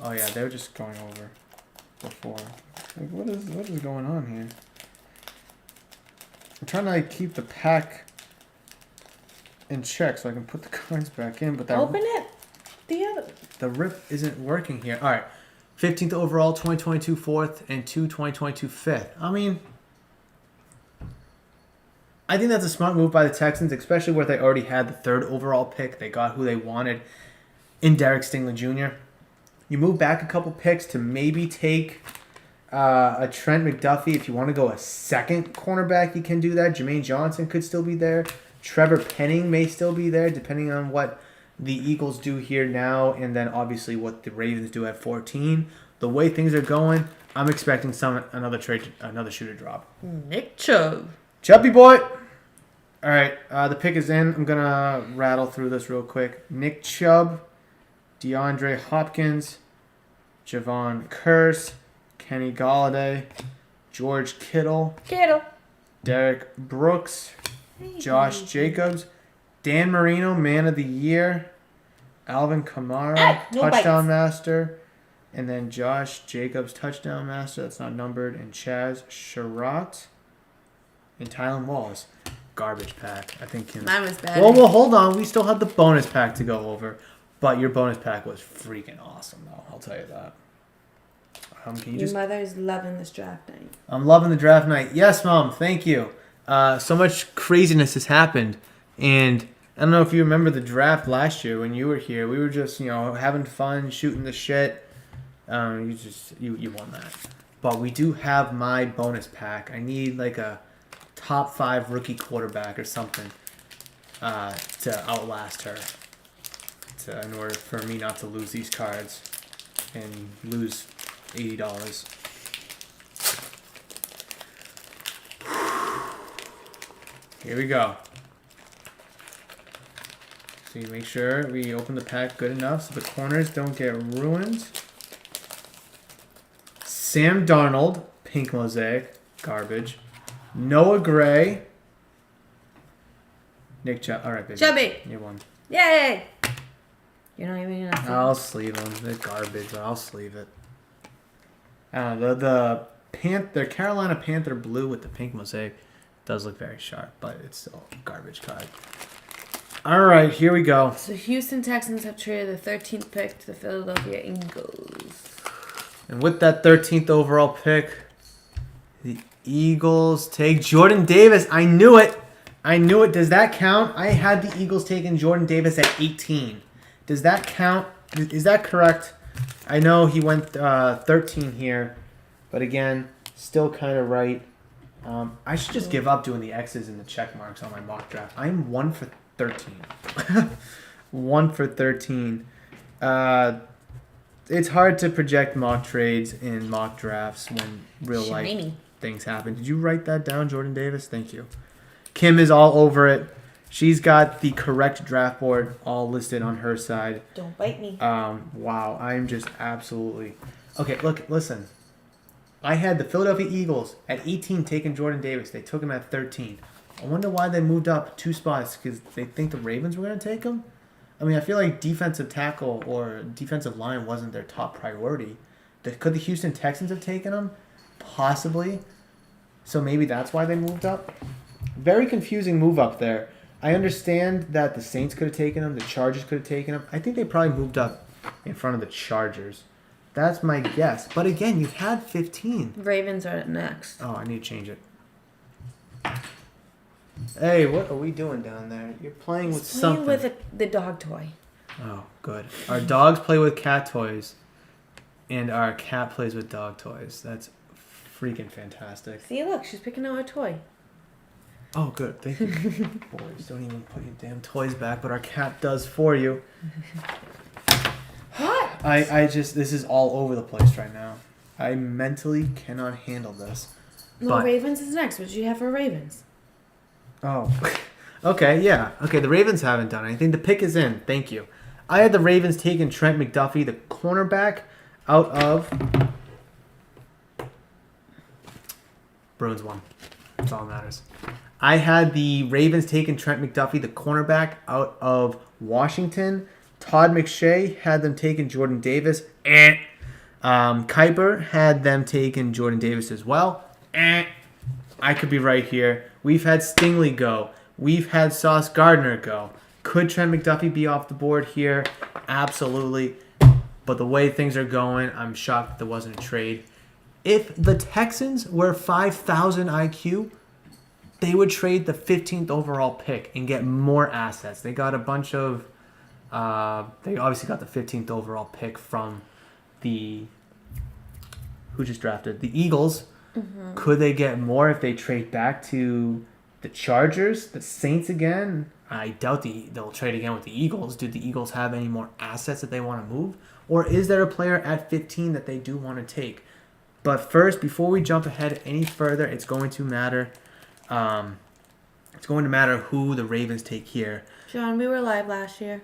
Oh yeah, they were just going over before. Like, what is going on here? I'm trying to like keep the pack in check so I can put the cards back in, but that open it. The rip isn't working here. All right, 15th overall, 2022 4th, and 2022 5th. I mean, I think that's a smart move by the Texans, especially where they already had the 3rd overall pick. They got who they wanted in Derek Stingley Jr. You move back a couple picks to maybe take a Trent McDuffie. If you want to go a second cornerback, you can do that. Jermaine Johnson could still be there. Trevor Penning may still be there, depending on what the Eagles do here now, and then obviously what the Ravens do at 14. The way things are going, I'm expecting another shoe to drop. Nick Chubb. Chubby boy. All right, the pick is in. I'm gonna rattle through this real quick. Nick Chubb, DeAndre Hopkins, Javon Curse, Kenny Galladay, George Kittle, Derek Brooks, Josh Jacobs, Dan Marino, Man of the Year, Alvin Kamara, Touchdown Master, and then Josh Jacobs, Touchdown Master, that's not numbered, and Chaz Sherratt, and Tylen Wallace. Garbage pack. I think. Mine was bad. Well, hold on. We still have the bonus pack to go over, but your bonus pack was freaking awesome, though. I'll tell you that. Your mother's loving this draft night. I'm loving the draft night. Yes, Mom. Thank you. So much craziness has happened, and I don't know if you remember the draft last year when you were here. We were just having fun, shooting the shit. You won that, but we do have my bonus pack. I need like a top 5 rookie quarterback or something to outlast her, in order for me not to lose these cards and lose $80. Here we go. So you make sure we open the pack good enough so the corners don't get ruined. Sam Darnold, pink mosaic, garbage. Noah Gray. Nick Chubb. All right, baby. Chubby. You won. Yay! You're not even gonna. I'll sleeve them. They're garbage, but I'll sleeve it. I don't know. The Carolina Panther blue with the pink mosaic does look very sharp, but it's still a garbage card. All right, here we go. So Houston Texans have traded the 13th pick to the Philadelphia Eagles. And with that 13th overall pick, the Eagles take Jordan Davis. I knew it. Does that count? I had the Eagles taking Jordan Davis at 18. Does that count? Is that correct? I know he went 13 here, but again, still kind of right. I should just give up doing the X's and the check marks on my mock draft. I'm 1 for 13. 1 for 13. It's hard to project mock trades in mock drafts when real life things happen. Did you write that down, Jordan Davis? Thank you. Kim is all over it. She's got the correct draft board all listed on her side. Don't bite me. Wow, I'm just absolutely... Okay, look, listen. I had the Philadelphia Eagles at 18 taking Jordan Davis. They took him at 13. I wonder why they moved up 2 spots, because they think the Ravens were going to take him? I mean, I feel like defensive tackle or defensive line wasn't their top priority. Could the Houston Texans have taken him? Possibly. So maybe that's why they moved up. Very confusing move up there. I understand that the Saints could have taken him. The Chargers could have taken him. I think they probably moved up in front of the Chargers. That's my guess. But again, you've had 15. Ravens are next. Oh, I need to change it. Hey, what are we doing down there? You're playing with something. Playing with the dog toy. Oh, good. Our dogs play with cat toys, and our cat plays with dog toys. That's freaking fantastic. See, look, she's picking out a toy. Oh, good. Thank you. Boys, don't even put your damn toys back, but our cat does for you. What? This is all over the place right now. I mentally cannot handle this. No, But- Ravens is next. What do you have for Ravens? Oh, okay, yeah. Okay, the Ravens haven't done anything. The pick is in. Thank you. I had the Ravens taking Trent McDuffie, the cornerback, out of... Bruins won. That's all that matters. I had the Ravens taking Trent McDuffie, the cornerback, out of Washington. Todd McShay had them taking Jordan Davis. Kuiper had them taking Jordan Davis as well. I could be right here. We've had Stingley go. We've had Sauce Gardner go. Could Trent McDuffie be off the board here? Absolutely. But the way things are going, I'm shocked that there wasn't a trade. If the Texans were 5,000 IQ, they would trade the 15th overall pick and get more assets. They got a bunch of... they obviously got the 15th overall pick from the... Who just drafted? The Eagles. Mm-hmm. Could they get more if they trade back to the Chargers? The Saints again? I doubt they'll trade again with the Eagles. Do the Eagles have any more assets that they want to move? Or is there a player at 15 that they do want to take? But first, before we jump ahead any further, it's going to matter. It's going to matter who the Ravens take here. John, we were live last year.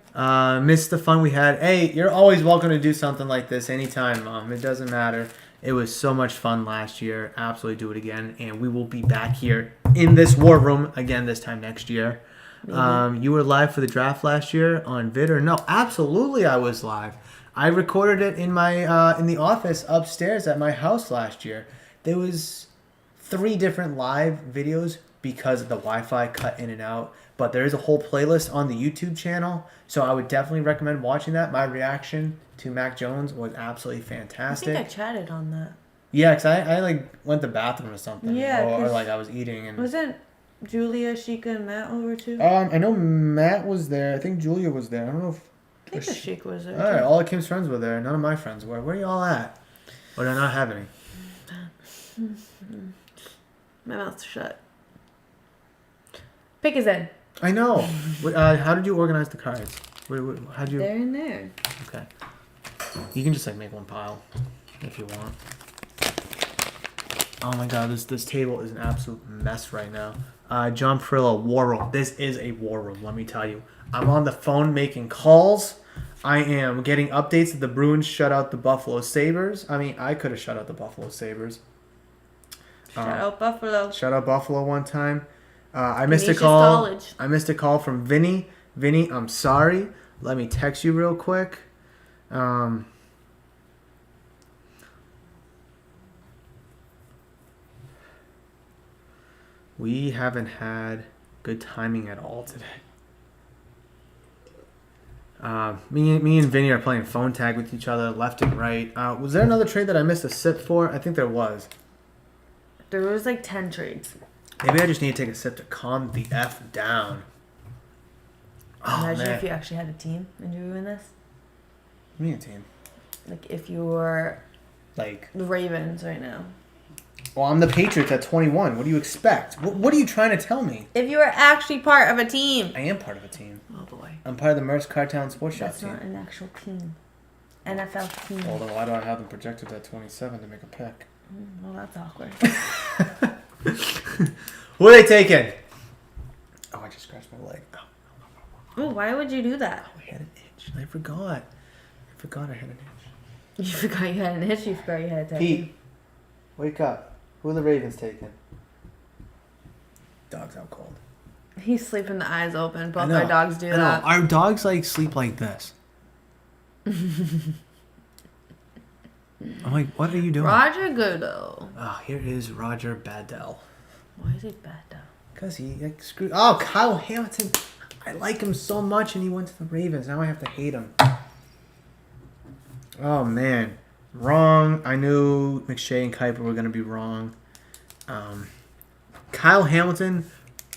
Missed the fun we had. Hey, you're always welcome to do something like this anytime, Mom. It doesn't matter. It was so much fun last year. Absolutely do it again. And we will be back here in this war room again this time next year. Mm-hmm. You were live for the draft last year on vid or no? Absolutely, I was live. I recorded it in my in the office upstairs at my house last year. There was 3 different live videos because the Wi-Fi cut in and out. But there is a whole playlist on the YouTube channel, so I would definitely recommend watching that. My reaction to Mac Jones was absolutely fantastic. I think I chatted on that. Yeah, because I like went to the bathroom or something. Yeah, or like I was eating. And wasn't Julia, Sheikah, and Matt over too? I know Matt was there. I think Julia was there. I don't know if... I think the Sheik was there. All right, all of Kim's friends were there. None of my friends were. Where are you all at? Or do I not have any? My mouth's shut. Pick is in. I know. How did you organize the cards? How did you? They're in there. Okay. You can just like make one pile if you want. Oh my God, this table is an absolute mess right now. John Perillo, war room. This is a war room. Let me tell you. I'm on the phone making calls. I am getting updates that the Bruins shut out the Buffalo Sabres. I mean, I could have shut out the Buffalo Sabres. Shout out Buffalo. Shout out Buffalo one time. I missed Canisius a call. College. I missed a call from Vinny. Vinny, I'm sorry. Let me text you real quick. We haven't had good timing at all today. Me and Vinny are playing phone tag with each other left and right. Was there another trade that I missed a sip for? I think there was. There was like 10 trades. Maybe I just need to take a sip to calm the F down. Oh, Imagine man. if you actually had a team and you were doing this. Me a team. Like if you were Like, the Ravens right now. well, I'm the Patriots at 21. What do you expect? What are you trying to tell me? If you were actually part of a team. I am part of a team. Oh boy. I'm part of the Murph Cartown Sports Shop That's team. not an actual team. NFL team. Well, then why do I have them projected at 27 to make a pick? Well, that's awkward. Who are they taking? Oh, I just scratched my leg. Oh, Oh, why would you do that? I had an itch. I forgot. I had an itch. You forgot you had an itch. You forgot you had a tattoo. Pete, wake up. Who are the Ravens taking? Dog's out cold. He's sleeping the eyes open. Both I know, our dogs do I know. that. Our dogs like sleep like this. I'm like, what are you doing? Roger Goodell. Oh, here is Roger Badell. Why is he bad though? Because he like screwed. Oh, Kyle Hamilton. I like him so much, and he went to the Ravens. Now I have to hate him. Oh man, wrong. I knew McShay and Kuiper were gonna be wrong. Kyle Hamilton,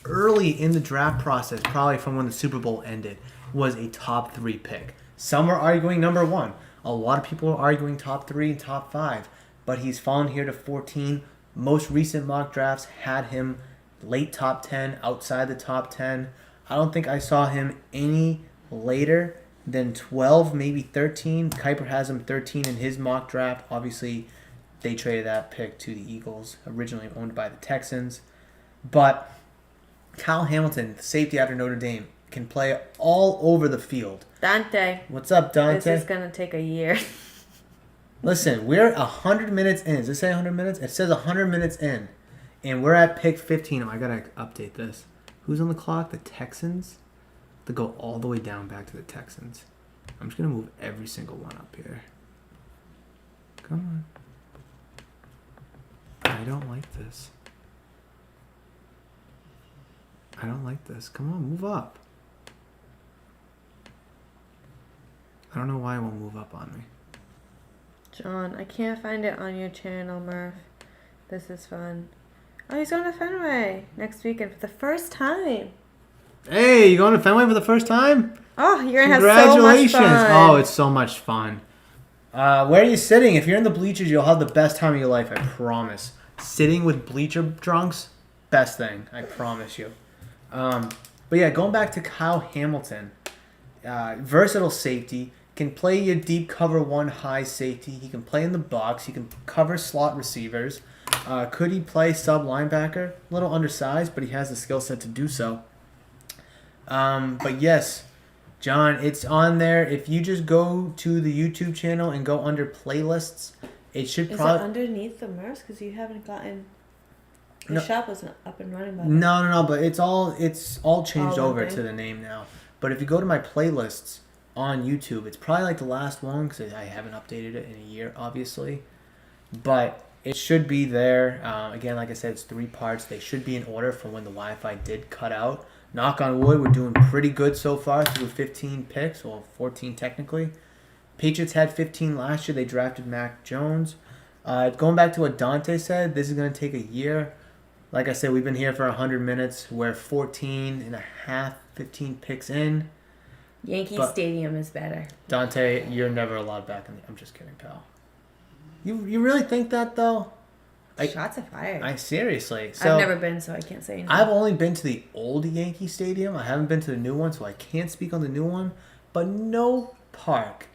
early in the draft process, probably from when the Super Bowl ended, was a top 3 pick. Some were arguing number 1. A lot of people are arguing top 3 and top 5. But he's fallen here to 14. Most recent mock drafts had him late top 10, outside the top 10. I don't think I saw him any later than 12, maybe 13. Kuiper has him 13 in his mock draft. Obviously, they traded that pick to the Eagles, originally owned by the Texans. But Kyle Hamilton, the safety out of Notre Dame, can play all over the field. Dante. What's up, Dante? This is going to take a year. Listen, we're 100 minutes in. Does it say 100 minutes? It says 100 minutes in. And we're at pick 15. Oh, I got to update this. Who's on the clock? The Texans? To go all the way down back to the Texans. I'm just going to move every single one up here. Come on. I don't like this. I don't like this. Come on, move up. I don't know why it won't move up on me. John, I can't find it on your channel, Murph. This is fun. Oh, he's going to Fenway next weekend for the first time. Hey, you going to Fenway for the first time? Oh, you're going to have so much fun. Oh, it's so much fun. Where are you sitting? If you're in the bleachers, you'll have the best time of your life, I promise. Sitting with bleacher drunks, best thing, I promise you. But yeah, going back to Kyle Hamilton, versatile safety, can play your deep cover 1 high safety. He can play in the box. He can cover slot receivers. Could he play sub linebacker? A little undersized, but he has the skill set to do so. But yes, John, it's on there. If you just go to the YouTube channel and go under playlists, it should probably... Is it underneath the Murphs? Because you haven't gotten... The shop wasn't up and running by then. No, but it's all changed over thing? to the name now. But if you go to my playlists on YouTube, it's probably like the last one because I haven't updated it in a year, obviously. But it should be there. Again, like I said, it's 3 parts. They should be in order from when the Wi-Fi did cut out. Knock on wood, we're doing pretty good so far through 15 picks, well, 14 technically. Patriots had 15 last year. They drafted Mac Jones. Going back to what Dante said, this is going to take a year. Like I said, we've been here for 100 minutes. We're 14 and a half, 15 picks in. Yankee Stadium is better. Dante, you're never allowed back in the... I'm just kidding, pal. You really think that, though? Shots are fired. Seriously. So, I've never been, so I can't say anything. I've only been to the old Yankee Stadium. I haven't been to the new one, so I can't speak on the new one. But no park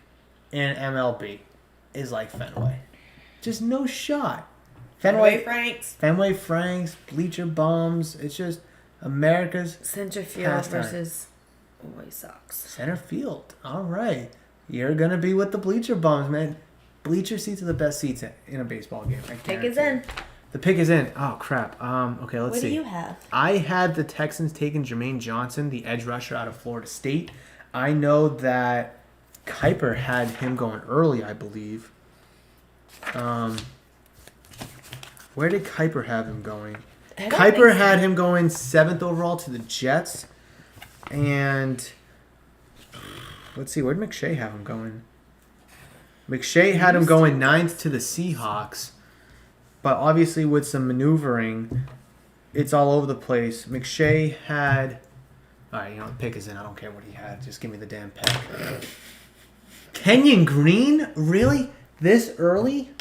in MLB is like Fenway. Just no shot. Fenway Franks, bleacher bums. It's just America's center field pastime. versus White Sox. Center field. All right. You're going to be with the bleacher bums, man. Bleacher seats are the best seats in a baseball game. Pick is in. The pick is in. Oh, crap. Okay, let's see. What do you have? I had the Texans taking Jermaine Johnson, the edge rusher out of Florida State. I know that Kuiper had him going early, I believe. Where did Kuiper have him going? Kuiper had him going 7th overall to the Jets. And let's see, where did McShay have him going? McShay had him going 9th to the Seahawks. But obviously with some maneuvering, it's all over the place. McShay had... Alright, the pick is in. I don't care what he had. Just give me the damn pick. Kenyon Green? Really? This early?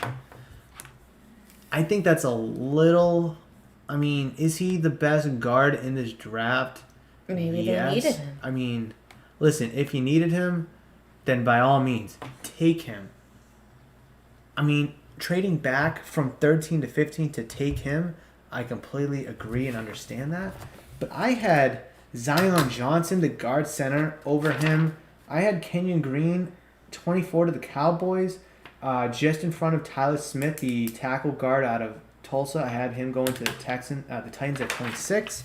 I think that's a little... I mean, is he the best guard in this draft? Maybe they needed him. I mean, listen, if you needed him, then by all means, take him. I mean, trading back from 13 to 15 to take him, I completely agree and understand that. But I had Zion Johnson, the guard center, over him. I had Kenyon Green, 24 to the Cowboys. Just in front of Tyler Smith, the tackle guard out of Tulsa. I had him going to the Titans at 26.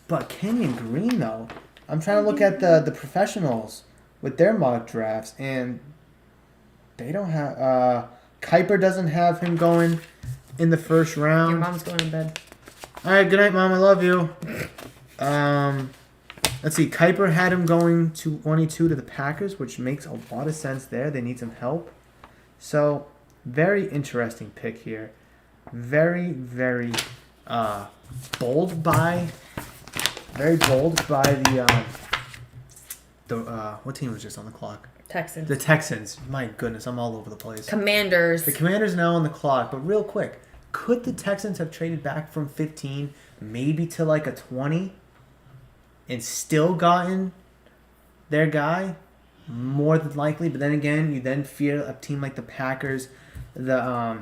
But Kenyon Green, though, I'm trying to look at the professionals with their mock drafts, and they don't have... Kuiper doesn't have him going in the first round. Your mom's going to bed. All right, good night, Mom. I love you. Let's see. Kuiper had him going to 22 to the Packers, which makes a lot of sense there. They need some help. So, very interesting pick here. Very, very bold by the what team was just on the clock? Texans. The Texans. My goodness, I'm all over the place. Commanders. The Commanders now on the clock, but real quick, could the Texans have traded back from 15 maybe to like a 20 and still gotten their guy? More than likely, but then again, you then fear a team like the Packers, the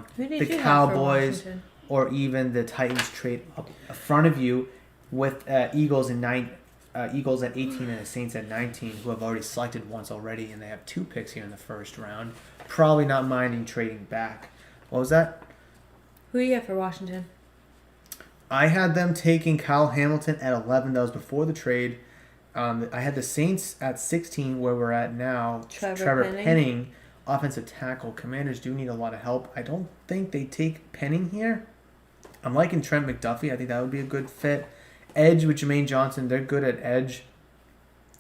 Cowboys, or even the Titans trade up in front of you with Eagles at 18 and the Saints at 19, who have already selected once already, and they have 2 picks here in the first round. Probably not minding trading back. What was that? Who do you have for Washington? I had them taking Kyle Hamilton at 11. That was before the trade. I had the Saints at 16, where we're at now. Trevor Penning, offensive tackle. Commanders do need a lot of help. I don't think they take Penning here. I'm liking Trent McDuffie. I think that would be a good fit. Edge with Jermaine Johnson. They're good at edge.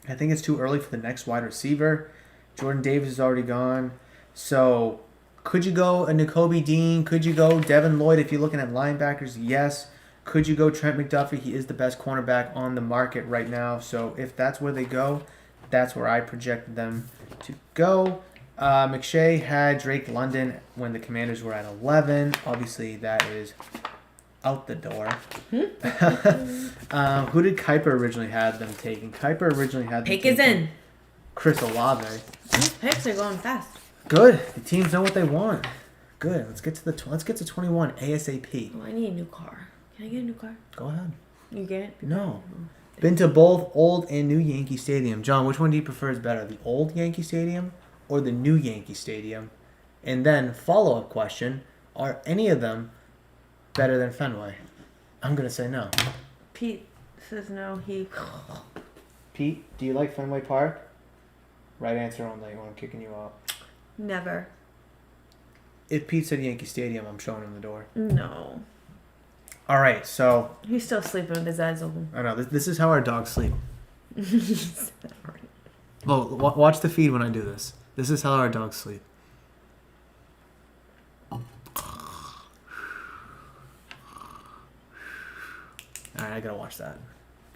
I think it's too early for the next wide receiver. Jordan Davis is already gone. So, could you go a Nakobe Dean? Could you go Devin Lloyd if you're looking at linebackers? Yes. Could you go Trent McDuffie? He is the best cornerback on the market right now. So, if that's where they go, that's where I projected them to go. McShay had Drake London when the Commanders were at 11. Obviously, that is out the door. Who did Kuiper originally have them taking? Kuiper originally had them Pick is in. Chris Olave. These picks are going fast. Good. The teams know what they want. Good. Let's get to 21 ASAP. Oh, I need a new car. Can I get a new car? Go ahead. You get it? No. Been to both old and new Yankee Stadium. John, which one do you prefer is better? The old Yankee Stadium or the new Yankee Stadium? And then follow-up question, are any of them better than Fenway? I'm going to say no. Pete says no. Pete, do you like Fenway Park? Right answer only when I'm kicking you out. Never. If Pete said Yankee Stadium, I'm showing him the door. No. All right, so... He's still sleeping with his eyes open. I know. This is how our dogs sleep. Well, watch the feed when I do this. This is how our dogs sleep. All right, I gotta watch that.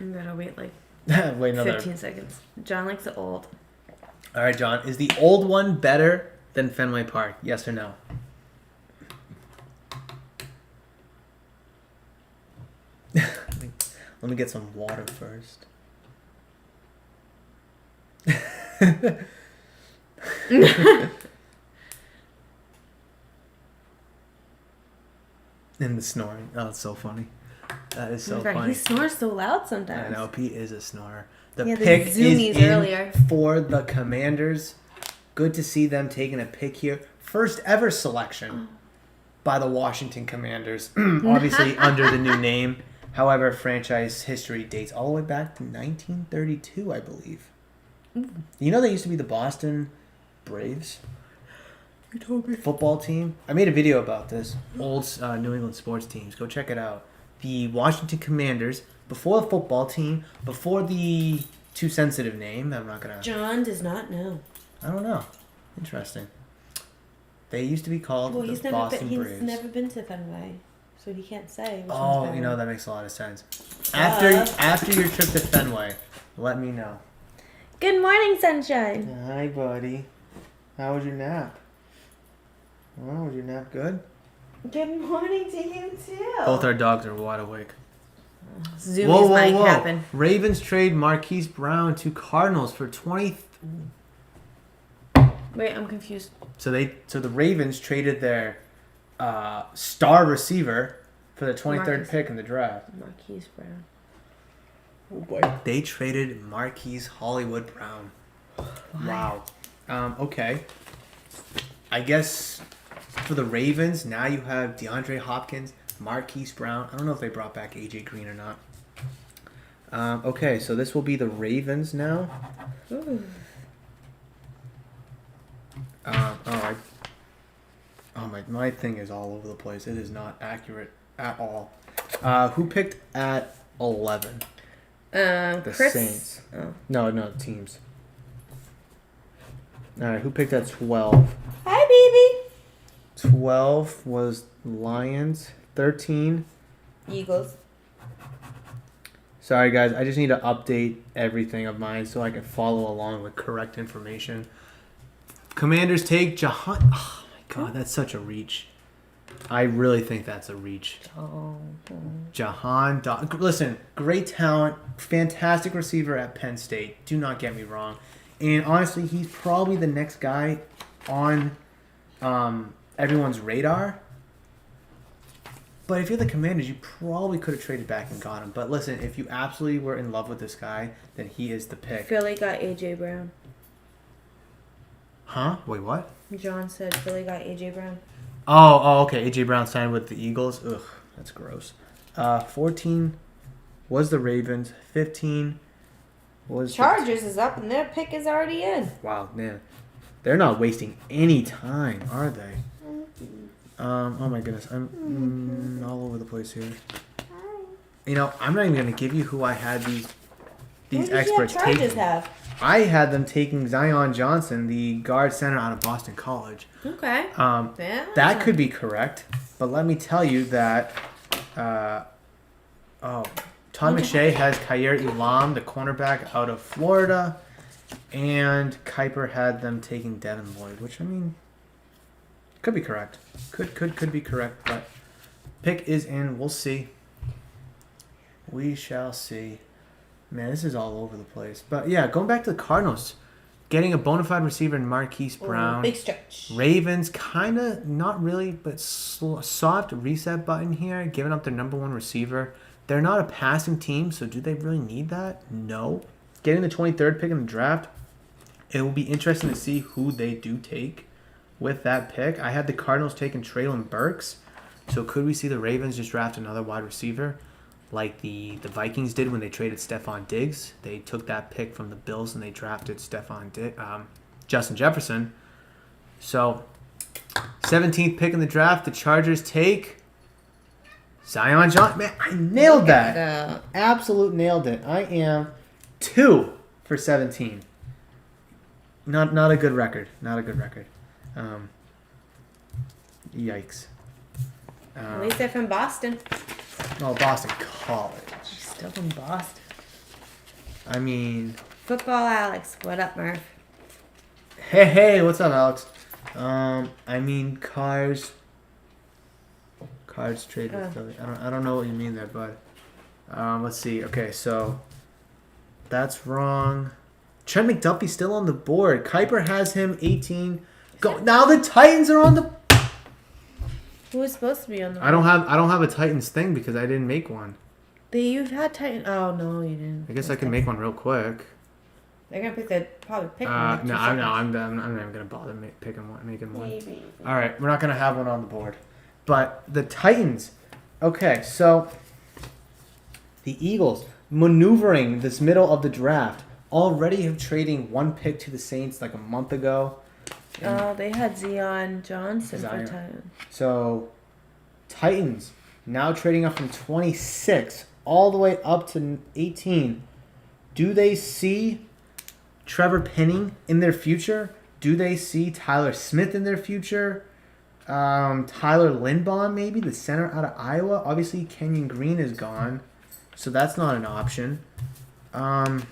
I'm gonna wait like Wait another 15 seconds. John likes the old. All right, John. Is the old one better than Fenway Park? Yes or no? Let me get some water first. And the snoring. Oh, it's so funny. That is so funny. He snores so loud sometimes. I know, Pete is a snorer. The Yeah, the pick is zoomies in earlier. for the Commanders. Good to see them taking a pick here. First ever selection by the Washington Commanders. Obviously under the new name. However, franchise history dates all the way back to 1932, I believe. You know they used to be the Boston Braves? You told me. Football team. I made a video about this. Old New England sports teams. Go check it out. The Washington Commanders, before the football team, before the too sensitive name. I'm not going to... John does not know. I don't know. Interesting. They used to be called the Boston Braves. He's never been to Fenway, so he can't say. Which Oh, one's you better. know, that makes a lot of sense. After your trip to Fenway, let me know. Good morning, sunshine. Hi, buddy. How was your nap? Oh, was your nap good? Good morning to you too. Both our dogs are wide awake. Zoomies might happen. Ravens trade Marquise Brown to Cardinals for 20. Wait, I'm confused. So the Ravens traded their star receiver for the 23rd pick in the draft. Marquise Brown. Oh boy. They traded Marquise Hollywood Brown. Wow. Okay. I guess for the Ravens, now you have DeAndre Hopkins, Marquise Brown. I don't know if they brought back AJ Green or not. Okay, so this will be the Ravens now. Ooh. My thing is all over the place. It is not accurate at all. Who picked at 11? The Chris. Saints. Oh. No, teams. All right, who picked at 12? Hi, 12 was Lions. 13. baby. Eagles. Sorry, guys. I just need to update everything of mine so I can follow along with correct information. Commanders take Jahan. Oh, my God. That's such a reach. I really think that's a reach. Oh. Jahan. Listen, great talent. Fantastic receiver at Penn State. Do not get me wrong. And honestly, he's probably the next guy on everyone's radar. But if you're the Commanders, you probably could have traded back and got him. But listen, if you absolutely were in love with this guy, then he is the pick. Philly got AJ Brown. Huh? Wait, what? John said Philly got AJ Brown. Oh, okay. AJ Brown signed with the Eagles. Ugh, that's gross. 14 was the Ravens. 15 was Chargers is up and their pick is already in. Wow, man. They're not wasting any time, are they? Oh my goodness, I'm all over the place here. You know, I'm not even gonna give you who I had these experts taking. Have? I had them taking Zion Johnson, the guard center out of Boston College. Okay. That could be correct, but let me tell you that. Tom McShay has Khair Elam, the cornerback out of Florida, and Kuiper had them taking Devin Lloyd, which I mean. Could be correct. Could be correct, but pick is in. We'll see. We shall see. Man, this is all over the place. But yeah, going back to the Cardinals, getting a bona fide receiver in Marquise Brown. Big stretch. Ravens, kind of, not really, but soft reset button here, giving up their number one receiver. They're not a passing team, so do they really need that? No. Getting the 23rd pick in the draft, it will be interesting to see who they do take. With that pick, I had the Cardinals taking Treylon Burks. So could we see the Ravens just draft another wide receiver like the Vikings did when they traded Stephon Diggs? They took that pick from the Bills and they drafted Justin Jefferson. So 17th pick in the draft, the Chargers take Zion Johnson. Man, I nailed that. Absolute nailed it. I am 2 for 17. Not a good record. Not a good record. Yikes. At least they're from Boston. Oh, Boston College. Still from Boston. I mean... Football Alex. What up, Murph? Hey, what's up, Alex? I mean, Cards traded Philly. I don't know what you mean there, bud. Let's see. Okay, so... That's wrong. Trent McDuffie's still on the board. Kuiper has him 18... Go now. The Titans are on the. Who was supposed to be on the? I don't have a Titans thing because I didn't make one. You've had Titans. Oh no, you didn't. I guess I can make one real quick. They're gonna probably pick one. I'm not even gonna bother making one. Maybe. All right, we're not gonna have one on the board, but the Titans. Okay, so the Eagles maneuvering this middle of the draft already have trading one pick to the Saints like a month ago. They had Zion Johnson for Titans. So, Titans now trading up from 26 all the way up to 18. Do they see Trevor Penning in their future? Do they see Tyler Smith in their future? Tyler Linbaum, maybe, the center out of Iowa. Obviously, Kenyon Green is gone, so that's not an option. Let's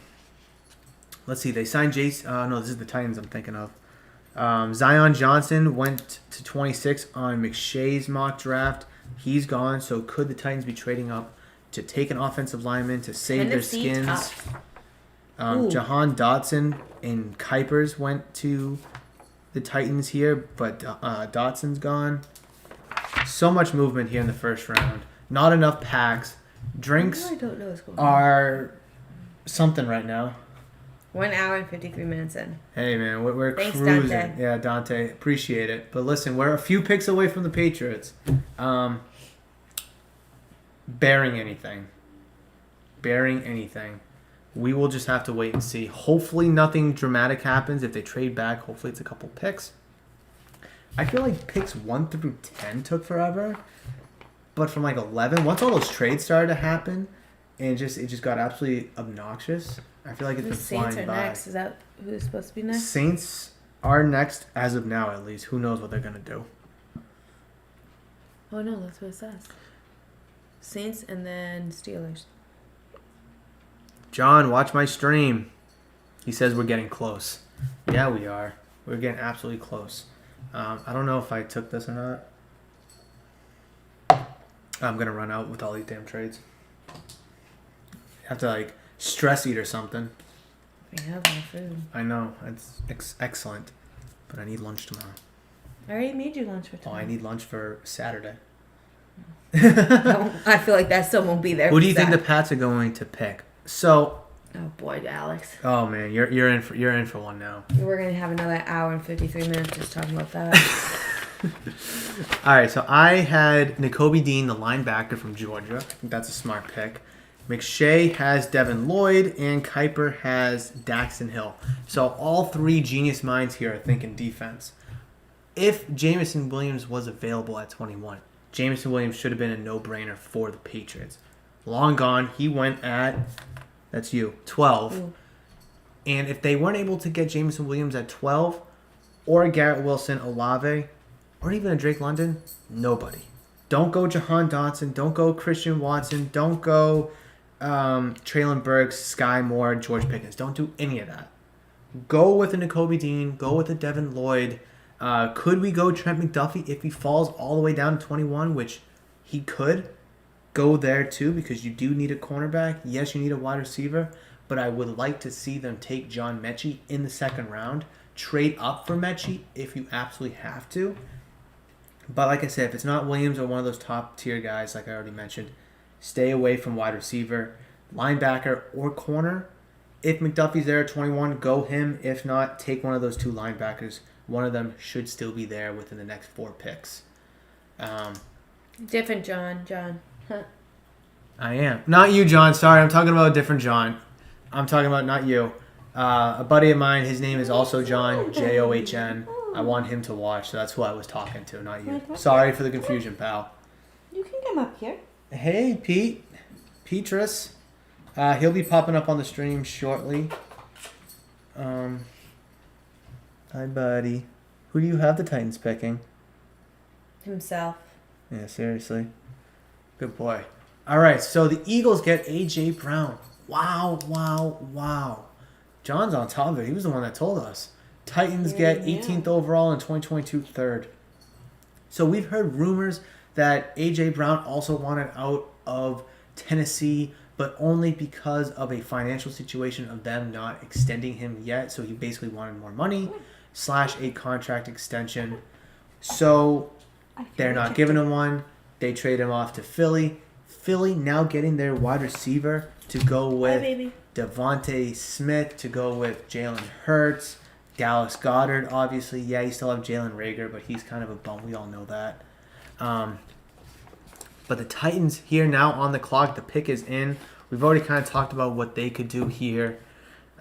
see. They signed Jace. No, this is the Titans I'm thinking of. Zion Johnson went to 26 on McShay's mock draft. He's gone, so could the Titans be trading up to take an offensive lineman to save their skins? Jahan Dotson and Kuipers went to the Titans here, but Dotson's gone. So much movement here in the first round. Not enough packs. Drinks I don't know what's going are something right now. 1 hour and 53 minutes in. Hey, man, we're Thanks, cruising. Dante. Yeah, Dante, appreciate it. But listen, we're a few picks away from the Patriots. Bearing anything, we will just have to wait and see. Hopefully nothing dramatic happens. If they trade back, hopefully it's a couple picks. I feel like picks 1 through 10 took forever. But from like 11, once all those trades started to happen, and it just got absolutely obnoxious, I feel like it's The been Saints flying are by. next. Is that who's supposed to be next? Saints are next, as of now at least. Who knows what they're going to do. Oh, no, that's what it says. Saints and then Steelers. John, watch my stream. He says we're getting close. Yeah, we are. We're getting absolutely close. I don't know if I took this or not. I'm going to run out with all these damn trades. Have to, like, stress eat or something. We have no food. I know. It's excellent. But I need lunch tomorrow. I already made you lunch for Oh, tomorrow. I need lunch for Saturday. I feel like that still won't be there. Who for do you think the Sat- Pats are going to pick? So, Oh boy, Alex. oh man, you're in for one now. We're gonna have another hour and 53 minutes just talking about that. All right, so I had Nakobe Dean, the linebacker from Georgia. I think that's a smart pick. McShay has Devin Lloyd, and Kuiper has Daxton Hill. So all three genius minds here are thinking defense. If Jameson Williams was available at 21, Jameson Williams should have been a no-brainer for the Patriots. Long gone. He went at, that's you, 12. Ooh. And if they weren't able to get Jameson Williams at 12, or Garrett Wilson, Olave, or even a Drake London, nobody. Don't go Jahan Dotson. Don't go Christian Watson. Don't go Traylon Burks, Sky Moore, George Pickens. Don't do any of that. Go with a Nakobe Dean. Go with a Devin Lloyd. Could we go Trent McDuffie if he falls all the way down to 21, which he could? Go there too, because you do need a cornerback. Yes, you need a wide receiver, but I would like to see them take John Mechie in the second round. Trade up for Mechie if you absolutely have to. But like I said, if it's not Williams or one of those top tier guys, like I already mentioned, stay away from wide receiver, linebacker, or corner. If McDuffie's there at 21, go him. If not, take one of those two linebackers. One of them should still be there within the next 4 picks. Different John. Huh. I am. Not you, John. Sorry, I'm talking about a different John. I'm talking about not you. A buddy of mine, his name is also John, John. I want him to watch, so that's who I was talking to, not you. Sorry for the confusion, pal. You can come up here. Hey, Petrus. He'll be popping up on the stream shortly. Hi, buddy. Who do you have the Titans picking? Himself. Yeah, seriously. Good boy. All right, so the Eagles get A.J. Brown. Wow. John's on top of it. He was the one that told us. Titans get 18th overall in 2022 third. So we've heard rumors that A.J. Brown also wanted out of Tennessee, but only because of a financial situation of them not extending him yet. So he basically wanted more money / a contract extension. So they're not giving him one. They trade him off to Philly. Philly now getting their wide receiver to go with Devontae Smith, to go with Jalen Hurts, Dallas Goedert, obviously. Yeah, you still have Jalen Reagor, but he's kind of a bum. We all know that. But the Titans here now on the clock. The pick is in. We've already kind of talked about what they could do here.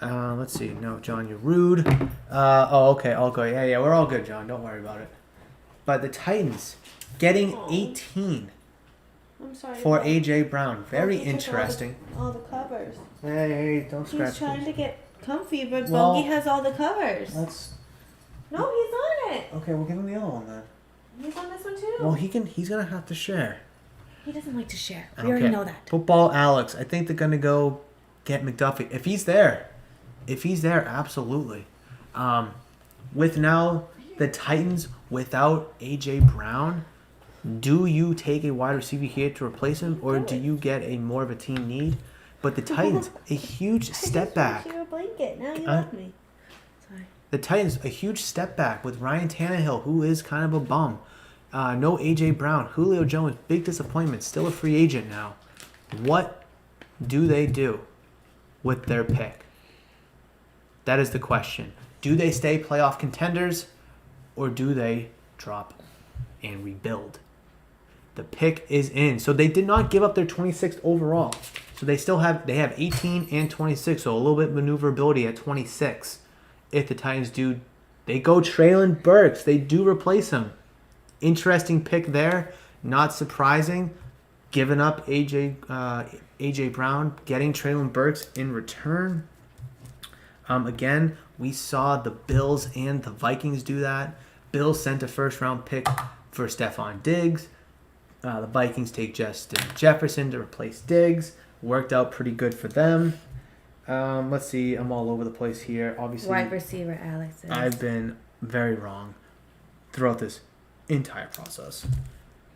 Let's see. No, John, you're rude. Okay. I'll go. Yeah, we're all good, John. Don't worry about it. But the Titans getting 18 I'm sorry. for A.J. Brown. Very Bogey took interesting. All the covers. Hey, don't scratch He's trying me. to get comfy, but Well, Bogey has all the covers. No, he's on it. Okay, we'll give him the other one then. He's on this one too. Well, he's gonna have to share. He doesn't like to share. I We don't already care. know that. Football Alex. I think they're gonna go get McDuffie if he's there. Absolutely. With now the Titans without A.J. Brown, do you take a wide receiver here to replace him, or do you get a more of a team need? But the Titans, a huge step back. Your blanket. Now you left me. Sorry. The Titans, a huge step back with Ryan Tannehill, who is kind of a bum. No A.J. Brown. Julio Jones, big disappointment. Still a free agent now. What do they do? with their pick? That is the question. Do they stay playoff contenders or do they drop and rebuild? The pick is in. So they did not give up their 26th overall. So they have 18 and 26, so a little bit maneuverability at 26. If the Titans do, they go Traylon Burks. They do replace him. Interesting pick there. Not surprising. Giving up AJ Brown, getting Traylon Burks in return. Again, we saw the Bills and the Vikings do that. Bills sent a first-round pick for Stephon Diggs. The Vikings take Justin Jefferson to replace Diggs. Worked out pretty good for them. Let's see. I'm all over the place here. Obviously, Wide receiver Alex. I've been very wrong throughout this entire process.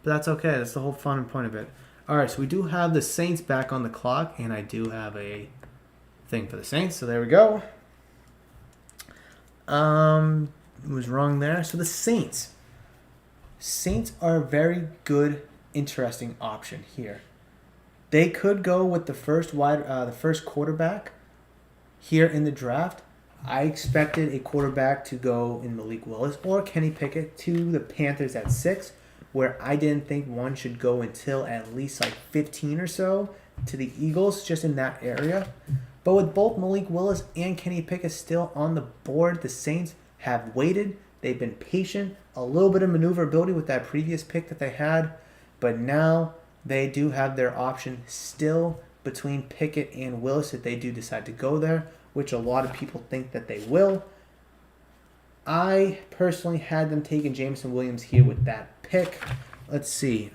But that's okay. That's the whole fun and point of it. All right, so we do have the Saints back on the clock, and I do have a thing for the Saints. So there we go. Was wrong there. So the Saints are a very good, interesting option here. They could go with the first quarterback here in the draft. I expected a quarterback to go in Malik Willis or Kenny Pickett to the Panthers at 6, where I didn't think one should go until at least like 15 or so to the Eagles, just in that area. But with both Malik Willis and Kenny Pickett still on the board, the Saints have waited. They've been patient. A little bit of maneuverability with that previous pick that they had. But now they do have their option still between Pickett and Willis if they do decide to go there, which a lot of people think that they will. I personally had them taking Jameson Williams here with that pick. Let's see.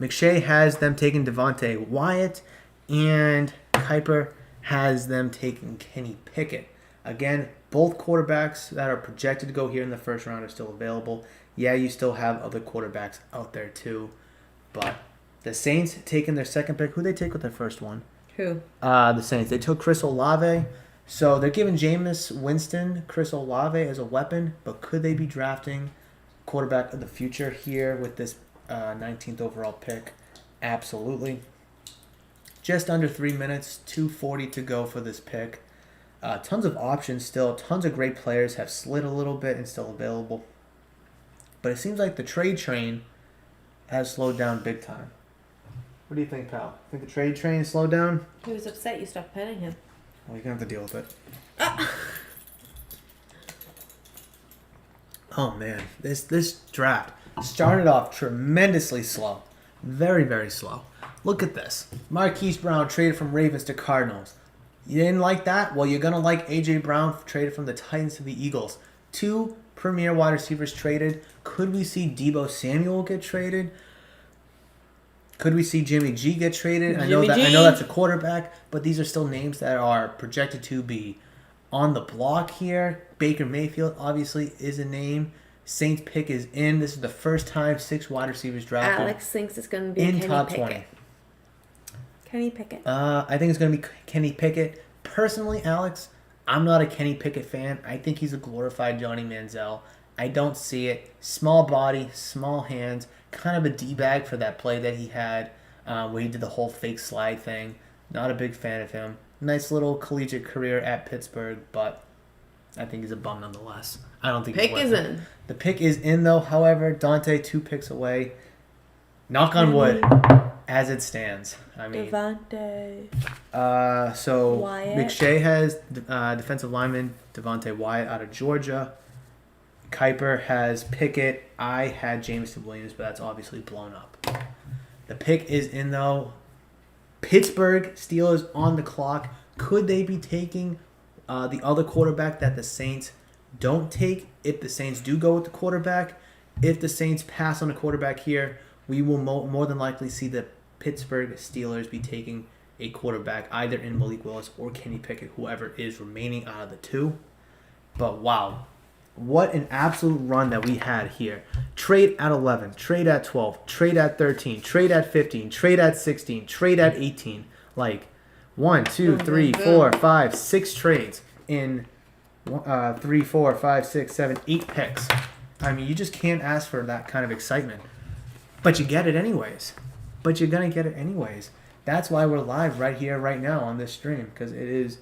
McShay has them taking Devontae Wyatt, and Kuiper has them taking Kenny Pickett. Again, both quarterbacks that are projected to go here in the first round are still available. Yeah, you still have other quarterbacks out there too. But the Saints taking their second pick. Who they take with their first one? Who? The Saints. They took Chris Olave. So they're giving Jameis Winston Chris Olave as a weapon. But could they be drafting quarterback of the future here with this 19th overall pick? Absolutely. Just under 3 minutes, 2:40 to go for this pick. Tons of options still. Tons of great players have slid a little bit and still available. But it seems like the trade train has slowed down big time. What do you think, pal? Think the trade train slowed down? He was upset you stopped petting him. Well, you're going to have to deal with it. Oh, man. This draft started off tremendously slow. Very, very slow. Look at this. Marquise Brown traded from Ravens to Cardinals. You didn't like that? Well, you're going to like A.J. Brown traded from the Titans to the Eagles. 2 premier wide receivers traded. Could we see Deebo Samuel get traded? Could we see Jimmy G get traded? I know that's a quarterback, but these are still names that are projected to be on the block here. Baker Mayfield obviously is a name. Saints pick is in. This is the first time 6 wide receivers drafted. Alex thinks it's going to be in Kenny top Pickett. 20. Kenny Pickett. I think it's going to be Kenny Pickett. Personally, Alex, I'm not a Kenny Pickett fan. I think he's a glorified Johnny Manziel. I don't see it. Small body, small hands, kind of a D-bag for that play that he had where he did the whole fake slide thing. Not a big fan of him. Nice little collegiate career at Pittsburgh, but I think he's a bum nonetheless. I don't think Pick is in. The pick is in, though. However, Dante 2 picks away. Knock on wood, as it stands. I mean, Devontae. So Wyatt. McShay has defensive lineman Devontae Wyatt out of Georgia. Kuiper has Pickett. I had Jameson Williams, but that's obviously blown up. The pick is in, though. Pittsburgh Steelers on the clock. Could they be taking the other quarterback that the Saints don't take? If the Saints do go with the quarterback, if the Saints pass on a quarterback here, we will more than likely see the Pittsburgh Steelers be taking a quarterback either in Malik Willis or Kenny Pickett, whoever is remaining out of the 2. But wow, what an absolute run that we had here. Trade at 11, trade at 12, trade at 13, trade at 15, trade at 16, trade at 18. Like 1, 2, 3, 4, 5, 6 trades in 3, 4, 5, 6, 7, 8 picks. I mean, you just can't ask for that kind of excitement. But you get it anyways. But you're going to get it anyways. That's why we're live right here, right now on this stream, because it is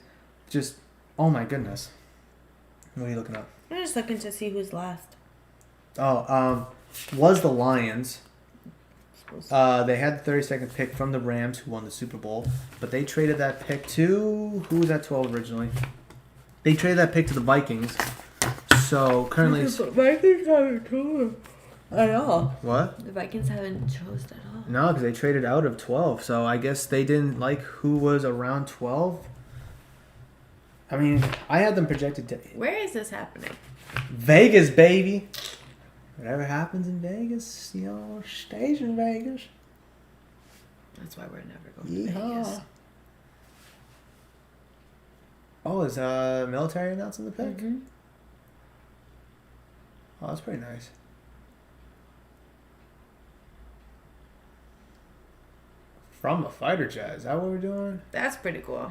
just, oh my goodness. What are you looking up? I'm just looking to see who's last. Was the Lions. They had the 32nd pick from the Rams, who won the Super Bowl, but they traded that pick to, who was at 12 originally? They traded that pick to the Vikings. So currently, The Vikings haven't chosen at all. what? The Vikings haven't chosen at all. No, because they traded out of 12. So I guess they didn't like who was around 12. I mean, I had them projected to Where is this happening? Vegas, baby. Whatever happens in Vegas, stays in Vegas. That's why we're never going to Yeehaw. Vegas. Oh, is military announcing the pick? Mm-hmm. Oh, that's pretty nice. From a fighter jet. Is that what we're doing? That's pretty cool.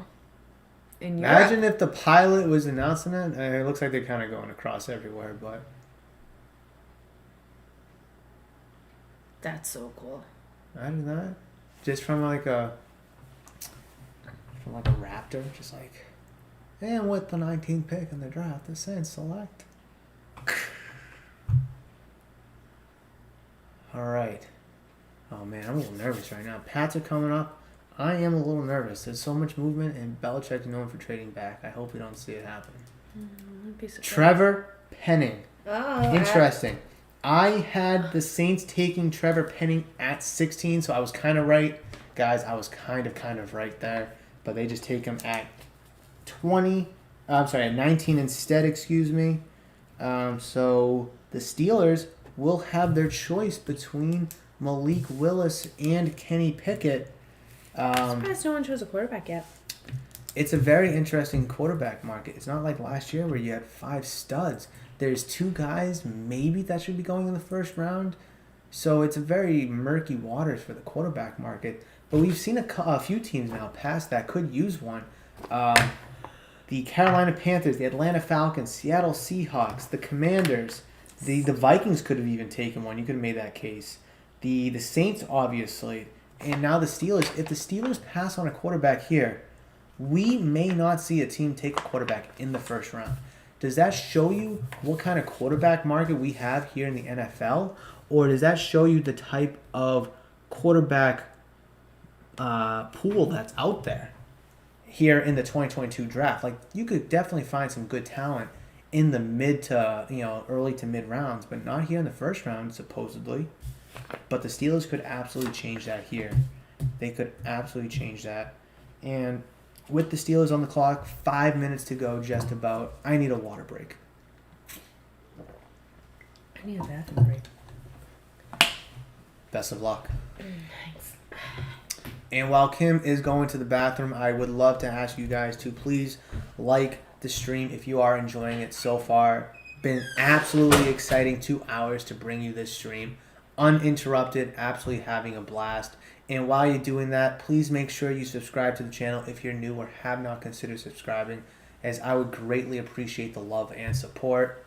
In Imagine if the pilot was announcing it. It looks like they're kind of going across everywhere, but That's so cool. imagine that. Just from like a Raptor, just like, and with the 19th pick in the draft, the Saints select. All right. Oh man, I'm a little nervous right now. Pats are coming up. I am a little nervous. There's so much movement, and Belichick's known for trading back. I hope we don't see it happen. I'd be surprised. Trevor Penning. Oh, Interesting. I had the Saints taking Trevor Penning at 16, so I was kind of right. Guys, I was kind of right there. But they just take him at 20. I'm sorry, at 19 instead, excuse me. So the Steelers will have their choice between Malik Willis and Kenny Pickett. I'm surprised no one chose a quarterback yet. It's a very interesting quarterback market. It's not like last year where you had 5 studs. There's 2 guys maybe that should be going in the first round. So it's a very murky waters for the quarterback market. But we've seen a few teams now past that could use one. The Carolina Panthers, the Atlanta Falcons, Seattle Seahawks, the Commanders, the Vikings could have even taken one. You could have made that case. The Saints, obviously. And now the Steelers. If the Steelers pass on a quarterback here, we may not see a team take a quarterback in the first round. Does that show you what kind of quarterback market we have here in the NFL? Or does that show you the type of quarterback pool that's out there here in the 2022 draft? Like, you could definitely find some good talent in the mid to, early to mid rounds, but not here in the first round, supposedly. But the Steelers could absolutely change that here. They could absolutely change that. And with the Steelers on the clock, 5 minutes to go, just about. I need a water break. I need a bathroom break. Best of luck. Thanks. And while Kim is going to the bathroom, I would love to ask you guys to please like the stream if you are enjoying it so far. Been absolutely exciting 2 hours to bring you this stream. Uninterrupted, absolutely having a blast. And while you're doing that, please make sure you subscribe to the channel if you're new or have not considered subscribing, as I would greatly appreciate the love and support.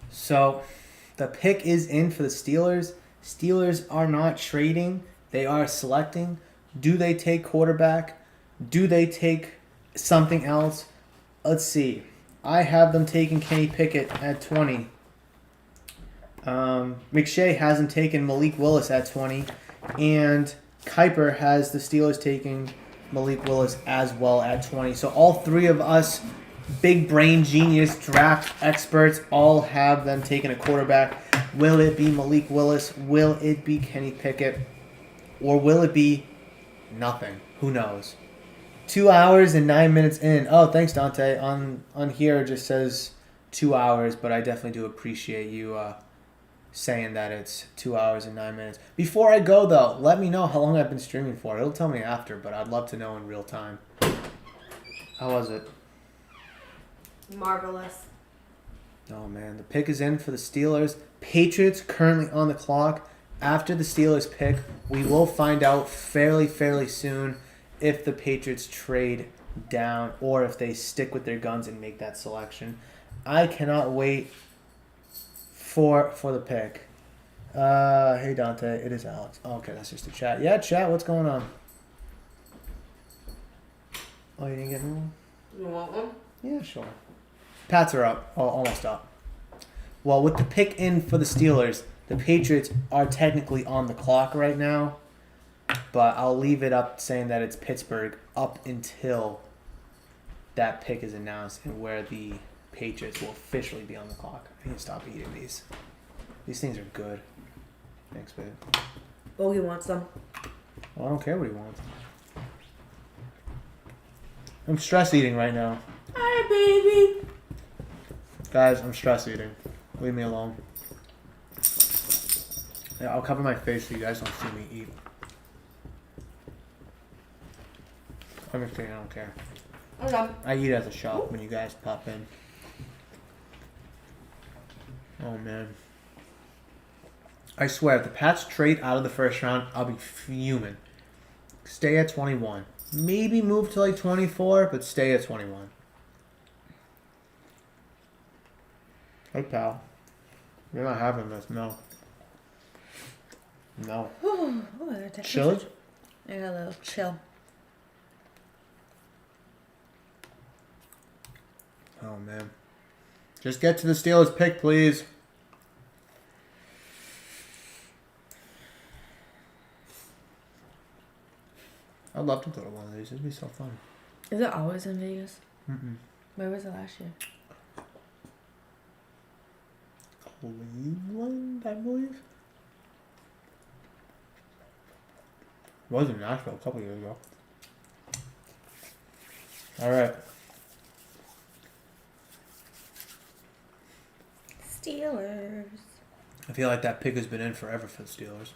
So, the pick is in for the Steelers. Steelers are not trading. They are selecting. Do they take quarterback? Do they take something else? Let's see. I have them taking Kenny Pickett at 20. McShay has them taking Malik Willis at 20. And Kuiper has the Steelers taking Malik Willis as well at 20. So all 3 of us, big brain genius draft experts, all have them taking a quarterback. Will it be Malik Willis? Will it be Kenny Pickett? Or will it be nothing? Who knows? 2 hours and 9 minutes in. Oh, thanks, Dante. On here it just says 2 hours, but I definitely do appreciate you saying that it's 2 hours and 9 minutes. Before I go, though, let me know how long I've been streaming for. It'll tell me after, but I'd love to know in real time. How was it? Marvelous. Oh, man. The pick is in for the Steelers. Patriots currently on the clock. After the Steelers pick, we will find out fairly soon if the Patriots trade down or if they stick with their guns and make that selection. I cannot wait for the pick. Hey Dante, it is Alex. Oh, okay, that's just a chat. Yeah, chat, what's going on? Oh, you didn't get me one? You want one? Yeah, sure. Pats are up. Oh, almost up. Well, with the pick in for the Steelers, the Patriots are technically on the clock right now, but I'll leave it up saying that it's Pittsburgh up until that pick is announced and where the Patriots will officially be on the clock. I need to stop eating these. These things are good. Thanks, babe. Bogey wants some. Well, I don't care what he wants. I'm stress eating right now. Hi, baby. Guys, I'm stress eating. Leave me alone. Yeah, I'll cover my face so you guys don't see me eat. I'm just kidding, I don't care. Okay. I eat at the shop when you guys pop in. Oh, man. I swear, if the Pats trade out of the first round, I'll be fuming. Stay at 21. Maybe move to like 24, but stay at 21. Hey, pal. You're not having this, no. No. Oh, I gotta take Chili? I got a little chill. Oh, man. Just get to the Steelers pick, please. I'd love to go to one of these. It'd be so fun. Is it always in Vegas? Mm-mm. Where was it last year? Cleveland, I believe. It was in Nashville a couple years ago. All right. Steelers. I feel like that pick has been in forever for the Steelers.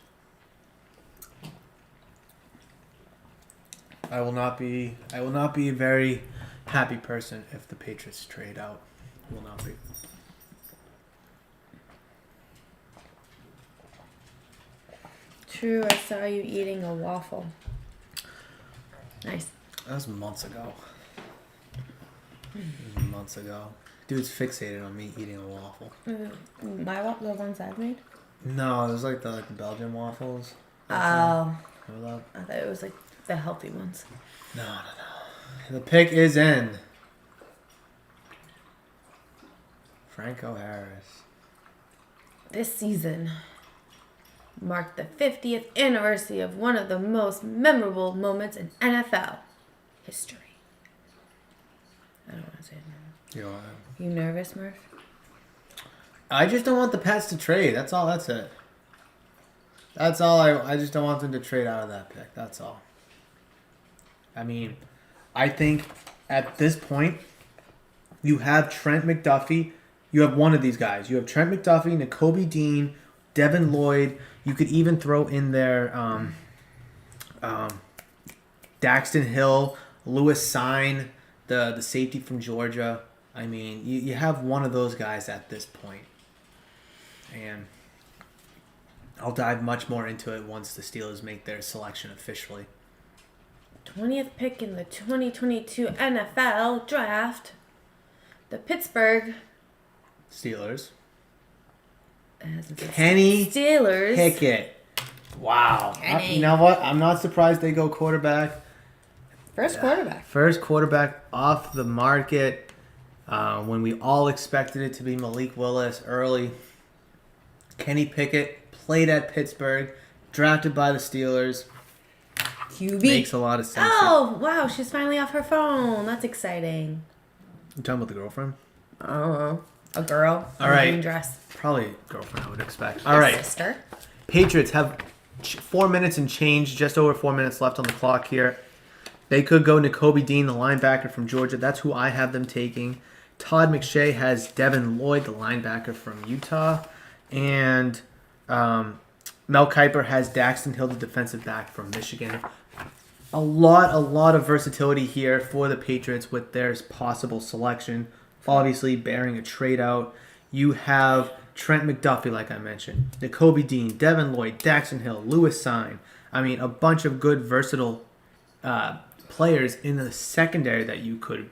I will not be a very happy person if the Patriots trade out. I will not be. True, I saw you eating a waffle. Nice. That was months ago. It was months ago. Dude's fixated on me eating a waffle. The ones I've made? No, it was like the Belgian waffles. Oh. Remember that? I thought it was like the healthy ones. No. The pick is in. Franco Harris. This season marked the 50th anniversary of one of the most memorable moments in NFL history. I don't want to say it now. You nervous, Murph? I just don't want the Pats to trade. That's all. That's it. That's all. I just don't want them to trade out of that pick. That's all. I mean, I think at this point, you have Trent McDuffie. You have one of these guys. You have Trent McDuffie, Nakobe Dean, Devin Lloyd. You could even throw in there Daxton Hill, Lewis Sine, the safety from Georgia. I mean, you have one of those guys at this point. And I'll dive much more into it once the Steelers make their selection officially. 20th pick in the 2022 NFL Draft. The Pittsburgh Steelers. Kenny Steelers. Pickett. Wow. Kenny. You know what? I'm not surprised they go quarterback. First quarterback. First quarterback off the market. When we all expected it to be Malik Willis early. Kenny Pickett played at Pittsburgh, drafted by the Steelers. QB. Makes a lot of sense. Oh, wow. She's finally off her phone. That's exciting. You talking about the girlfriend? Oh, a girl. All right. In a green dress. Probably girlfriend, I would expect. All right. Sister. Patriots have 4 minutes and change, just over 4 minutes left on the clock here. They could go Nakobe Dean, the linebacker from Georgia. That's who I have them taking. Todd McShay has Devin Lloyd, the linebacker from Utah. And Mel Kiper has Daxton Hill, the defensive back from Michigan. A lot of versatility here for the Patriots with their possible selection. Obviously, bearing a trade out. You have Trent McDuffie, like I mentioned. Nakobe Dean, Devin Lloyd, Daxton Hill, Lewis Sine. I mean, a bunch of good, versatile players in the secondary that you could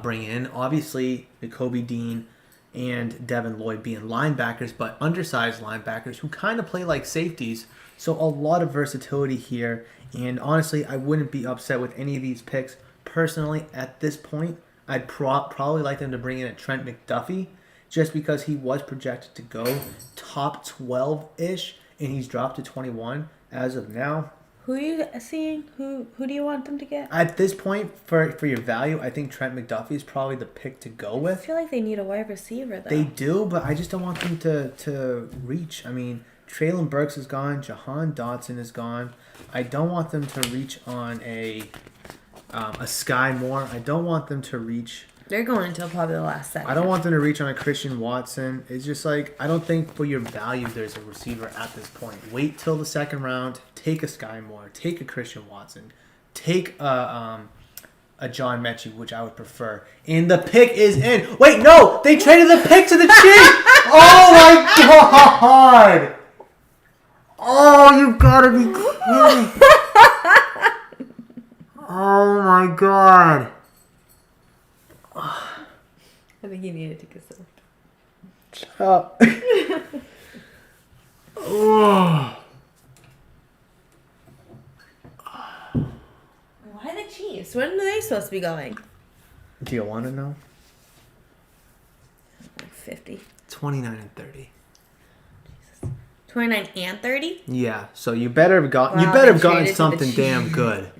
bring in. Obviously, Nakobe Dean and Devin Lloyd being linebackers, but undersized linebackers who kind of play like safeties. So a lot of versatility here. And honestly, I wouldn't be upset with any of these picks. Personally, at this point, I'd probably like them to bring in a Trent McDuffie just because he was projected to go top 12-ish, and he's dropped to 21 as of now. Who are you seeing? Who do you want them to get? At this point, for your value, I think Trent McDuffie is probably the pick to go I with. feel like they need a wide receiver, though. They do, but I just don't want them to reach. I mean, Traylon Burks is gone. Jahan Dotson is gone. I don't want them to reach on a Sky Moore. I don't want them to reach. They're going until probably the last second. I don't want them to reach on a Christian Watson. It's just like, I don't think for your value there's a receiver at this point. Wait till the second round. Take a Sky Moore. Take a Christian Watson. Take a John Mechie, which I would prefer. And the pick is in. Wait, no! They traded the pick to the Chiefs! Oh my god! Oh, you gotta be kidding! Oh my god! I think you need to take a sip. Shut up. Oh. Why the Chiefs? When are they supposed to be going? Do you want to know? Like 50. 29 and 30. 29 and 30? Yeah, so you better have got you Wow, better they have gotten traded to the something Chiefs. damn good.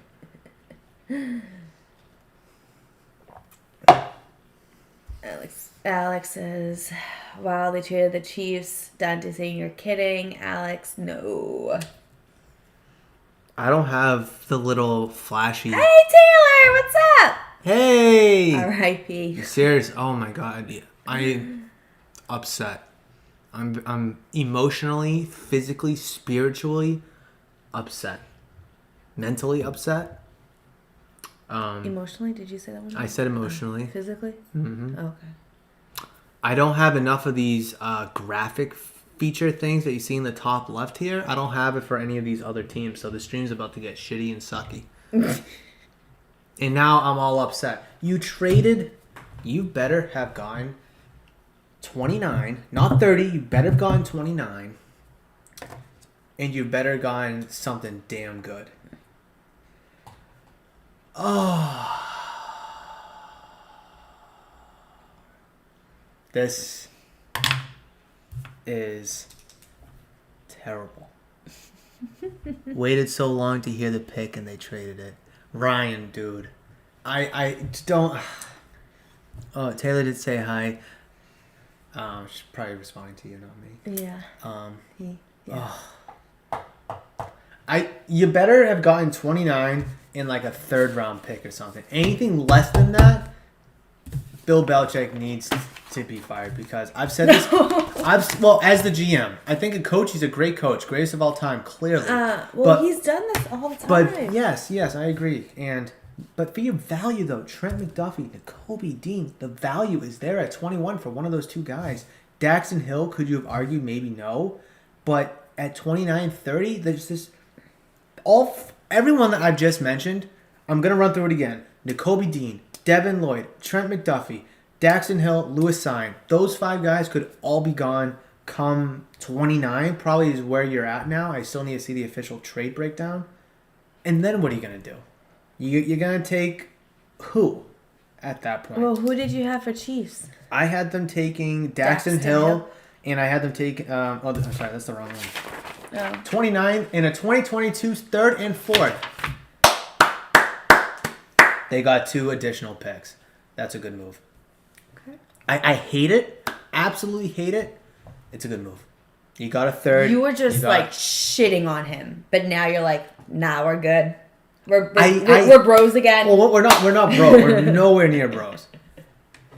Alex says, wow, they traded the Chiefs. Dante saying, you're kidding. Alex, no. I don't have the little flashy. Hey, Taylor, what's up? Hey. R.I.P. Serious? Oh my god, I'm upset. I'm emotionally, physically, spiritually upset. Mentally upset. Emotionally, did you say that one? I said emotionally. Physically? Mm-hmm. Okay. I don't have enough of these graphic feature things that you see in the top left here. I don't have it for any of these other teams, so the stream's about to get shitty and sucky. And now I'm all upset. You better have gotten 29, not 30. You better have gotten 29. And you better have gotten something damn good. Oh. This is terrible. Waited so long to hear the pick and they traded it. Ryan, dude. I don't... Oh, Taylor did say hi. She's probably responding to you, not me. Yeah. You better have gotten 29 in like a third round pick or something. Anything less than that, Bill Belichick needs to be fired because I've said this. As the GM, I think a coach. He's a great coach, greatest of all time, clearly. He's done this all the time. But yes, I agree. But for your value though, Trent McDuffie, Nakobe Dean, the value is there at 21 for one of those two guys. Daxton Hill, could you have argued maybe no, but at 29, 30, there's this. Everyone that I've just mentioned, I'm gonna run through it again. Nakobe Dean, Devin Lloyd, Trent McDuffie, Daxton Hill, Lewis Sine. Those 5 guys could all be gone come 29. Probably is where you're at now. I still need to see the official trade breakdown. And then what are you gonna do? You're gonna take who at that point? Well, who did you have for Chiefs? I had them taking Daxton Hill, and I had them take. I'm sorry, that's the wrong one. Oh. 29 in a 2022 third and fourth. They got 2 additional picks. That's a good move. Okay. I hate it. Absolutely hate it. It's a good move. You got a third. You were just shitting on him, but now you're like, nah, we're good. We're bros again. Well, we're not bros. We're nowhere near bros.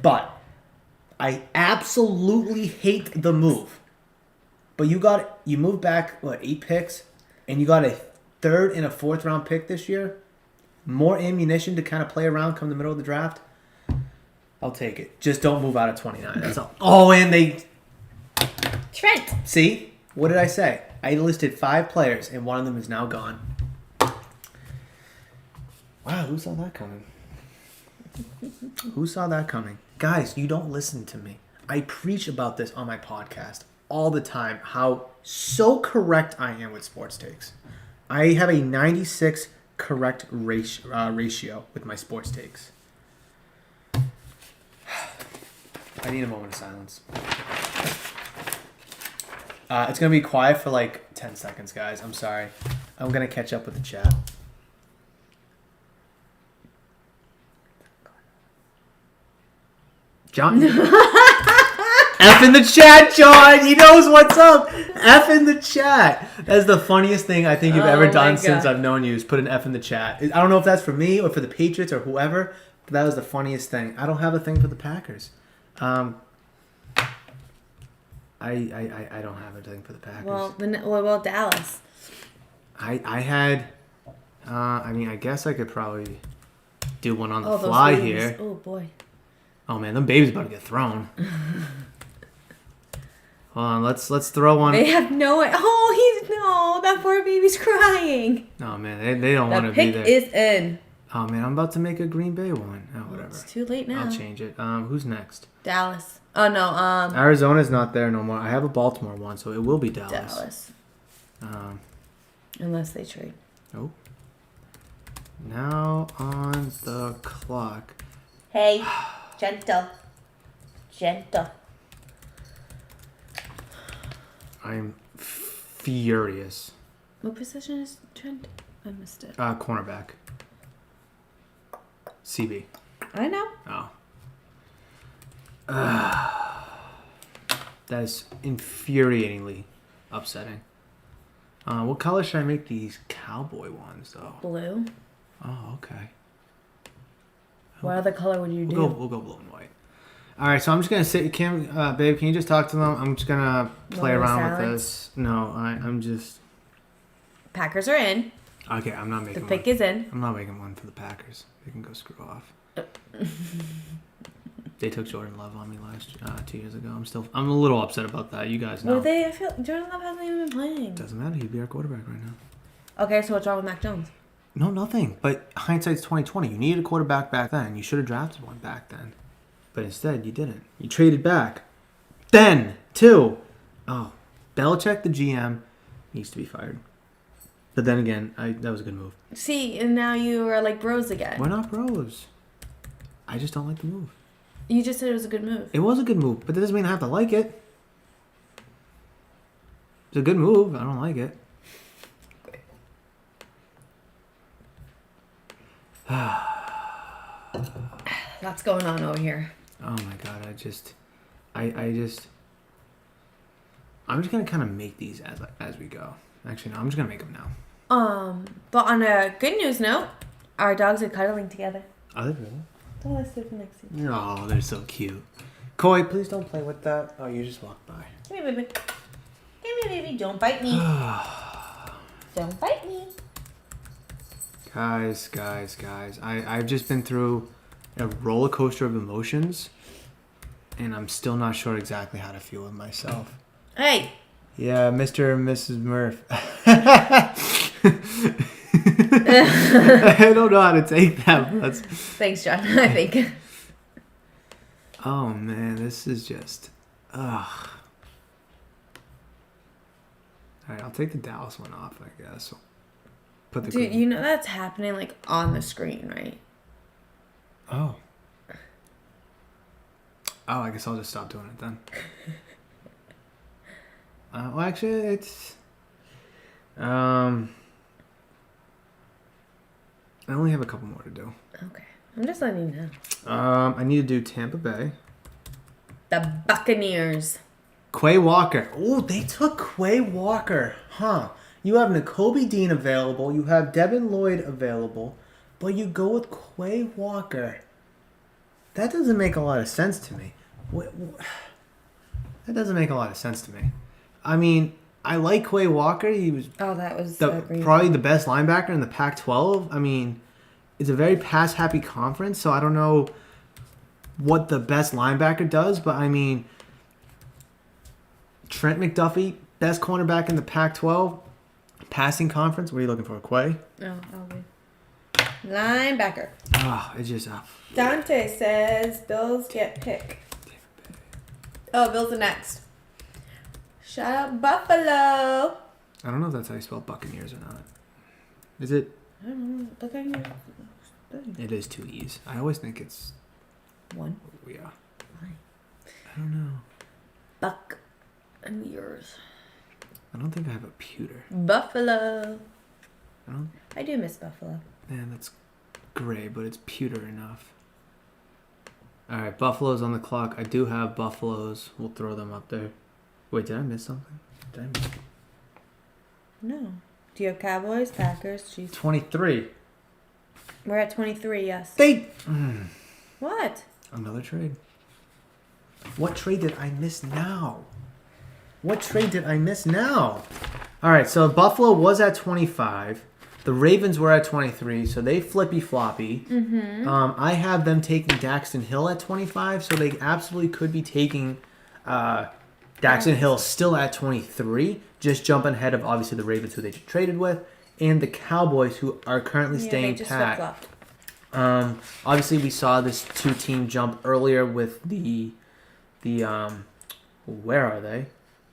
But I absolutely hate the move. But you moved back 8 picks, and you got a third and a fourth round pick this year. More ammunition to kind of play around come the middle of the draft. I'll take it. Just don't move out of 29. That's all. Oh, and they... Trent. See? What did I say? I listed 5 players, and one of them is now gone. Wow, who saw that coming? Who saw that coming? Guys, you don't listen to me. I preach about this on my podcast all the time, how so correct I am with sports takes. I have a 96 correct ratio with my sports takes. I need a moment of silence. It's going to be quiet for like 10 seconds, guys. I'm sorry. I'm going to catch up with the chat. John. F in the chat, John. He knows what's up. F in the chat. That's the funniest thing I think you've ever done since I've known you is put an F in the chat. I don't know if that's for me or for the Patriots or whoever, but that was the funniest thing. I don't have a thing for the Packers. I don't have a thing for the Packers. Well, what about Dallas? I had. I guess I could probably do one on the fly here. Oh boy. Oh man, them babies about to get thrown. Hold on, let's throw one. They have no. Oh, that poor baby's crying. No man, they don't want to be there. The pick is in. Oh man, I'm about to make a Green Bay one. Oh whatever. It's too late now. I'll change it. Who's next? Dallas. Oh no. Arizona's not there no more. I have a Baltimore one, so it will be Dallas. Unless they trade. Nope. Now on the clock. Hey, gentle. I'm furious. What position is Trent? I missed it. Cornerback. CB. I know. Oh. That is infuriatingly upsetting. What color should I make these cowboy ones, though? Blue. Oh, okay. What other color would you do? We'll go blue and white. All right, so I'm just gonna sit. Babe, can you just talk to them? I'm just gonna play around with this. No, I'm just. Packers are in. Okay, I'm not making. The pick is in. I'm not making one for the Packers. They can go screw off. They took Jordan Love on me 2 years ago. I'm a little upset about that. You guys know. Well, I feel Jordan Love hasn't even been playing. Doesn't matter. He'd be our quarterback right now. Okay, so what's wrong with Mac Jones? No, nothing. But hindsight's 20/20. You needed a quarterback back then. You should have drafted one back then. But instead, you didn't. You traded back. Then, too. Oh, Belichick, the GM, needs to be fired. But then again, that was a good move. See, and now you are like bros again. We're not bros. I just don't like the move. You just said it was a good move. It was a good move, but that doesn't mean I have to like it. It's a good move. I don't like it. Lots going on over here. Oh my god, I'm just gonna kind of make these as we go. Actually, no, I'm just gonna make them now. But on a good news note, our dogs are cuddling together. Are they really? Don't let us sit next to you. Oh, they're so cute. Koi, please don't play with that. Oh, you just walked by. Come here, baby. Come here, baby. Don't bite me. Don't bite me. Guys. I've just been through a roller coaster of emotions, and I'm still not sure exactly how to feel with myself. Hey. Yeah, Mr. and Mrs. Murph. I don't know how to take that. But Thanks, John. I think. Oh man, this is just. Ugh. All right, I'll take the Dallas one off, I guess. Put the Dude, you know that's happening like on the screen, right? Oh, I guess I'll just stop doing it then. Well, actually, it's. I only have a couple more to do. Okay. I'm just letting you know. I need to do Tampa Bay. The Buccaneers. Quay Walker. Oh, they took Quay Walker. Huh. You have N'Kobe Dean available. You have Devin Lloyd available. But you go with Quay Walker. That doesn't make a lot of sense to me. That doesn't make a lot of sense to me. I mean, I like Quay Walker. He was probably the best linebacker in the Pac-12. I mean, it's a very pass-happy conference, so I don't know what the best linebacker does, but I mean, Trent McDuffie, best cornerback in the Pac-12, passing conference. What are you looking for, Quay? Oh, okay. Linebacker. Oh, it just... Dante says Bills get pick. Oh, Bills are next. Shout out Buffalo. I don't know if that's how you spell Buccaneers or not. Is it? I don't know. Buccaneers. It is 2 E's. I always think it's... One. Yeah. Why? I don't know. Buccaneers. I don't think I have a pewter. Buffalo. I don't... I do miss Buffalo. Man, that's gray, but it's pewter enough. All right, Buffalo's on the clock. I do have Buffaloes. We'll throw them up there. Wait, did I miss something? Did I miss... No. Do you have Cowboys, Packers, Chiefs? 23. We're at 23, yes. What? Another trade. What trade did I miss now? What trade did I miss now? All right, so Buffalo was at 25. The Ravens were at 23, so they flippy-floppy. Mm-hmm. I have them taking Daxton Hill at 25, so they absolutely could be taking Daxton Hill still at 23, just jumping ahead of, obviously, the Ravens, who they just traded with, and the Cowboys, who are currently staying they just pat. flip-flopped. Obviously, we saw this two-team jump earlier with the where are they?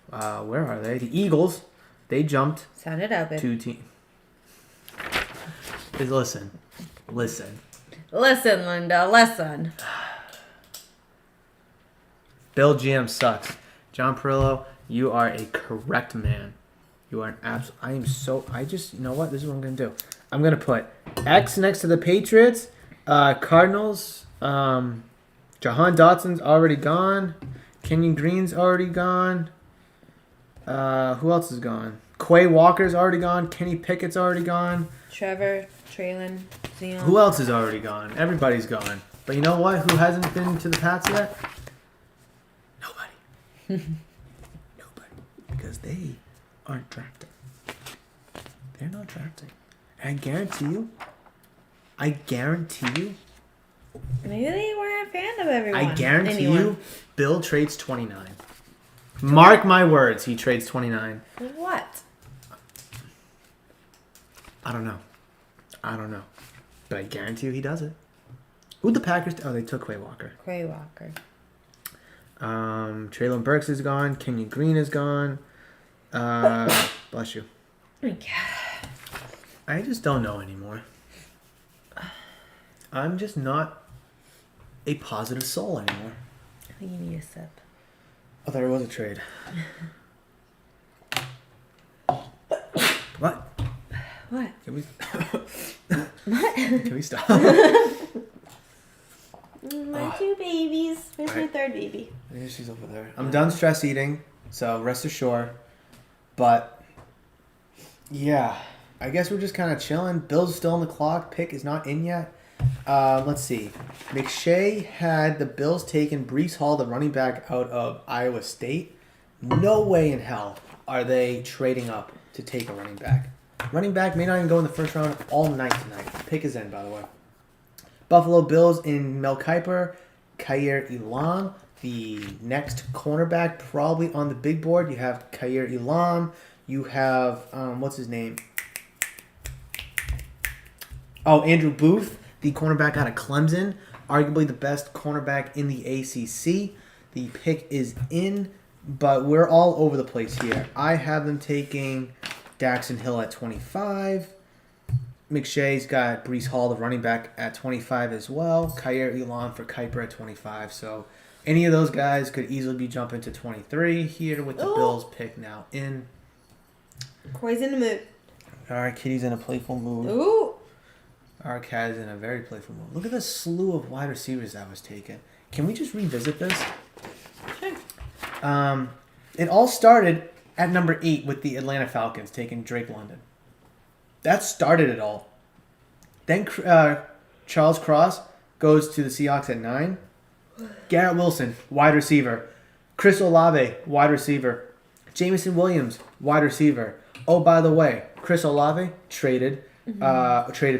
The Eagles. They jumped Sound it out, babe. 2 team. Listen. Listen, Linda, listen. Bill GM sucks. John Perillo, you are a correct man. You are an absolute... you know what? This is what I'm going to do. I'm going to put X next to the Patriots. Cardinals. Jahan Dotson's already gone. Kenyon Green's already gone. Who else is gone? Quay Walker's already gone. Kenny Pickett's already gone. Trevor, Traylon, Zion. Who else is already gone? Everybody's gone. But you know what? Who hasn't been to the Pats yet? Nobody. Nobody. Because they aren't drafting. They're not drafting. And I guarantee you. Maybe they weren't a fan of everyone. I guarantee you, Bill trades 29. Mark my words, he trades 29. What? I don't know. But I guarantee you he does it. Who'd the Packers... Oh, they took Quay Walker. Quay Walker. Traylon Burks is gone. Kenyon Green is gone. Bless you. Oh my God. I just don't know anymore. I'm just not a positive soul anymore. I think you need a sip. Oh, there was a trade. What? What? Can we... What? Can we stop? My 2 babies. Where's my 3rd baby? Yeah, she's over there. I'm done stress eating, so rest assured. But, yeah. I guess we're just kind of chilling. Bill's still on the clock. Pick is not in yet. Let's see. McShay had the Bills taking Breece Hall, the running back out of Iowa State. No way in hell are they trading up to take a running back. Running back may not even go in the first round all night tonight. Pick is in, by the way. Buffalo Bills in Mel Kiper, Khair Elam. The next cornerback probably on the big board. You have Khair Elam. You have, what's his name? Oh, Andrew Booth, the cornerback out of Clemson. Arguably the best cornerback in the ACC. The pick is in, but we're all over the place here. I have them taking Daxton Hill at 25. McShay's got Breece Hall, the running back, at 25 as well. Khair Elam for Kiper at 25. So any of those guys could easily be jumping to 23 here with the Bills pick now in. Corey's in the mood. All right, Kitty's in a playful mood. Ooh. Our cat is in a very playful mood. Look at the slew of wide receivers that was taken. Can we just revisit this? Sure. It all started at number 8 with the Atlanta Falcons taking Drake London. That started it all. Then Charles Cross goes to the Seahawks at 9. Garrett Wilson, wide receiver. Chris Olave, wide receiver. Jameson Williams, wide receiver. Oh, by the way, Chris Olave traded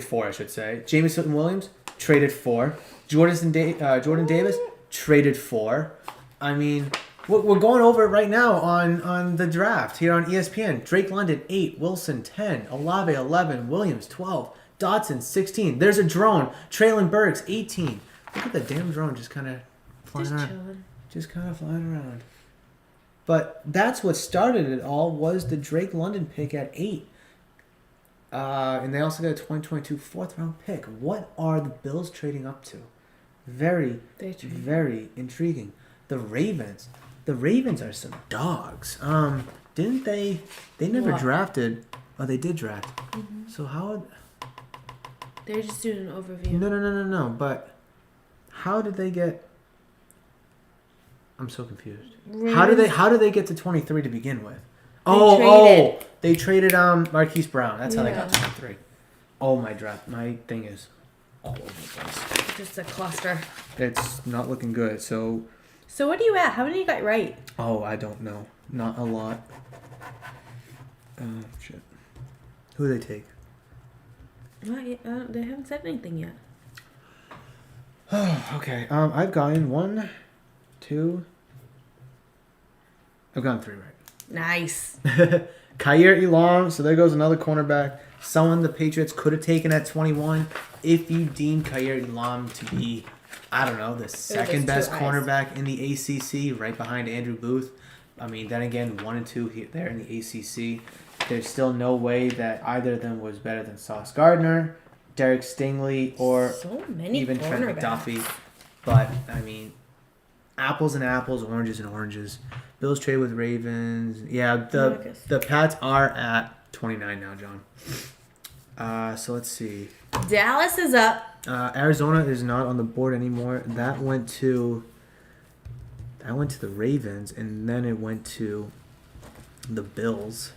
for, I should say. Jameson Williams traded for. Jordan Davis traded for. I mean, we're going over it right now on the draft here on ESPN. Drake London 8, Wilson 10, Olave 11, Williams 12, Dotson, 16. There's a drone. Traylon Burks, 18. Look at the damn drone just kind of flying Just around. chilling. Just kind of flying around. But that's what started it all was the Drake London pick at 8. And they also got a 2022 4th-round pick. What are the Bills trading up to? Very, very intriguing. The Ravens. The Ravens are some dogs. Didn't they? They never drafted. Oh, they did draft. Mm-hmm. So how? They're just doing an overview. No. But how did they get? I'm so confused. Ravens, How did they get to 23 to begin with? They traded Marquise Brown. That's how they got 23. Oh, my thing is all over the place. Just a cluster. It's not looking good. So what are you at? How many you got right? oh, I don't know. Not a lot. Shit. Who do they take? Not yet. They haven't said anything yet. Oh, okay. I've gotten 1, 2. I've gotten 3 right. Nice. Khair Elam, so there goes another cornerback. Someone the Patriots could have taken at 21 if you deem Khair Elam to be, I don't know, the second best cornerback in the ACC, right behind Andrew Booth. I mean, then again, 1 and 2 there in the ACC. There's still no way that either of them was better than Sauce Gardner, Derek Stingley, or So many even Trent cornerbacks. McDuffie. But, I mean, apples and apples, oranges and oranges. Bills trade with Ravens. Yeah, the Pats are at 29 now, John. So let's see. Dallas is up. Arizona is not on the board anymore. That went to the Ravens, and then it went to the Bills.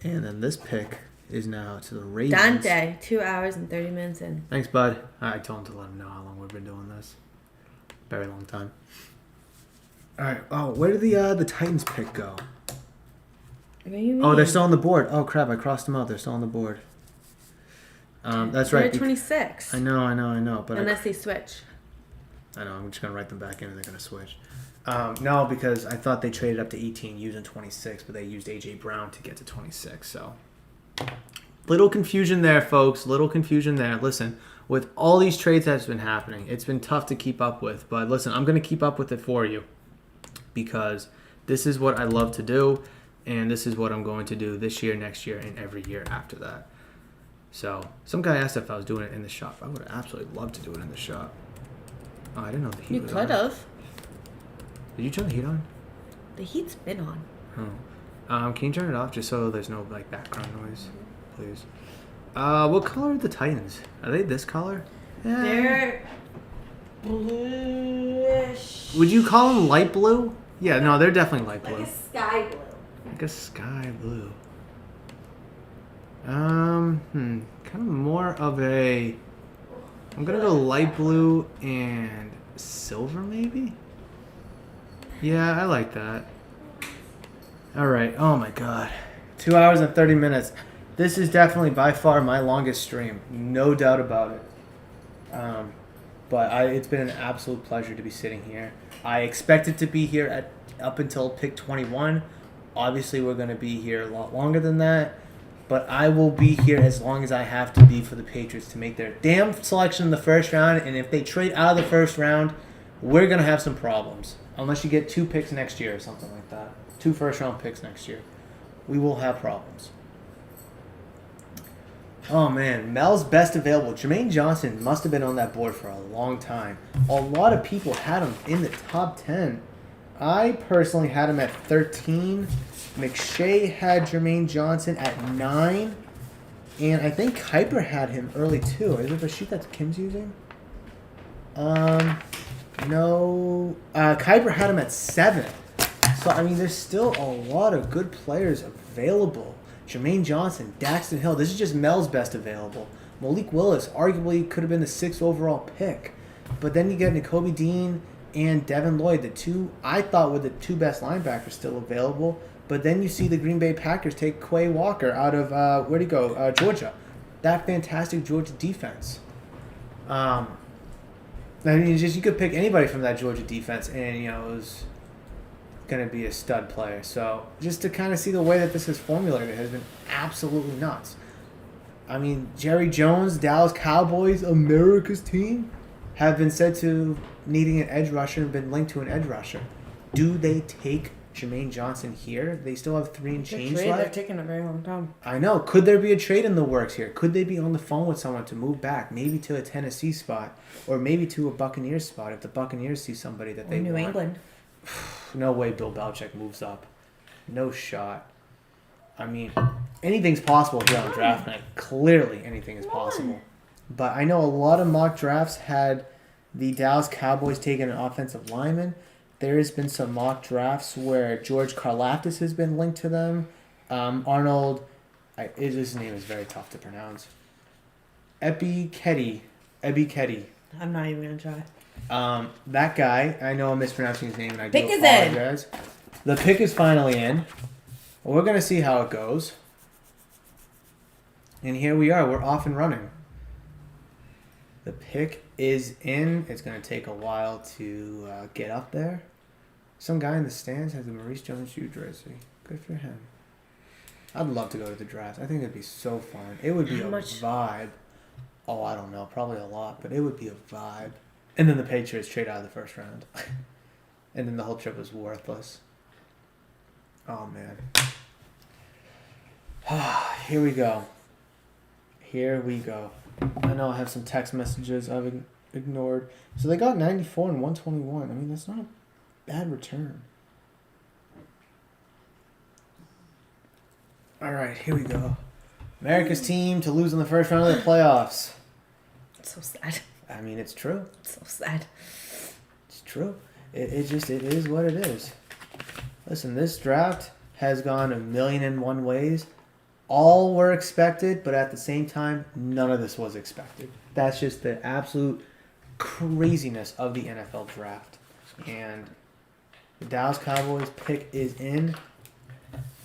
And then this pick is now to the Ravens. Dante, 2 hours and 30 minutes in. Thanks, bud. I told him to let him know how long we've been doing this. Very long time. All right. Oh, where did the Titans pick go? What do you mean? Oh, they're still on the board. Oh, crap. I crossed them out. They're still on the board. That's They're right. at 26. I know. But Unless they switch. I know. I'm just going to write them back in and they're going to switch. No, because I thought they traded up to 18 using 26, but they used A.J. Brown to get to 26. So, little confusion there, folks. Little confusion there. Listen, with all these trades that's been happening, it's been tough to keep up with. But listen, I'm going to keep up with it for you because this is what I love to do, and this is what I'm going to do this year, next year, and every year after that. So, some guy asked if I was doing it in the shop. I would have absolutely loved to do it in the shop. Oh, I didn't know the heat was on. You could have. Did you turn the heat on? The heat's been on. Oh. Can you turn it off just so there's no background noise, please? What color are the Titans? Are they this color? They're bluish. Would you call them light blue? Yeah, no, they're definitely light blue. Like a sky blue. Like a sky blue. Kind of more of a. I'm gonna go light blue and silver, maybe. Yeah, I like that. All right. Oh my God, 2 hours and 30 minutes. This is definitely by far my longest stream, no doubt about it. But it's been an absolute pleasure to be sitting here. I expected to be here up until pick 21. Obviously, we're going to be here a lot longer than that. But I will be here as long as I have to be for the Patriots to make their damn selection in the first round. And if they trade out of the first round, we're going to have some problems. Unless you get 2 picks next year or something like that. 2 first-round picks next year. We will have problems. Oh, man. Mel's best available. Jermaine Johnson must have been on that board for a long time. A lot of people had him in the top 10. I personally had him at 13. McShay had Jermaine Johnson at 9. And I think Kuiper had him early, too. Is it the sheet that Kim's using? No. Kuiper had him at 7. So, I mean, there's still a lot of good players available. Jermaine Johnson, Daxton Hill. This is just Mel's best available. Malik Willis arguably could have been the 6th overall pick. But then you get Nakobe Dean and Devin Lloyd, the two I thought were the 2 best linebackers still available. But then you see the Green Bay Packers take Quay Walker out of, where'd he go? Georgia. That fantastic Georgia defense. I mean, you could pick anybody from that Georgia defense, and, it was going to be a stud player. So just to kind of see the way that this is formulated has been absolutely nuts. I mean, Jerry Jones, Dallas Cowboys, America's team, have been said to needing an edge rusher and been linked to an edge rusher. Do they take Jermaine Johnson here? They still have 3 and change They're left. taking a very long time. I know. Could there be a trade in the works here? Could they be on the phone with someone to move back, maybe to a Tennessee spot, or maybe to a Buccaneers spot if the Buccaneers see somebody that they New want? England. No way Bill Belichick moves up. No shot. I mean, anything's possible here on draft night. Clearly, anything is possible. But I know a lot of mock drafts had the Dallas Cowboys taking an offensive lineman. There has been some mock drafts where George Karlaftis has been linked to them. Arnold, his name is very tough to pronounce. Ebiketie. I'm not even going to try. That guy, I know I'm mispronouncing his name and I Pick do is apologize. The pick is finally in. We're going to see how it goes. And here we are. We're off and running. The pick is in. It's going to take a while to get up there. Some guy in the stands has a Maurice Jones-Drew jersey. Good for him. I'd love to go to the draft. I think it'd be so fun. It would be How a much? vibe. Oh, I don't know. Probably a lot, but it would be a vibe. And then the Patriots trade out of the first round. And then the whole trip was worthless. Oh, man. Here we go. Here we go. I know I have some text messages I've ignored. So they got 94 and 121. I mean, that's not a bad return. All right, here we go. America's team to lose in the first round of the playoffs. It's so sad. I mean, it's true. It's so sad. It's true. It is what it is. Listen, this draft has gone 1,000,001 ways. All were expected, but at the same time, none of this was expected. That's just the absolute craziness of the NFL draft. And the Dallas Cowboys pick is in.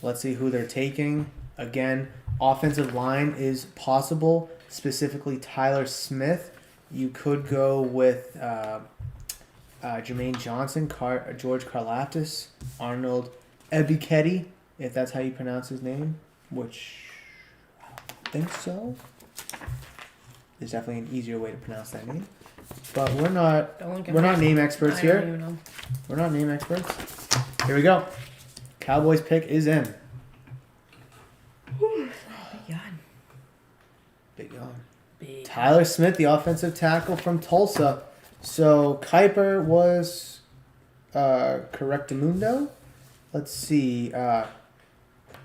Let's see who they're taking. Again, offensive line is possible, specifically Tyler Smith. You could go with Jermaine Johnson, George Karlaftis, Arnold Ebiketie, if that's how you pronounce his name, which I don't think so. There's definitely an easier way to pronounce that name. But we're not name experts I don't here. even know. We're not name experts. Here we go. Cowboys pick is in. Big yawn. Big yawn. Big. Tyler Smith, the offensive tackle from Tulsa. So Kuiper was Correctamundo. Let's see. Todd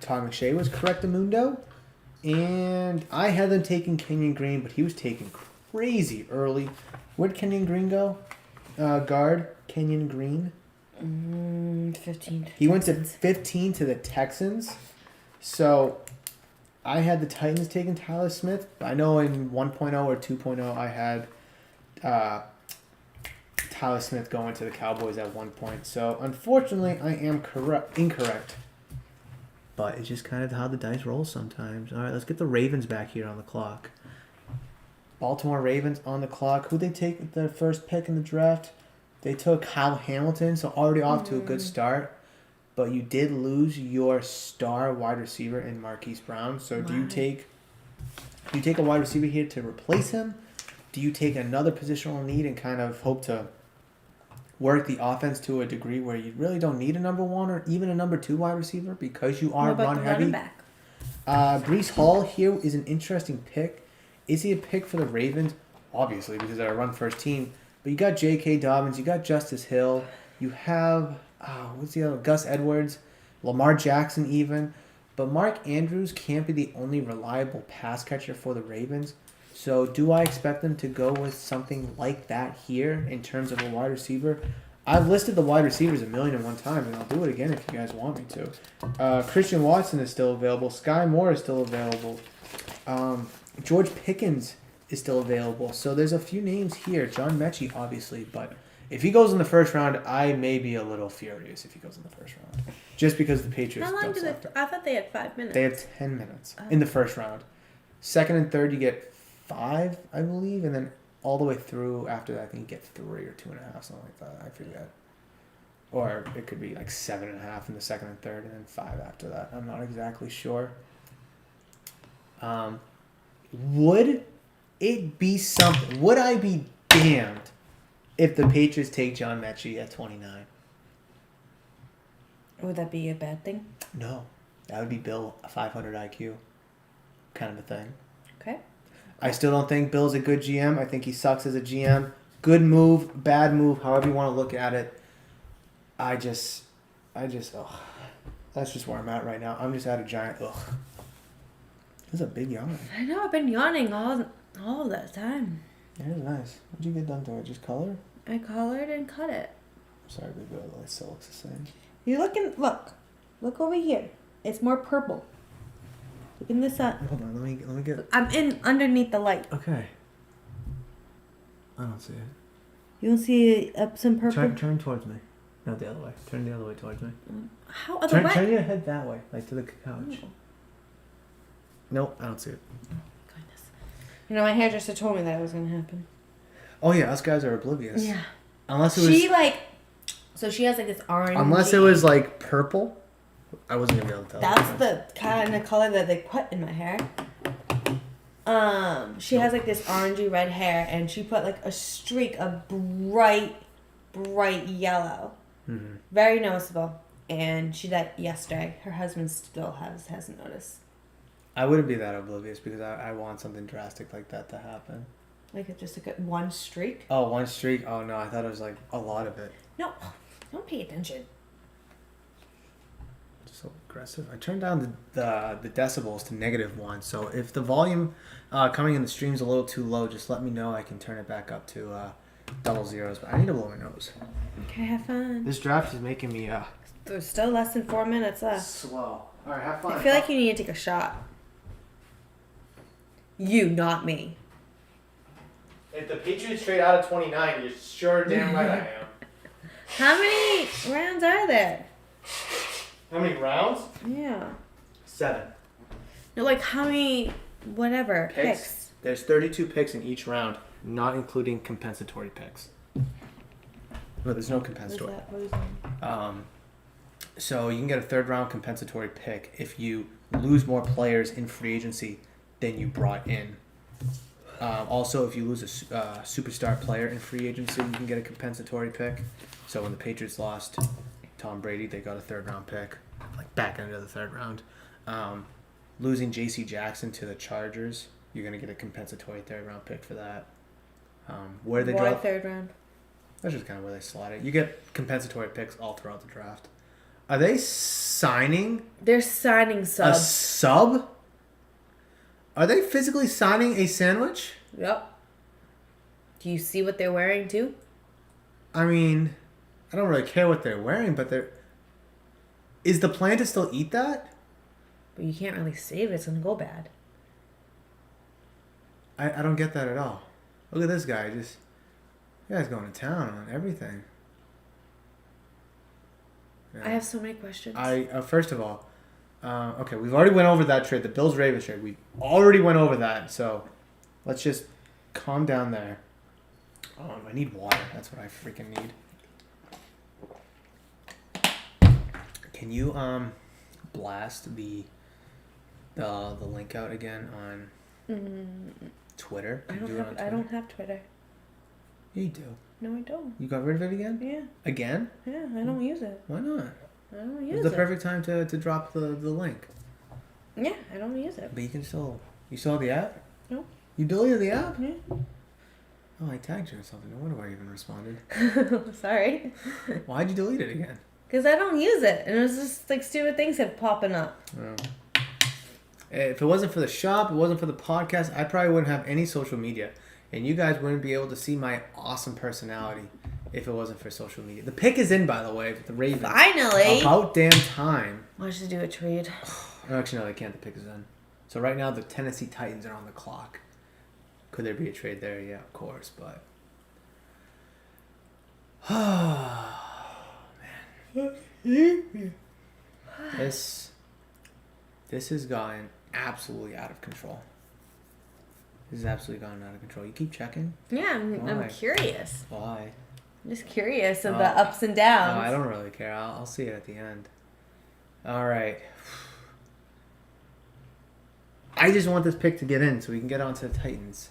McShay was Correctamundo. And I had them taking Kenyon Green, but he was taken crazy early. Where'd Kenyon Green go? Guard Kenyon Green. 15. He went to 15 to the Texans. So I had the Titans taking Tyler Smith. I know in 1.0 or 2.0 I had Tyler Smith going to the Cowboys at one point. So unfortunately I am incorrect. But it's just kind of how the dice roll sometimes. All right, let's get the Ravens back here on the clock. Baltimore Ravens on the clock. Who they take with their first pick in the draft? They took Kyle Hamilton, so already off to a good start. But you did lose your star wide receiver in Marquise Brown. So do you take a wide receiver here to replace him? Do you take another positional need and kind of hope to work the offense to a degree where you really don't need a number one or even a number two wide receiver because you are run heavy? Breece Hall here is an interesting pick. Is he a pick for the Ravens? Obviously, because they're a run first team. But you got J.K. Dobbins, you got Justice Hill, you have what's the other? Gus Edwards, Lamar Jackson even. But Mark Andrews can't be the only reliable pass catcher for the Ravens. So do I expect them to go with something like that here in terms of a wide receiver? I've listed the wide receivers 1,000,001 times, and I'll do it again if you guys want me to. Christian Watson is still available. Sky Moore is still available. George Pickens is still available. So there's a few names here. John Mechie, obviously. But if he goes in the first round, I may be a little furious if he goes in the first round. Just because the Patriots How long don't did select it? him. I thought they had 5 minutes. They have 10 minutes in the first round. Second and third, you get 5, I believe. And then all the way through after that, I think you get 3 or 2.5, something like that. I forget. Or it could be like 7.5 in the second and third, and then 5 after that. I'm not exactly sure. would it be something? Would I be damned if the Patriots take John Mechie at 29? Would that be a bad thing? No. That would be Bill a 500 IQ kind of a thing. Okay. I still don't think Bill's a good GM. I think he sucks as a GM. Good move, bad move, however you want to look at it. I just, ugh. That's just where I'm at right now. I'm just at a giant, ugh. This is a big yawn. I know, I've been yawning all the time. Yeah, it's nice. What'd you get done to it? Just color? I colored and cut it. Sorry, baby, it still looks the same. Look over here. It's more purple. Look in the sun. Hold on, let me get. I'm in underneath the light. Okay. I don't see it. You don't see some purple? Turn towards me. No, the other way. Turn the other way towards me. How other way? Turn your head that way, like to the couch. Oh. Nope, I don't see it. Goodness. You know, my hairdresser told me that was going to happen. Oh yeah, us guys are oblivious. Yeah. Unless it was. So she has like this orange. Unless it was like purple, I wasn't gonna be able to tell. That's the kind of color that they put in my hair. She has like this orangey red hair, and she put like a streak of bright yellow. Mm-hmm. Very noticeable. And she did that yesterday. Her husband still hasn't noticed. I wouldn't be that oblivious because I want something drastic like that to happen. Like just like one streak. Oh, one streak? Oh no, I thought it was like a lot of it. No, don't pay attention. So aggressive. I turned down the decibels to -1. So if the volume coming in the stream's a little too low, just let me know. I can turn it back up to double zeros. But I need to blow my nose. Okay, have fun. This draft is making me There's still less than 4 minutes left. slow. All right, have fun. I feel like you need to take a shot. You, not me. If the Patriots trade out of 29, you're sure damn right I am. How many rounds are there? How many rounds? Yeah. 7. No, like how many, whatever, picks? There's 32 picks in each round, not including compensatory picks. No, there's no compensatory. What is that? So you can get a third round compensatory pick if you lose more players in free agency than you brought in. Also, if you lose a superstar player in free agency, you can get a compensatory pick. So when the Patriots lost Tom Brady, they got a third round pick, like back end of the third round. Losing J.C. Jackson to the Chargers, you're gonna get a compensatory third round pick for that. Where they draw third round? That's just kind of where they slot it. You get compensatory picks all throughout the draft. Are they signing? They're signing A subs. sub? Are they physically signing a sandwich? Yep. Do you see what they're wearing too? I mean, I don't really care what they're wearing, but they're... Is the plan to still eat that? But you can't really save it. It's going to go bad. I don't get that at all. Look at this guy. This guy's going to town on everything. Yeah. I have so many questions. First of all, okay, we've already went over that trade. The Bills-Ravens trade. We already went over that. So let's just calm down there. Oh, I need water. That's what I freaking need. Can you blast the link out again on Twitter? I don't have Twitter. Yeah, you do. No, I don't. You got rid of it again? Yeah. Again? Yeah, I don't use it. Why not? I don't use It's it. the perfect time to drop the link. Yeah, I don't use it. But you can still... You still have the app? No. You deleted the app? Yeah. Oh, I tagged you or something. No wonder why you even responded. Sorry. Why'd you delete it again? Because I don't use it. And it was just like stupid things kept popping up. Oh. If it wasn't for the shop, it wasn't for the podcast, I probably wouldn't have any social media. And you guys wouldn't be able to see my awesome personality if it wasn't for social media. The pick is in, by the way, with the Ravens. Finally. About damn time. Why should do a trade? Actually, no, they can't. The pick is in. So right now, the Tennessee Titans are on the clock. Could there be a trade there? Yeah, of course, but... Oh, man. This has gotten absolutely out of control. This has absolutely gotten out of control. You keep checking? Yeah, Why? I'm curious. Why? I'm just curious of the ups and downs. No, I don't really care. I'll see it at the end. All right. I just want this pick to get in so we can get on to the Titans.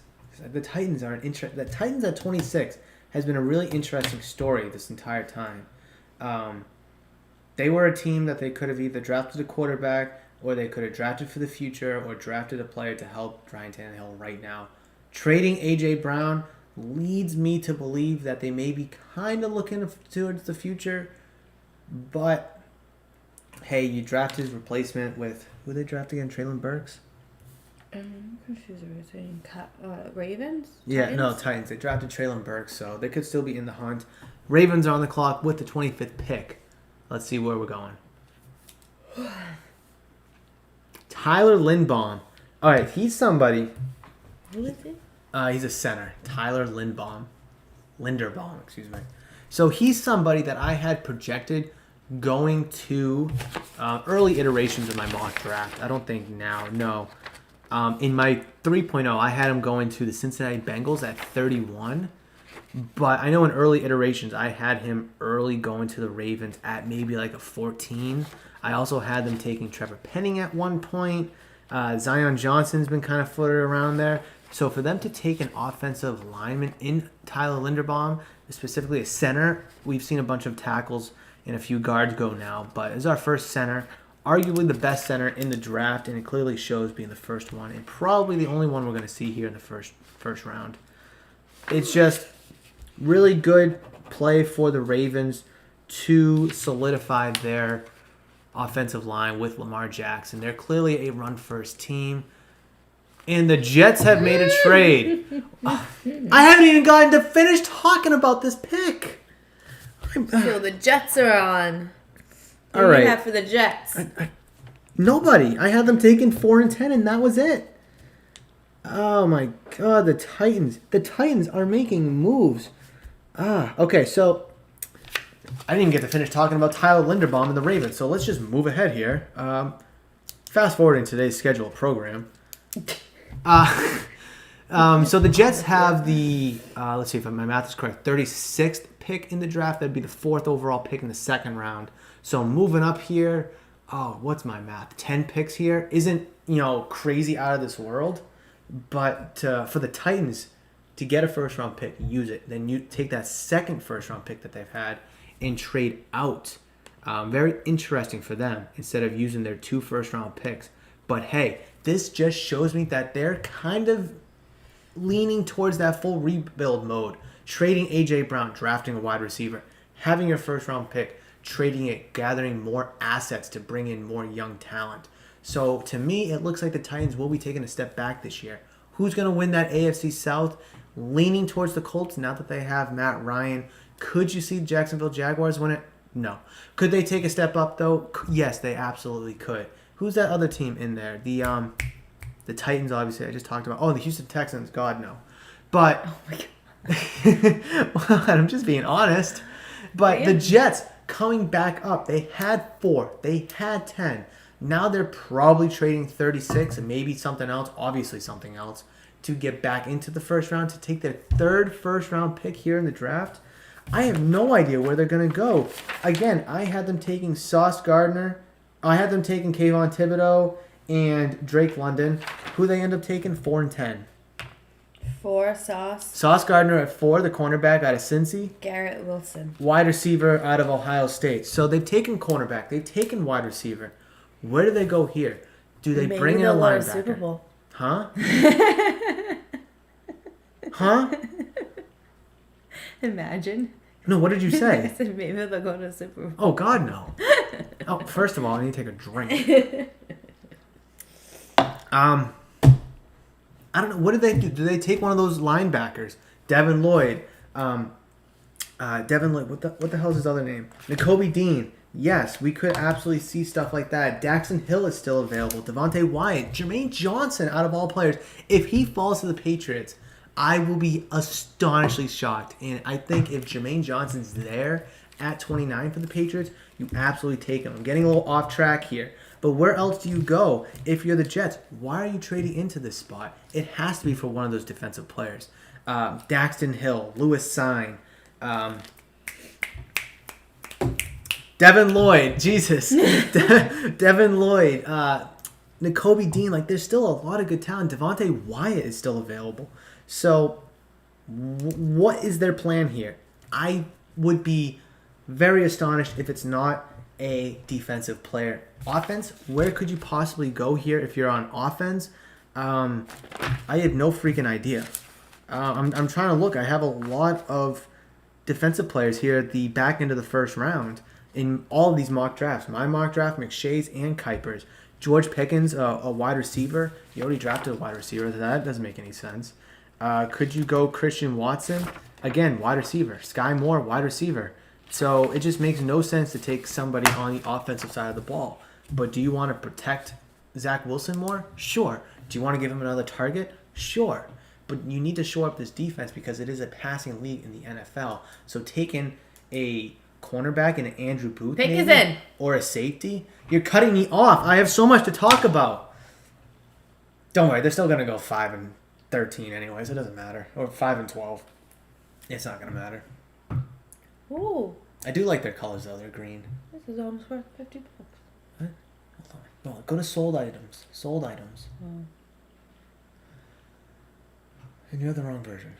The Titans are the Titans at 26 has been a really interesting story this entire time. They were a team that they could have either drafted a quarterback or they could have drafted for the future or drafted a player to help Ryan Tannehill right now. Trading A.J. Brown leads me to believe that they may be kind of looking towards the future. But, hey, you drafted his replacement with... Who they draft again? Traylon Burks? I'm confused between Ravens? Yeah, Titans? no, Titans. They drafted Traylon Burks, so they could still be in the hunt. Ravens are on the clock with the 25th pick. Let's see where we're going. Tyler Linderbaum. All right, he's somebody... Who is it? He's a center. Tyler Linderbaum, excuse me. So he's somebody that I had projected going to early iterations of my mock draft. I don't think now, no. In my 3.0, I had him going to the Cincinnati Bengals at 31. But I know in early iterations, I had him early going to the Ravens at maybe like a 14. I also had them taking Trevor Penning at one point. Zion Johnson's been kind of floated around there. So for them to take an offensive lineman in Tyler Linderbaum, specifically a center, we've seen a bunch of tackles and a few guards go now, but as our first center, arguably the best center in the draft, and it clearly shows being the first one, and probably the only one we're going to see here in the first round. It's just really good play for the Ravens to solidify their offensive line with Lamar Jackson. They're clearly a run-first team. And the Jets have made a trade. I haven't even gotten to finish talking about this pick. So the Jets are on. What All do right. you have for the Jets? Nobody. I had them taken 4 and 10, and that was it. Oh my God, the Titans. The Titans are making moves. Okay, so I didn't even get to finish talking about Tyler Linderbaum and the Ravens, so let's just move ahead here. Fast forwarding today's scheduled program. So the Jets have the, let's see if my math is correct, 36th pick in the draft. That'd be the 4th overall pick in the second round. So moving up here, what's my math? 10 picks here isn't, crazy out of this world. But for the Titans to get a first round pick, use it. Then you take that second first round pick that they've had and trade out. Very interesting for them instead of using their 2 first round picks. But hey, this just shows me that they're kind of leaning towards that full rebuild mode. Trading A.J. Brown, drafting a wide receiver, having your first round pick, trading it, gathering more assets to bring in more young talent. So to me, it looks like the Titans will be taking a step back this year. Who's going to win that AFC South? Leaning towards the Colts now that they have Matt Ryan. Could you see Jacksonville Jaguars win it? No. Could they take a step up though? Yes, they absolutely could. Who's that other team in there? The Titans, obviously, I just talked about. Oh, the Houston Texans. God, no. But, Oh my God. well, I'm just being honest. But the Jets coming back up. They had 4. They had 10. Now they're probably trading 36 and maybe something else, obviously something else, to get back into the first round, to take their 3rd first round pick here in the draft. I have no idea where they're going to go. Again, I had them taking Sauce Gardner. I had them taking Kayvon Thibodeau and Drake London. Who they end up taking? 4 and 10. 4 Sauce. Sauce Gardner at 4, the cornerback out of Cincy. Garrett Wilson. Wide receiver out of Ohio State. So they've taken cornerback. They've taken wide receiver. Where do they go here? Do they Maybe bring in a they'll win linebacker? Super Bowl. Huh? Huh? Imagine. No, what did you I say? said maybe they'll go to Super Bowl. Oh, God, no. Oh, first of all, I need to take a drink. I don't know. What do they do? Do they take one of those linebackers? Devin Lloyd. Devin Lloyd. What the hell is his other name? Nakobe Dean. Yes, we could absolutely see stuff like that. Daxton Hill is still available. Devontae Wyatt. Jermaine Johnson, out of all players. If he falls to the Patriots, I will be astonishingly shocked. And I think if Jermaine Johnson's there at 29 for the Patriots, you absolutely take him. I'm getting a little off track here. But where else do you go if you're the Jets? Why are you trading into this spot? It has to be for one of those defensive players. Daxton Hill, Lewis Sine, Devin Lloyd, Jesus. Devin Lloyd, N'Kobe Dean, like there's still a lot of good talent. Devontae Wyatt is still available. So what is their plan here? I would be very astonished if it's not a defensive player. Offense, where could you possibly go here if you're on offense? I have no freaking idea. I'm trying to look. I have a lot of defensive players here at the back end of the first round in all of these mock drafts. My mock draft, McShay's and Kuiper's. George Pickens, a wide receiver. You already drafted a wide receiver. That doesn't make any sense. Could you go Christian Watson? Again, wide receiver. Sky Moore, wide receiver. So it just makes no sense to take somebody on the offensive side of the ball. But do you want to protect Zach Wilson more? Sure. Do you want to give him another target? Sure. But you need to shore up this defense because it is a passing league in the NFL. So taking a cornerback and an Andrew Booth Pick is in. Or a safety, you're cutting me off. I have so much to talk about. Don't worry, they're still going to go 5-13 anyways. It doesn't matter. Or 5-12. It's not going to matter. Ooh. I do like their colors though. They're green. This is almost worth $50. What? Hold on. No, go to sold items. Sold items. Oh. And you have the wrong version.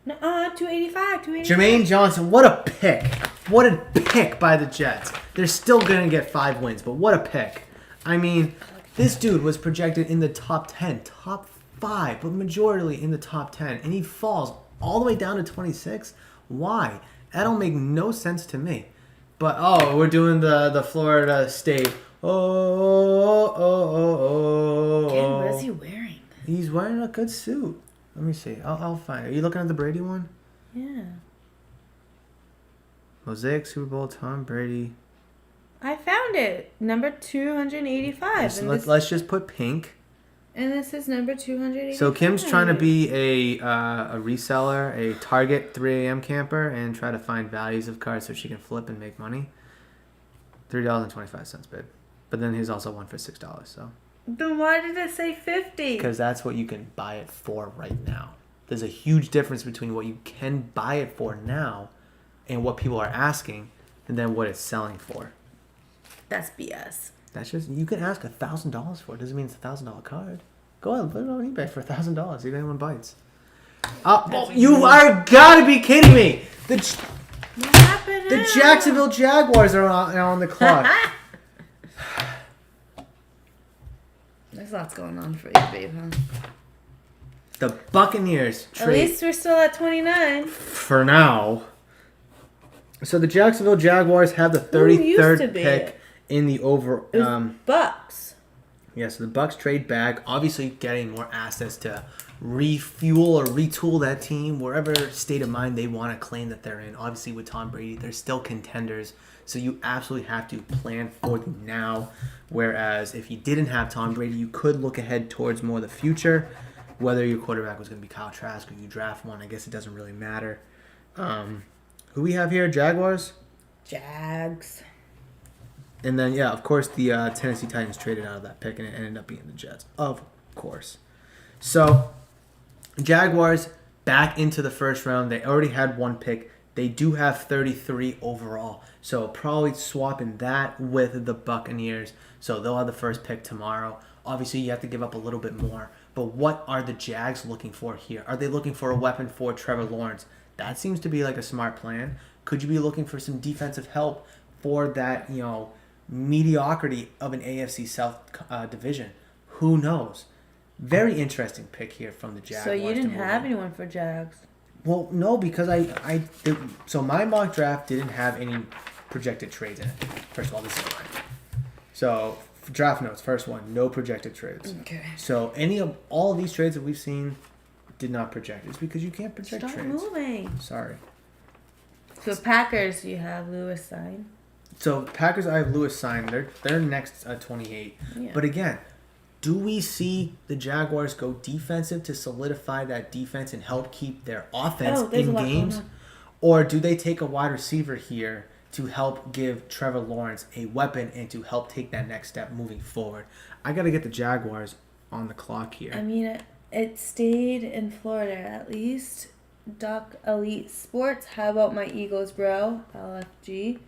No, $285. Jermaine Johnson, what a pick. What a pick by the Jets. They're still going to get 5 wins, but what a pick. I mean, this dude was projected in the top 10, top 5, but majorly in the top 10, and he falls all the way down to 26. Why? That don't make no sense to me. But, we're doing the Florida State. Again, what is he wearing? He's wearing a good suit. Let me see. I'll find it. Are you looking at the Brady one? Yeah. Mosaic Super Bowl, Tom Brady. I found it. Number 285. Let's just put pink. And this is number 285. So Kim's trying to be a reseller, a Target 3 a.m. camper, and try to find values of cards so she can flip and make money. $3.25, babe. But then he's also one for $6. So. Then why did it say 50? Because that's what you can buy it for right now. There's a huge difference between what you can buy it for now and what people are asking, and then what it's selling for. That's BS. That's just, you can ask $1,000 for it. Doesn't mean it's $1,000 card. Go ahead, put it on eBay for $1,000. See if anyone bites. You are gotta be kidding me! What happened? The Jacksonville Jaguars are on the clock. There's lots going on for you, babe, huh? The Buccaneers At least we're still at 29. for now. So the Jacksonville Jaguars have the 33rd pick in the over. Bucks. Yeah, so the Bucks trade back, obviously getting more assets to refuel or retool that team, wherever state of mind they want to claim that they're in. Obviously with Tom Brady, they're still contenders, so you absolutely have to plan for the now. Whereas if you didn't have Tom Brady, you could look ahead towards more of the future. Whether your quarterback was going to be Kyle Trask or you draft one, I guess it doesn't really matter. Who we have here? Jaguars? Jags. And then, yeah, of course, the Tennessee Titans traded out of that pick, and it ended up being the Jets. Of course. So, Jaguars back into the first round. They already had one pick. They do have 33 overall. So, probably swapping that with the Buccaneers. So, they'll have the first pick tomorrow. Obviously, you have to give up a little bit more. But what are the Jags looking for here? Are they looking for a weapon for Trevor Lawrence? That seems to be like a smart plan. Could you be looking for some defensive help for that, mediocrity of an AFC South division? Who knows? Very interesting pick here from the Jaguars. So you didn't have anyone for Jags? Well, no, because so my mock draft didn't have any projected trades in it. First of all, this is mine. So draft notes, first one, no projected trades. Okay. So all of these trades that we've seen did not project. It's because you can't project trades. Stop moving. Sorry. So Packers, you have Lewis sign. So Packers, I have Lewis signed. They're next at 28. Yeah. But again, do we see the Jaguars go defensive to solidify that defense and help keep their offense in games? Or do they take a wide receiver here to help give Trevor Lawrence a weapon and to help take that next step moving forward? I got to get the Jaguars on the clock here. I mean, it stayed in Florida at least. Doc Elite Sports. How about my Eagles, bro? LFG.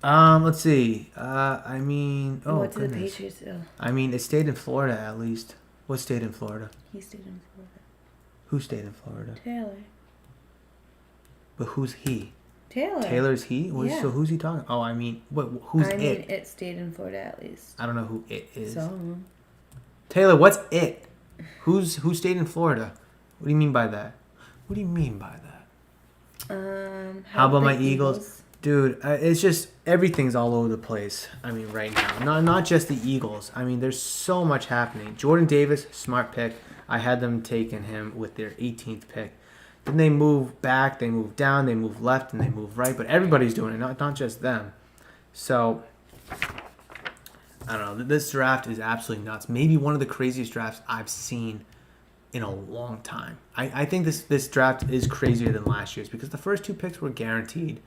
Let's see. I mean, oh what did the goodness. Patriots do? I mean, it stayed in Florida at least. What stayed in Florida? He stayed in Florida. Who stayed in Florida? Taylor. But who's he? Taylor. Taylor's he? Yeah. So who's he talking? Oh, I mean, who's I mean, it? it stayed in Florida at least. I don't know who it is. So. Taylor, what's it? Who stayed in Florida? What do you mean by that? What do you mean by that? How about my Eagles? Dude, it's just everything's all over the place. I mean, right now, not just the Eagles. I mean, there's so much happening. Jordan Davis, smart pick. I had them taking him with their 18th pick. Then they move back, they move down, they move left, and they move right. But everybody's doing it, not just them. So, I don't know. This draft is absolutely nuts. Maybe one of the craziest drafts I've seen in a long time. I think this draft is crazier than last year's because the first 2 picks were guaranteed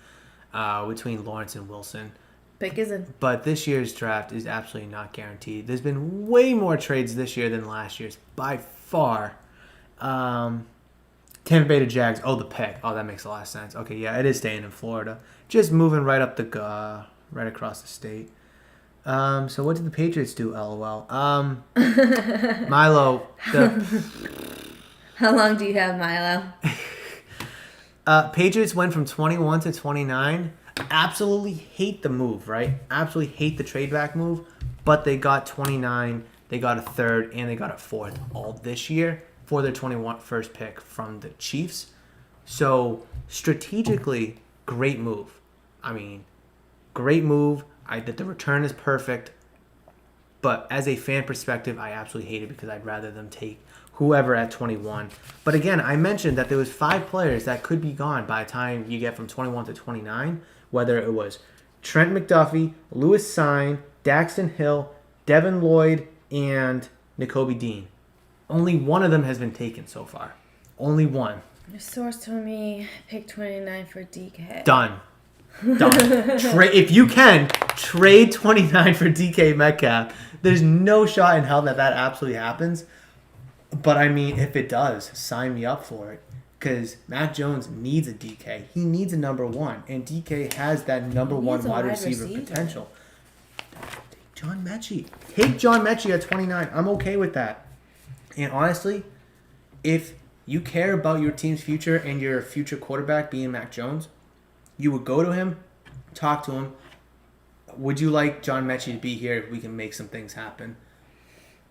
between Lawrence and Wilson. Pick isn't. But this year's draft is absolutely not guaranteed. There's been way more trades this year than last year's by far. Tampa Bay to Jags. Oh, the pick. Oh, that makes a lot of sense. Okay, yeah, it is staying in Florida. Just moving right up right across the state. So what did the Patriots do? LOL. Milo. How long do you have, Milo? Patriots went from 21 to 29. Absolutely hate the move, right? Absolutely hate the trade back move. But they got 29. They got a 3rd, and they got a 4th all this year for their 21st pick from the Chiefs. So strategically, great move. I mean, great move. The return is perfect. But as a fan perspective, I absolutely hate it because I'd rather them take whoever at 21. But again, I mentioned that there was 5 players that could be gone by the time you get from 21 to 29, whether it was Trent McDuffie, Lewis Sine, Daxton Hill, Devin Lloyd, and Nakobe Dean. Only one of them has been taken so far. Only one. Your source told me pick 29 for DK. Done. If you can, trade 29 for DK Metcalf. There's no shot in hell that absolutely happens. But, I mean, if it does, sign me up for it. Because Mac Jones needs a DK. He needs a number 1. And DK has that number 1 wide receiver potential. Take John Mechie. Take John Mechie at 29. I'm okay with that. And honestly, if you care about your team's future and your future quarterback being Mac Jones, you would go to him, talk to him. Would you like John Mechie to be here if we can make some things happen?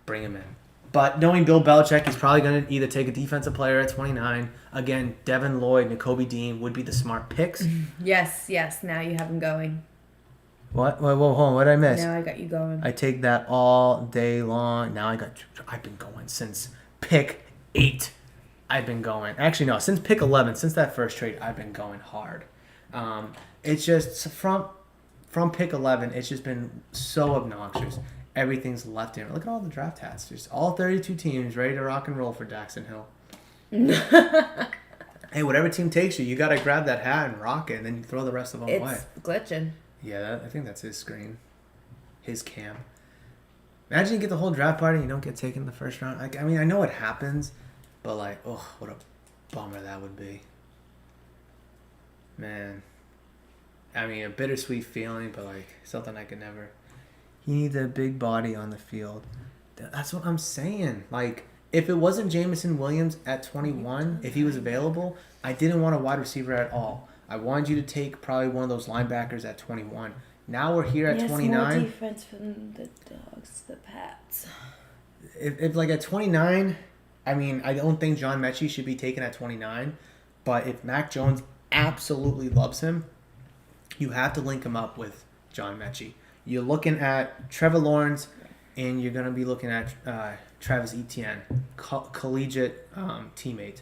Bring him in. But knowing Bill Belichick, he's probably going to either take a defensive player at 29. Again, Devin Lloyd, Nakobe Dean would be the smart picks. Yes. Now you have him going. What? Whoa, hold on. What did I miss? Now I got you going. I take that all day long. Now I've been going since pick 8. I've been going. Actually, no, since pick 11, since that first trade, I've been going hard. It's just from pick 11, it's just been so obnoxious. Everything's left in. Look at all the draft hats. Just all 32 teams ready to rock and roll for Daxton Hill. Hey, whatever team takes you, you got to grab that hat and rock it, and then you throw the rest of them away. It's glitching. Yeah, I think that's his screen. His cam. Imagine you get the whole draft party and you don't get taken in the first round. I mean, I know it happens, but like, oh, what a bummer that would be. Man. I mean, a bittersweet feeling, but like something I could never. He needs a big body on the field. That's what I'm saying. Like, if it wasn't Jameson Williams at 21, if he was available, I didn't want a wide receiver at all. I wanted you to take probably one of those linebackers at 21. Now we're here at 29. More defense from the Dogs, the Pats. If like at 29, I mean, I don't think John Mechie should be taken at 29. But if Mac Jones absolutely loves him, you have to link him up with John Mechie. You're looking at Trevor Lawrence, and you're going to be looking at Travis Etienne, collegiate teammate.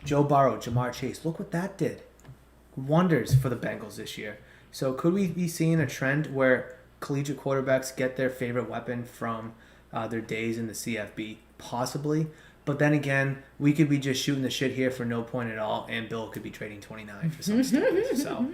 Joe Burrow, Jamar Chase. Look what that did. Wonders for the Bengals this year. So could we be seeing a trend where collegiate quarterbacks get their favorite weapon from their days in the CFB? Possibly. But then again, we could be just shooting the shit here for no point at all, and Bill could be trading 29 for some stupid. So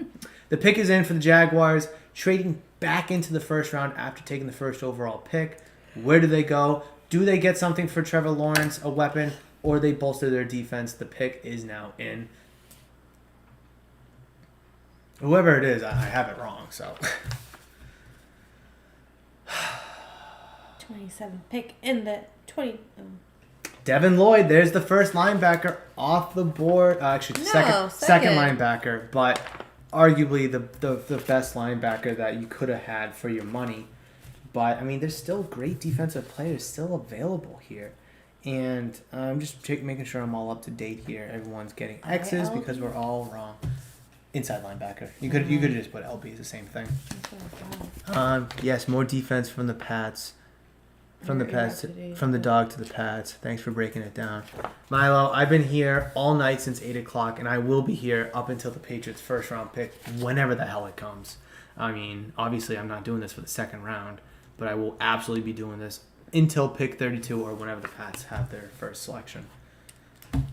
the pick is in for the Jaguars, trading back into the first round after taking the first overall pick. Where do they go? Do they get something for Trevor Lawrence, a weapon, or they bolster their defense? The pick is now in. Whoever it is, I have it wrong. So 27th pick in the 20. Devin Lloyd, there's the first linebacker off the board. Actually, second linebacker, but arguably the best linebacker that you could have had for your money. But, I mean, there's still great defensive players still available here. And I'm just making sure I'm all up to date here. Everyone's getting X's because we're all wrong. Inside linebacker. You could just put LB. It's the same thing. Yes, more defense from the Pats. From the dog to the Pats. Thanks for breaking it down. Milo, I've been here all night since 8 o'clock, and I will be here up until the Patriots' first round pick, whenever the hell it comes. I mean, obviously I'm not doing this for the second round, but I will absolutely be doing this until pick 32 or whenever the Pats have their first selection.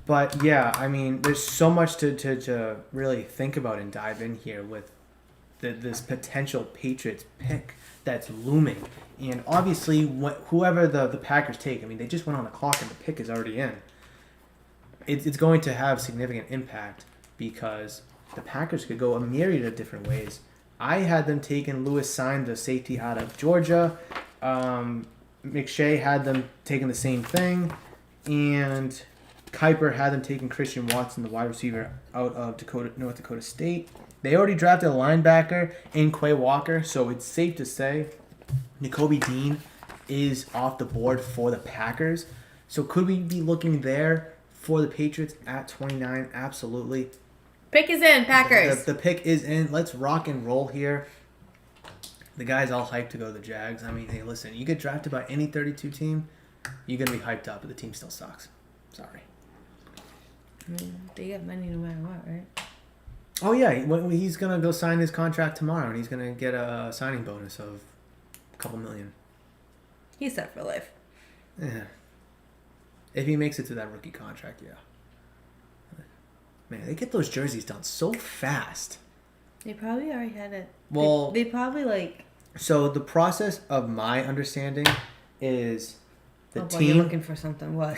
But yeah, I mean, there's so much to really think about and dive in here with this potential Patriots pick that's looming. And obviously, whoever the Packers take, I mean, they just went on the clock and the pick is already in. It's going to have significant impact because the Packers could go a myriad of different ways. I had them taking Lewis Sine, the safety out of Georgia. McShay had them taking the same thing. And Kuiper had them taking Christian Watson, the wide receiver out of North Dakota State. They already drafted a linebacker in Quay Walker, so it's safe to say Nakobe Dean is off the board for the Packers. So could we be looking there for the Patriots at 29? Absolutely. Pick is in, Packers. The pick is in. Let's rock and roll here. The guy's all hyped to go to the Jags. I mean, hey, listen, you get drafted by any 32 team, you're going to be hyped up, but the team still sucks. Sorry. I mean, they get money no matter what, right? Oh, yeah. He's going to go sign his contract tomorrow, and he's going to get a signing bonus of a couple million. He's set for life. Yeah. If he makes it to that rookie contract, yeah. Man, they get those jerseys done so fast. They probably already had it. Well, they probably like. So the process of my understanding is the team. You're looking for something. What?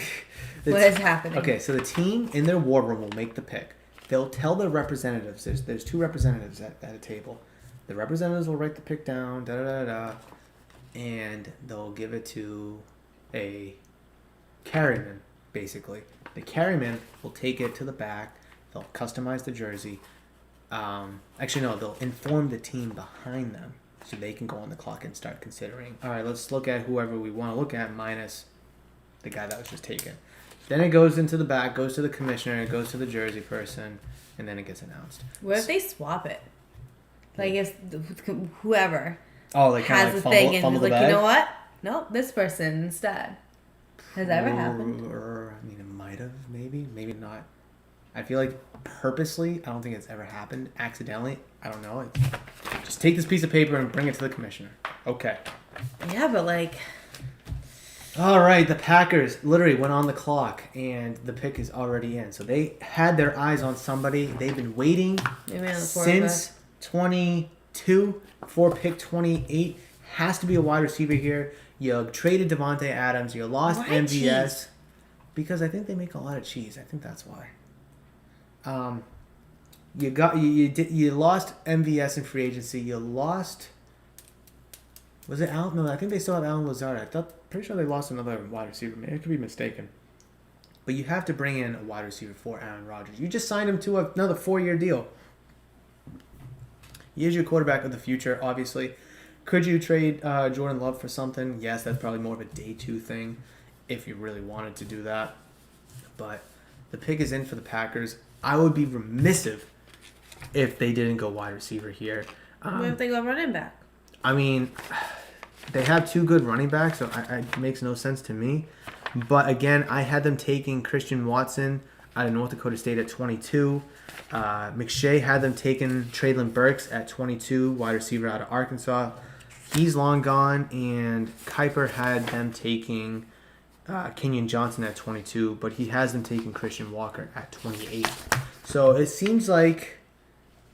What is happening? Okay, so the team in their war room will make the pick. They'll tell their representatives. There's two representatives at a table. The representatives will write the pick down. And they'll give it to a carryman, basically. The carryman will take it to the back. They'll customize the jersey. Actually, no, they'll inform the team behind them so they can go on the clock and start considering. All right, let's look at whoever we want to look at minus the guy that was just taken. Then it goes into the back, goes to the commissioner, it goes to the jersey person, and then it gets announced. What if they swap it? Like if whoever has a thing and is like, you know what? Nope, this person instead. Has that ever happened? I mean, it might have, maybe not. I feel like purposely, I don't think it's ever happened. Accidentally, I don't know. Just take this piece of paper and bring it to the commissioner. Okay. Yeah, but like. All right, the Packers literally went on the clock, and the pick is already in. So they had their eyes on somebody. They've been waiting since 22 for pick 28. Has to be a wide receiver here. You traded Devontae Adams. You lost MVS. Cheese? Because I think they make a lot of cheese. I think that's why. You lost MVS in free agency. You lost. Was it Allen? No, I think they still have Alan Lazard. Pretty sure they lost another wide receiver. Maybe I could be mistaken. But you have to bring in a wide receiver for Aaron Rodgers. You just signed him to another 4-year deal. He is your quarterback of the future, obviously. Could you trade Jordan Love for something? Yes, that's probably more of a day 2 thing if you really wanted to do that. But the pick is in for the Packers. I would be remiss if they didn't go wide receiver here. What if they go running back? I mean, they have 2 good running backs, so it makes no sense to me. But again, I had them taking Christian Watson out of North Dakota State at 22. McShay had them taking Treylon Burks at 22, wide receiver out of Arkansas. He's long gone, and Kuiper had them taking Kenyon Johnson at 22, but he has them taking Christian Walker at 28. So it seems like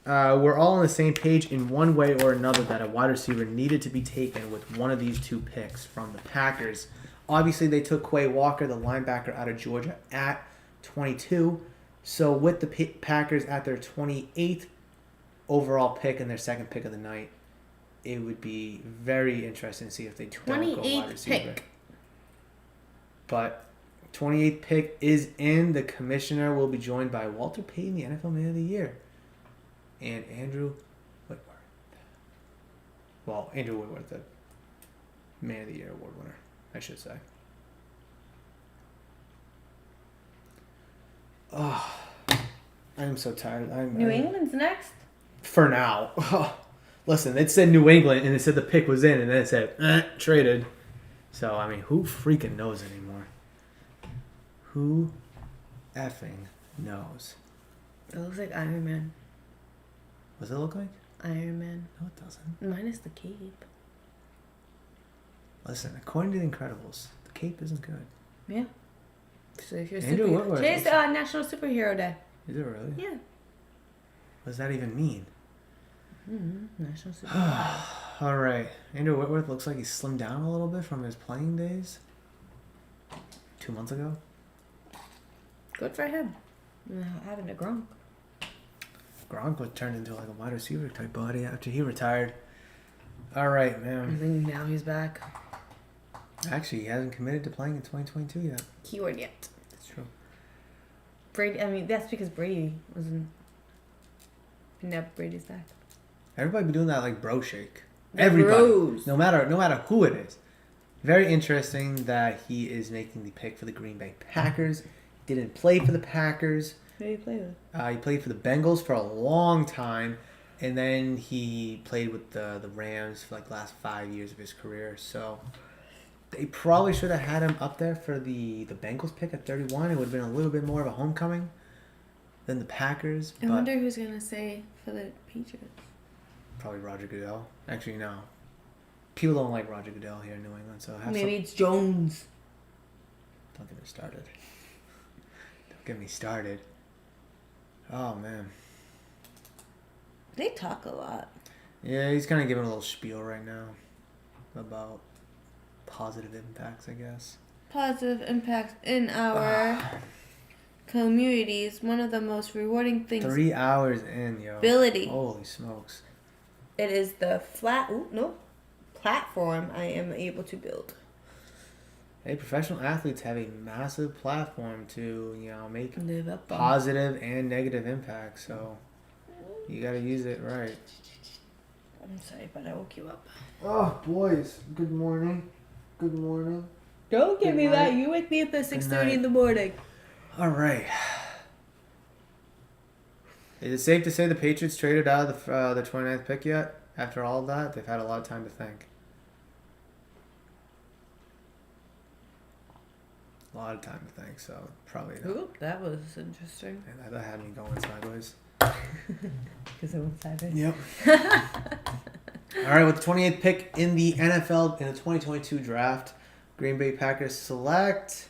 we're all on the same page in one way or another that a wide receiver needed to be taken with one of these 2 picks from the Packers. Obviously, they took Quay Walker, the linebacker out of Georgia, at 22. So with the Packers at their 28th overall pick and their second pick of the night, it would be very interesting to see if they don't go wide 28th receiver. pick. But 28th pick is in. The commissioner will be joined by Walter Payton, the NFL Man of the Year, and Andrew Whitworth. Well, Andrew Whitworth, the Man of the Year award winner, I should say. Oh, I am so tired. New England's next. For now. Listen, it said New England, and it said the pick was in, and then it said, traded. So, I mean, who freaking knows anymore? Who effing knows? It looks like Iron Man. What does it look like? Iron Man. No, it doesn't. Minus the cape. Listen, according to The Incredibles, the cape isn't good. Yeah. So if you're a Andrew superhero. Whitworth. Today's National Superhero Day. Is it really? Yeah. What does that even mean? National Superhero. All right. Andrew Whitworth looks like he slimmed down a little bit from his playing days 2 months ago. Good for him. Having a Gronk. Gronk was turned into like a wide receiver type body after he retired. All right, I man. think now he's back. Actually, he hasn't committed to playing in 2022 yet. Keyword yet. That's true. Brady. I mean, that's because Brady wasn't. Now Brady's back. Everybody be doing that like bro shake. The Everybody. bros. No matter who it is. Very interesting that he is making the pick for the Green Bay Packers. Didn't play for the Packers. Who do you play with? He played for the Bengals for a long time, and then he played with the Rams for like the last 5 years of his career. So they probably should have had him up there for the Bengals pick at 31. It would have been a little bit more of a homecoming than the Packers. I But wonder who's gonna say for the Patriots. probably Roger Goodell. Actually, no. People don't like Roger Goodell here in New England, so Maybe it's Jones. Don't get me started. Don't get me started. Oh, man. They talk a lot. Yeah, he's kind of giving a little spiel right now about positive impacts, I guess. Positive impacts in our communities. One of the most rewarding things. 3 hours in, yo. Ability. Holy smokes. It is the platform I am able to build. Hey, professional athletes have a massive platform to, make Live up on. positive and negative impacts, so you got to use it right. I'm sorry, but I woke you up. Oh, boys. Good morning. Good morning. Don't give Good me night. that. You wake me up at 6:30 night. in the morning. All right. Is it safe to say the Patriots traded out of the 29th pick yet? After all of that, they've had a lot of time to think. A lot of time to think, so probably not. Ooh, that was interesting. And that had me going sideways. Because it went sideways. Yep. All right, with the 28th pick in the NFL in the 2022 draft, Green Bay Packers select.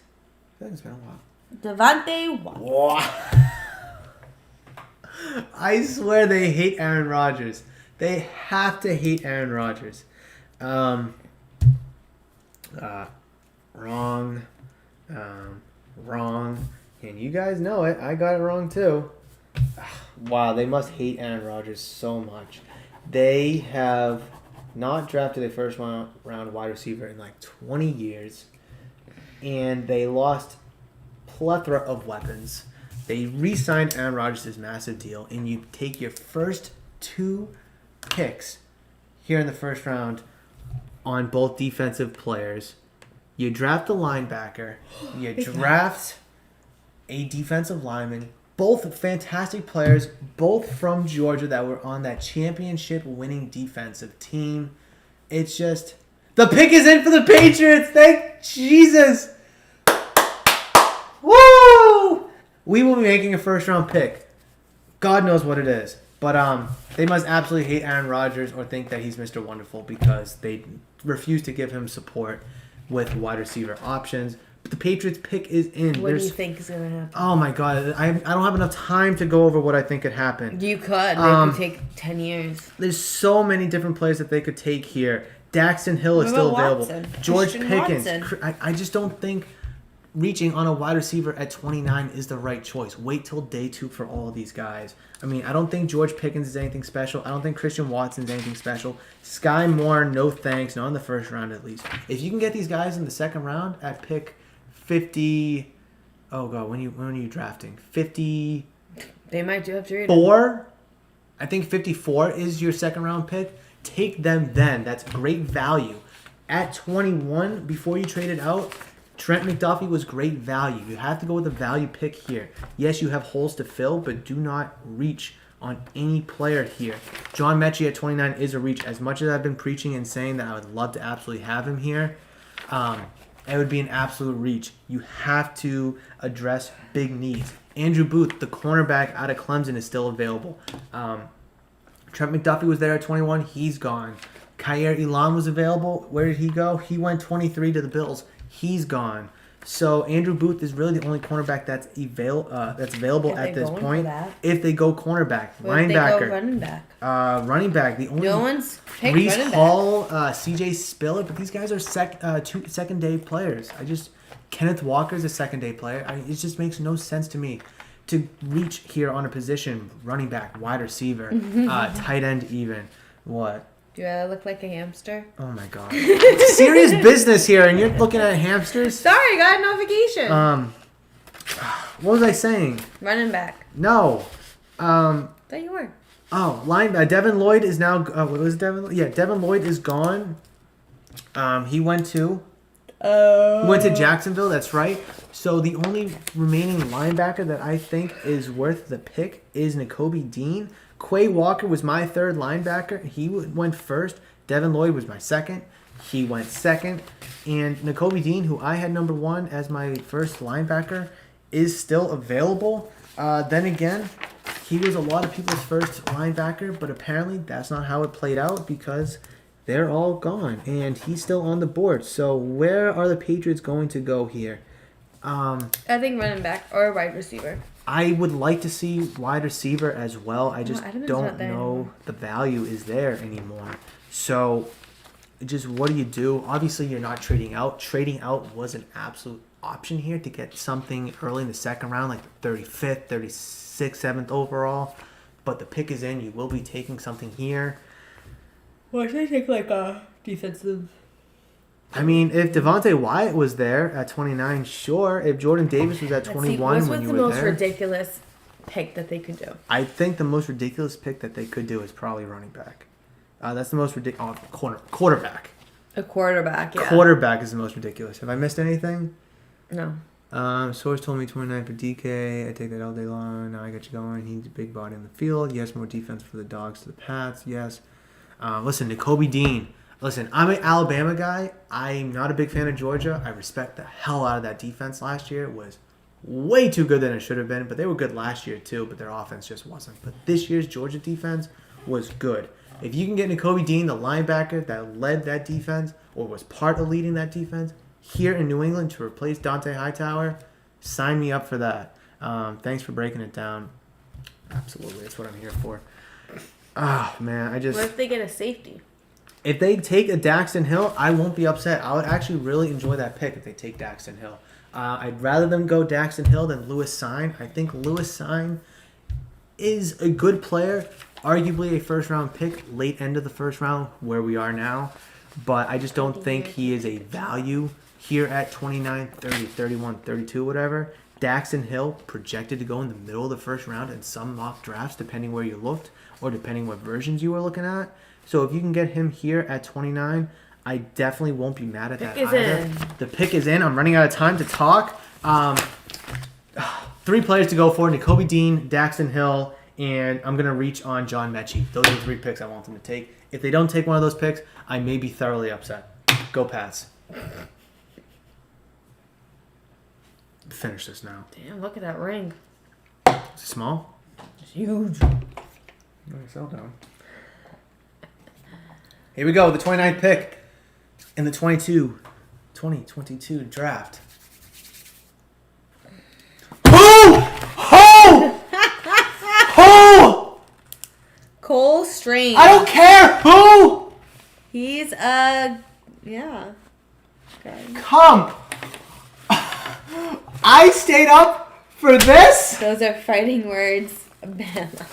I think it's been a while. Devontae Watt. Wow. I swear they hate Aaron Rodgers. They have to hate Aaron Rodgers. Wrong. Wrong. And you guys know it. I got it wrong too. Wow, they must hate Aaron Rodgers so much. They have not drafted a first round wide receiver in like 20 years. And they lost plethora of weapons. They re-signed Aaron Rodgers' massive deal, and you take your first 2 picks here in the first round on both defensive players. You draft a linebacker. You draft a defensive lineman. Both fantastic players, both from Georgia that were on that championship-winning defensive team. It's just... The pick is in for the Patriots! Thank Jesus! Woo! We will be making a first-round pick. God knows what it is. But they must absolutely hate Aaron Rodgers or think that he's Mr. Wonderful because they refuse to give him support with wide receiver options. But the Patriots pick is in. What do you think is going to happen? Oh, my God. I don't have enough time to go over what I think could happen. You could. It could take 10 years. There's so many different players that they could take here. Daxton Hill is What still about available. Watson? George Christian Pickens. Watson. I just don't think reaching on a wide receiver at 29 is the right choice. Wait till day 2 for all of these guys. I mean, I don't think George Pickens is anything special. I don't think Christian Watson is anything special. Sky Moore, no thanks. Not in the first round, at least. If you can get these guys in the second round at pick 50... Oh, God, when are you drafting? 50... They might do have to read 4? I think 54 is your second round pick. Take them then. That's great value. At 21, before you trade it out, Trent McDuffie was great value. You have to go with a value pick here. Yes, you have holes to fill, but do not reach on any player here. John Mechie at 29 is a reach. As much as I've been preaching and saying that I would love to absolutely have him here, it would be an absolute reach. You have to address big needs. Andrew Booth, the cornerback out of Clemson, is still available. Trent McDuffie was there at 21. He's gone. Khair Elam was available. Where did he go? He went 23 to the Bills. He's gone. So Andrew Booth is really the only cornerback that's available at this point. If they go cornerback, linebacker, if they go running back, running back. The only no one's picked Reese running Hall, C.J. Spiller, but these guys are second day players. Kenneth Walker's a second day player. It just makes no sense to me to reach here on a position, running back, wide receiver, tight end even. What? Do I look like a hamster? Oh my God. It's serious business here, and you're looking at hamsters? Sorry, got a notification. What was I saying? Running back. No. Thought you were. Oh, linebacker. Devin Lloyd is now. What was Devin? Yeah, Devin Lloyd is gone. He went to. Went to Jacksonville. That's right. So the only remaining linebacker that I think is worth the pick is Nakobe Dean. Quay Walker was my third linebacker. He went first. Devin Lloyd was my second. He went second. And Nakobe Dean, who I had number 1 as my first linebacker, is still available. Then again, he was a lot of people's first linebacker, but apparently that's not how it played out because they're all gone. And he's still on the board. So where are the Patriots going to go here? I think running back or wide receiver. I would like to see wide receiver as well. I just Edelman's don't not there know anymore. the value is there anymore. So just what do? Obviously, you're not trading out. Trading out was an absolute option here to get something early in the second round, like the 35th, 36th, 7th overall. But the pick is in. You will be taking something here. Why should I take like a defensive? I mean, if Devontae Wyatt was there at 29, sure. If Jordan Davis was at 21 when you were there. What's the most ridiculous pick that they could do? I think the most ridiculous pick that they could do is probably running back. That's the most ridiculous. Quarterback. A quarterback, yeah. Quarterback is the most ridiculous. Have I missed anything? No. Source told me 29 for DK. I take that all day long. Now I got you going. He's a big body in the field. Yes, more defense for the Dogs to the Pats. Yes. Listen, Nakobe Dean. Listen, I'm an Alabama guy. I'm not a big fan of Georgia. I respect the hell out of that defense last year. It was way too good than it should have been, but they were good last year too, but their offense just wasn't. But this year's Georgia defense was good. If you can get Nakobe Dean, the linebacker that led that defense or was part of leading that defense here in New England to replace Dante Hightower, sign me up for that. Thanks for breaking it down. Absolutely, that's what I'm here for. Oh, man, What if they get a safety? If they take a Daxton Hill, I won't be upset. I would actually really enjoy that pick if they take Daxton Hill. I'd rather them go Daxton Hill than Lewis Sine. I think Lewis Sine is a good player, arguably a first-round pick, late end of the first round, where we are now. But I just don't think he is a value here at 29, 30, 31, 32, whatever. Daxton Hill projected to go in the middle of the first round in some mock drafts, depending where you looked or depending what versions you were looking at. So if you can get him here at 29, I definitely won't be mad at that either. The pick is in. I'm running out of time to talk. 3 players to go for: Nakobe Dean, Daxton Hill, and I'm going to reach on John Mechie. Those are the 3 picks I want them to take. If they don't take one of those picks, I may be thoroughly upset. Go Pats. Finish this now. Damn, look at that ring. Is it small? It's huge. Sell down. Here we go, the 29th pick in the 2022 draft. Who? Cole Strange. I don't care who. He's yeah. Okay. Come. I stayed up for this? Those are fighting words. Bama.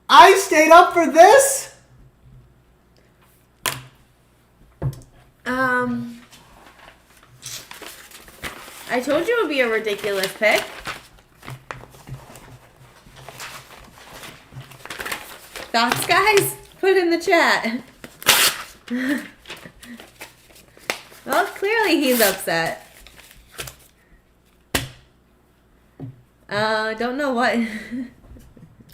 I stayed up for this? I told you it would be a ridiculous pick. Thoughts, guys? Put in the chat. Well, clearly he's upset. Don't know what.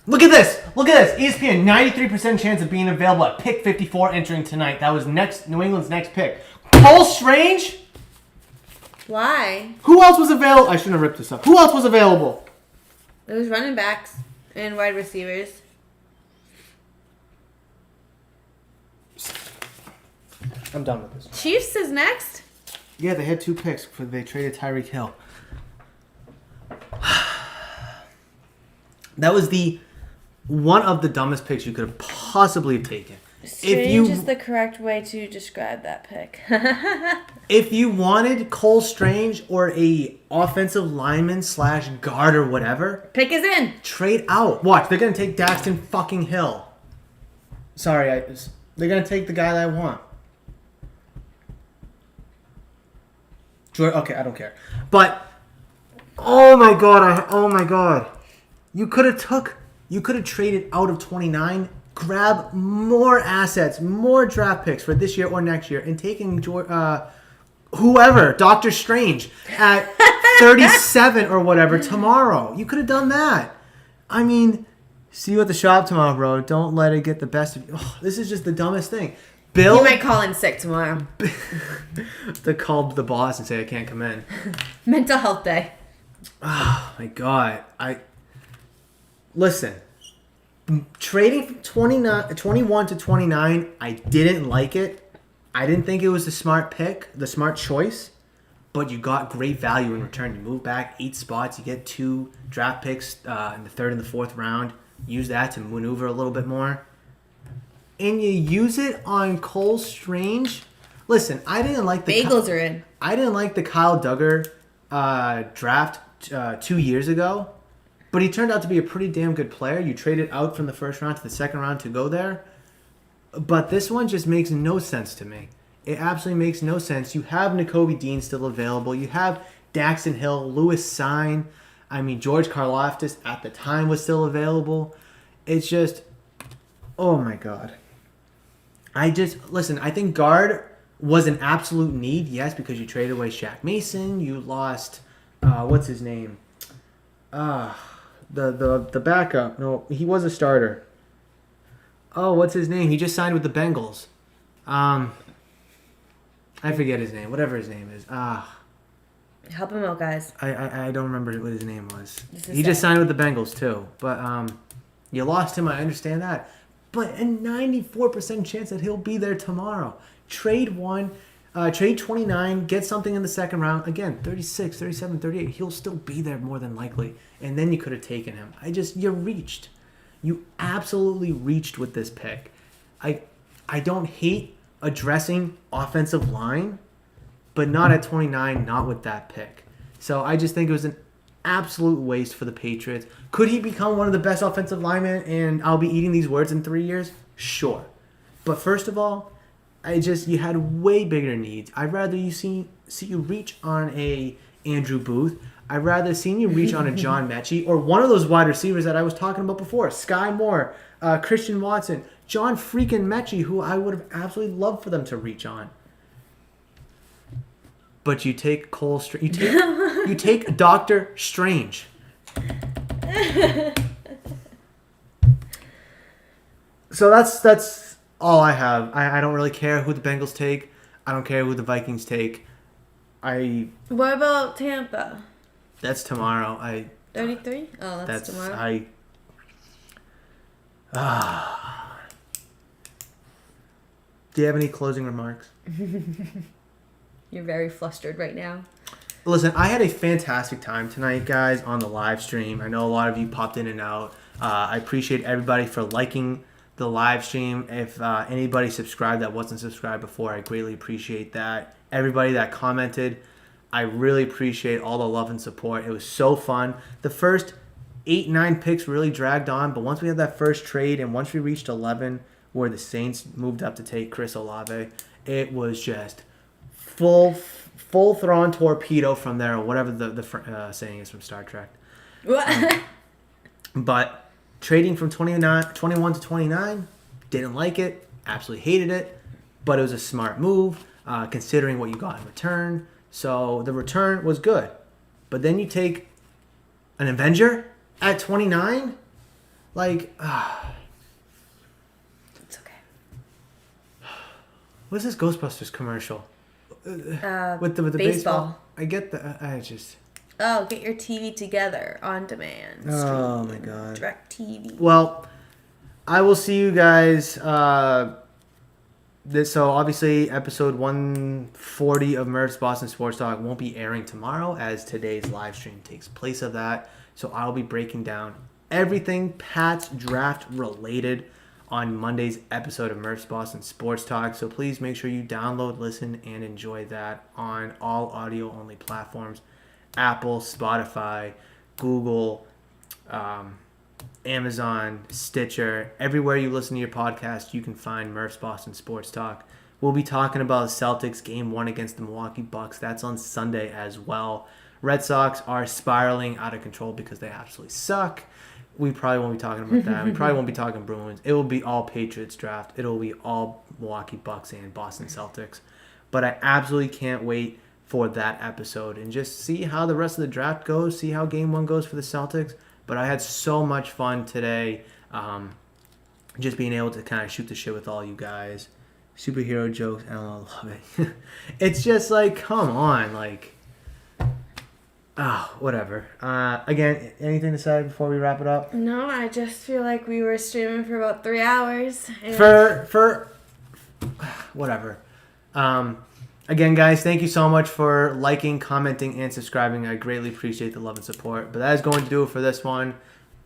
Look at this. Look at this. ESPN, 93% chance of being available at pick 54 entering tonight. That was New England's next pick. Cole Strange? Why? Who else was available? I shouldn't have ripped this up. Who else was available? It was running backs and wide receivers. I'm done with this. Chiefs is next? Yeah, they had 2 picks before they traded Tyreek Hill. That was one of the dumbest picks you could have possibly have taken. Strange is the correct way to describe that pick. If you wanted Cole Strange or a offensive lineman / guard or whatever, Pick is in. trade out. Watch, they're gonna take Daxton fucking Hill. Sorry, they're gonna take the guy that I want. Okay, I don't care. But oh my god, you could have traded out of 29, grab more assets, more draft picks for this year or next year, and taking whoever, Doctor Strange at 37 or whatever tomorrow. You could have done that. I mean, see you at the shop tomorrow, bro. Don't let it get the best of you. Oh, this is just the dumbest thing. Bill, You might call in sick tomorrow. to call the boss and say I can't come in. Mental health day. Oh my god. Listen. Trading from 21 to 29, I didn't like it. I didn't think it was the smart pick, the smart choice, but you got great value in return. You move back 8 spots, you get 2 draft picks in the 3rd and the 4th round. Use that to maneuver a little bit more. And you use it on Cole Strange. Listen, I didn't like the Bagels are in. I didn't like the Kyle Duggar draft 2 years ago, but he turned out to be a pretty damn good player. You traded out from the 1st round to the 2nd round to go there. But this one just makes no sense to me. It absolutely makes no sense. You have Nakobe Dean still available. You have Daxton Hill, Lewis Sine. I mean, George Karlaftis at the time was still available. It's just, oh my God. Listen, I think guard was an absolute need, yes, because you traded away Shaq Mason. You lost, what's his name? The backup. No, he was a starter. Oh, what's his name? He just signed with the Bengals. I forget his name. Whatever his name is. Help him out, guys. I don't remember what his name was. He just signed with the Bengals too. But you lost him. I understand that. But a 94% chance that he'll be there tomorrow. Trade 29, get something in the 2nd round. Again, 36, 37, 38. He'll still be there more than likely. And then you could have taken him. You reached. You absolutely reached with this pick. I don't hate addressing offensive line, but not at 29, not with that pick. So I just think it was an absolute waste for the Patriots. Could he become one of the best offensive linemen and I'll be eating these words in 3 years? Sure. But first of all, you had way bigger needs. I'd rather you see you reach on a Andrew Booth. I'd rather seen you reach on a John Mechie or one of those wide receivers that I was talking about before. Sky Moore, Christian Watson, John freaking Mechie, who I would have absolutely loved for them to reach on. But you take Cole Strange. You take Dr. Strange. So that's all I have. I don't really care who the Bengals take. I don't care who the Vikings take. What about Tampa? That's tomorrow. 33? Oh, that's tomorrow. Do you have any closing remarks? You're very flustered right now. Listen, I had a fantastic time tonight, guys, on the live stream. I know a lot of you popped in and out. I appreciate everybody for liking the live stream. If anybody subscribed that wasn't subscribed before, I greatly appreciate that. everybody that commented. I really appreciate all the love and support. It was so fun. The first 8-9 picks really dragged on, but once we had that first trade and once we reached 11 where the Saints moved up to take Chris Olave, it was just full thrown torpedo from there, or whatever the saying is from Star Trek. But trading from 21 to 29, didn't like it, absolutely hated it, but it was a smart move considering what you got in return. So the return was good. But then you take an Avenger at 29? Like, It's okay. what's this Ghostbusters commercial? With the baseball? I get I just... Oh, get your TV together on demand. Oh, my God. Direct TV. Well, I will see you guys... So obviously episode 140 of Murph's Boston Sports Talk won't be airing tomorrow as today's live stream takes place of that. So I'll be breaking down everything Pat's draft related on Monday's episode of Murph's Boston Sports Talk. So please make sure you download, listen, and enjoy that on all audio only platforms. Apple, Spotify, Google, Amazon, Stitcher, everywhere you listen to your podcast, you can find Murph's Boston Sports Talk. We'll be talking about the Celtics game 1 against the Milwaukee Bucks. That's on Sunday as well. Red Sox are spiraling out of control because they absolutely suck. We probably won't be talking about that. We probably won't be talking Bruins. It will be all Patriots draft. It will be all Milwaukee Bucks and Boston Celtics. But I absolutely can't wait for that episode and just see how the rest of the draft goes, see how game 1 goes for the Celtics. But I had so much fun today, just being able to kind of shoot the shit with all you guys. Superhero jokes, I love it. It's just like, come on, like, whatever. Again, anything to say before we wrap it up? No, I just feel like we were streaming for about 3 hours. And For whatever. Again, guys, thank you so much for liking, commenting, and subscribing. I greatly appreciate the love and support. But that is going to do it for this one.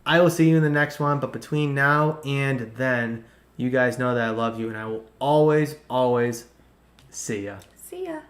I will see you in the next one. But between now and then, you guys know that I love you. And I will always, always see ya. See ya.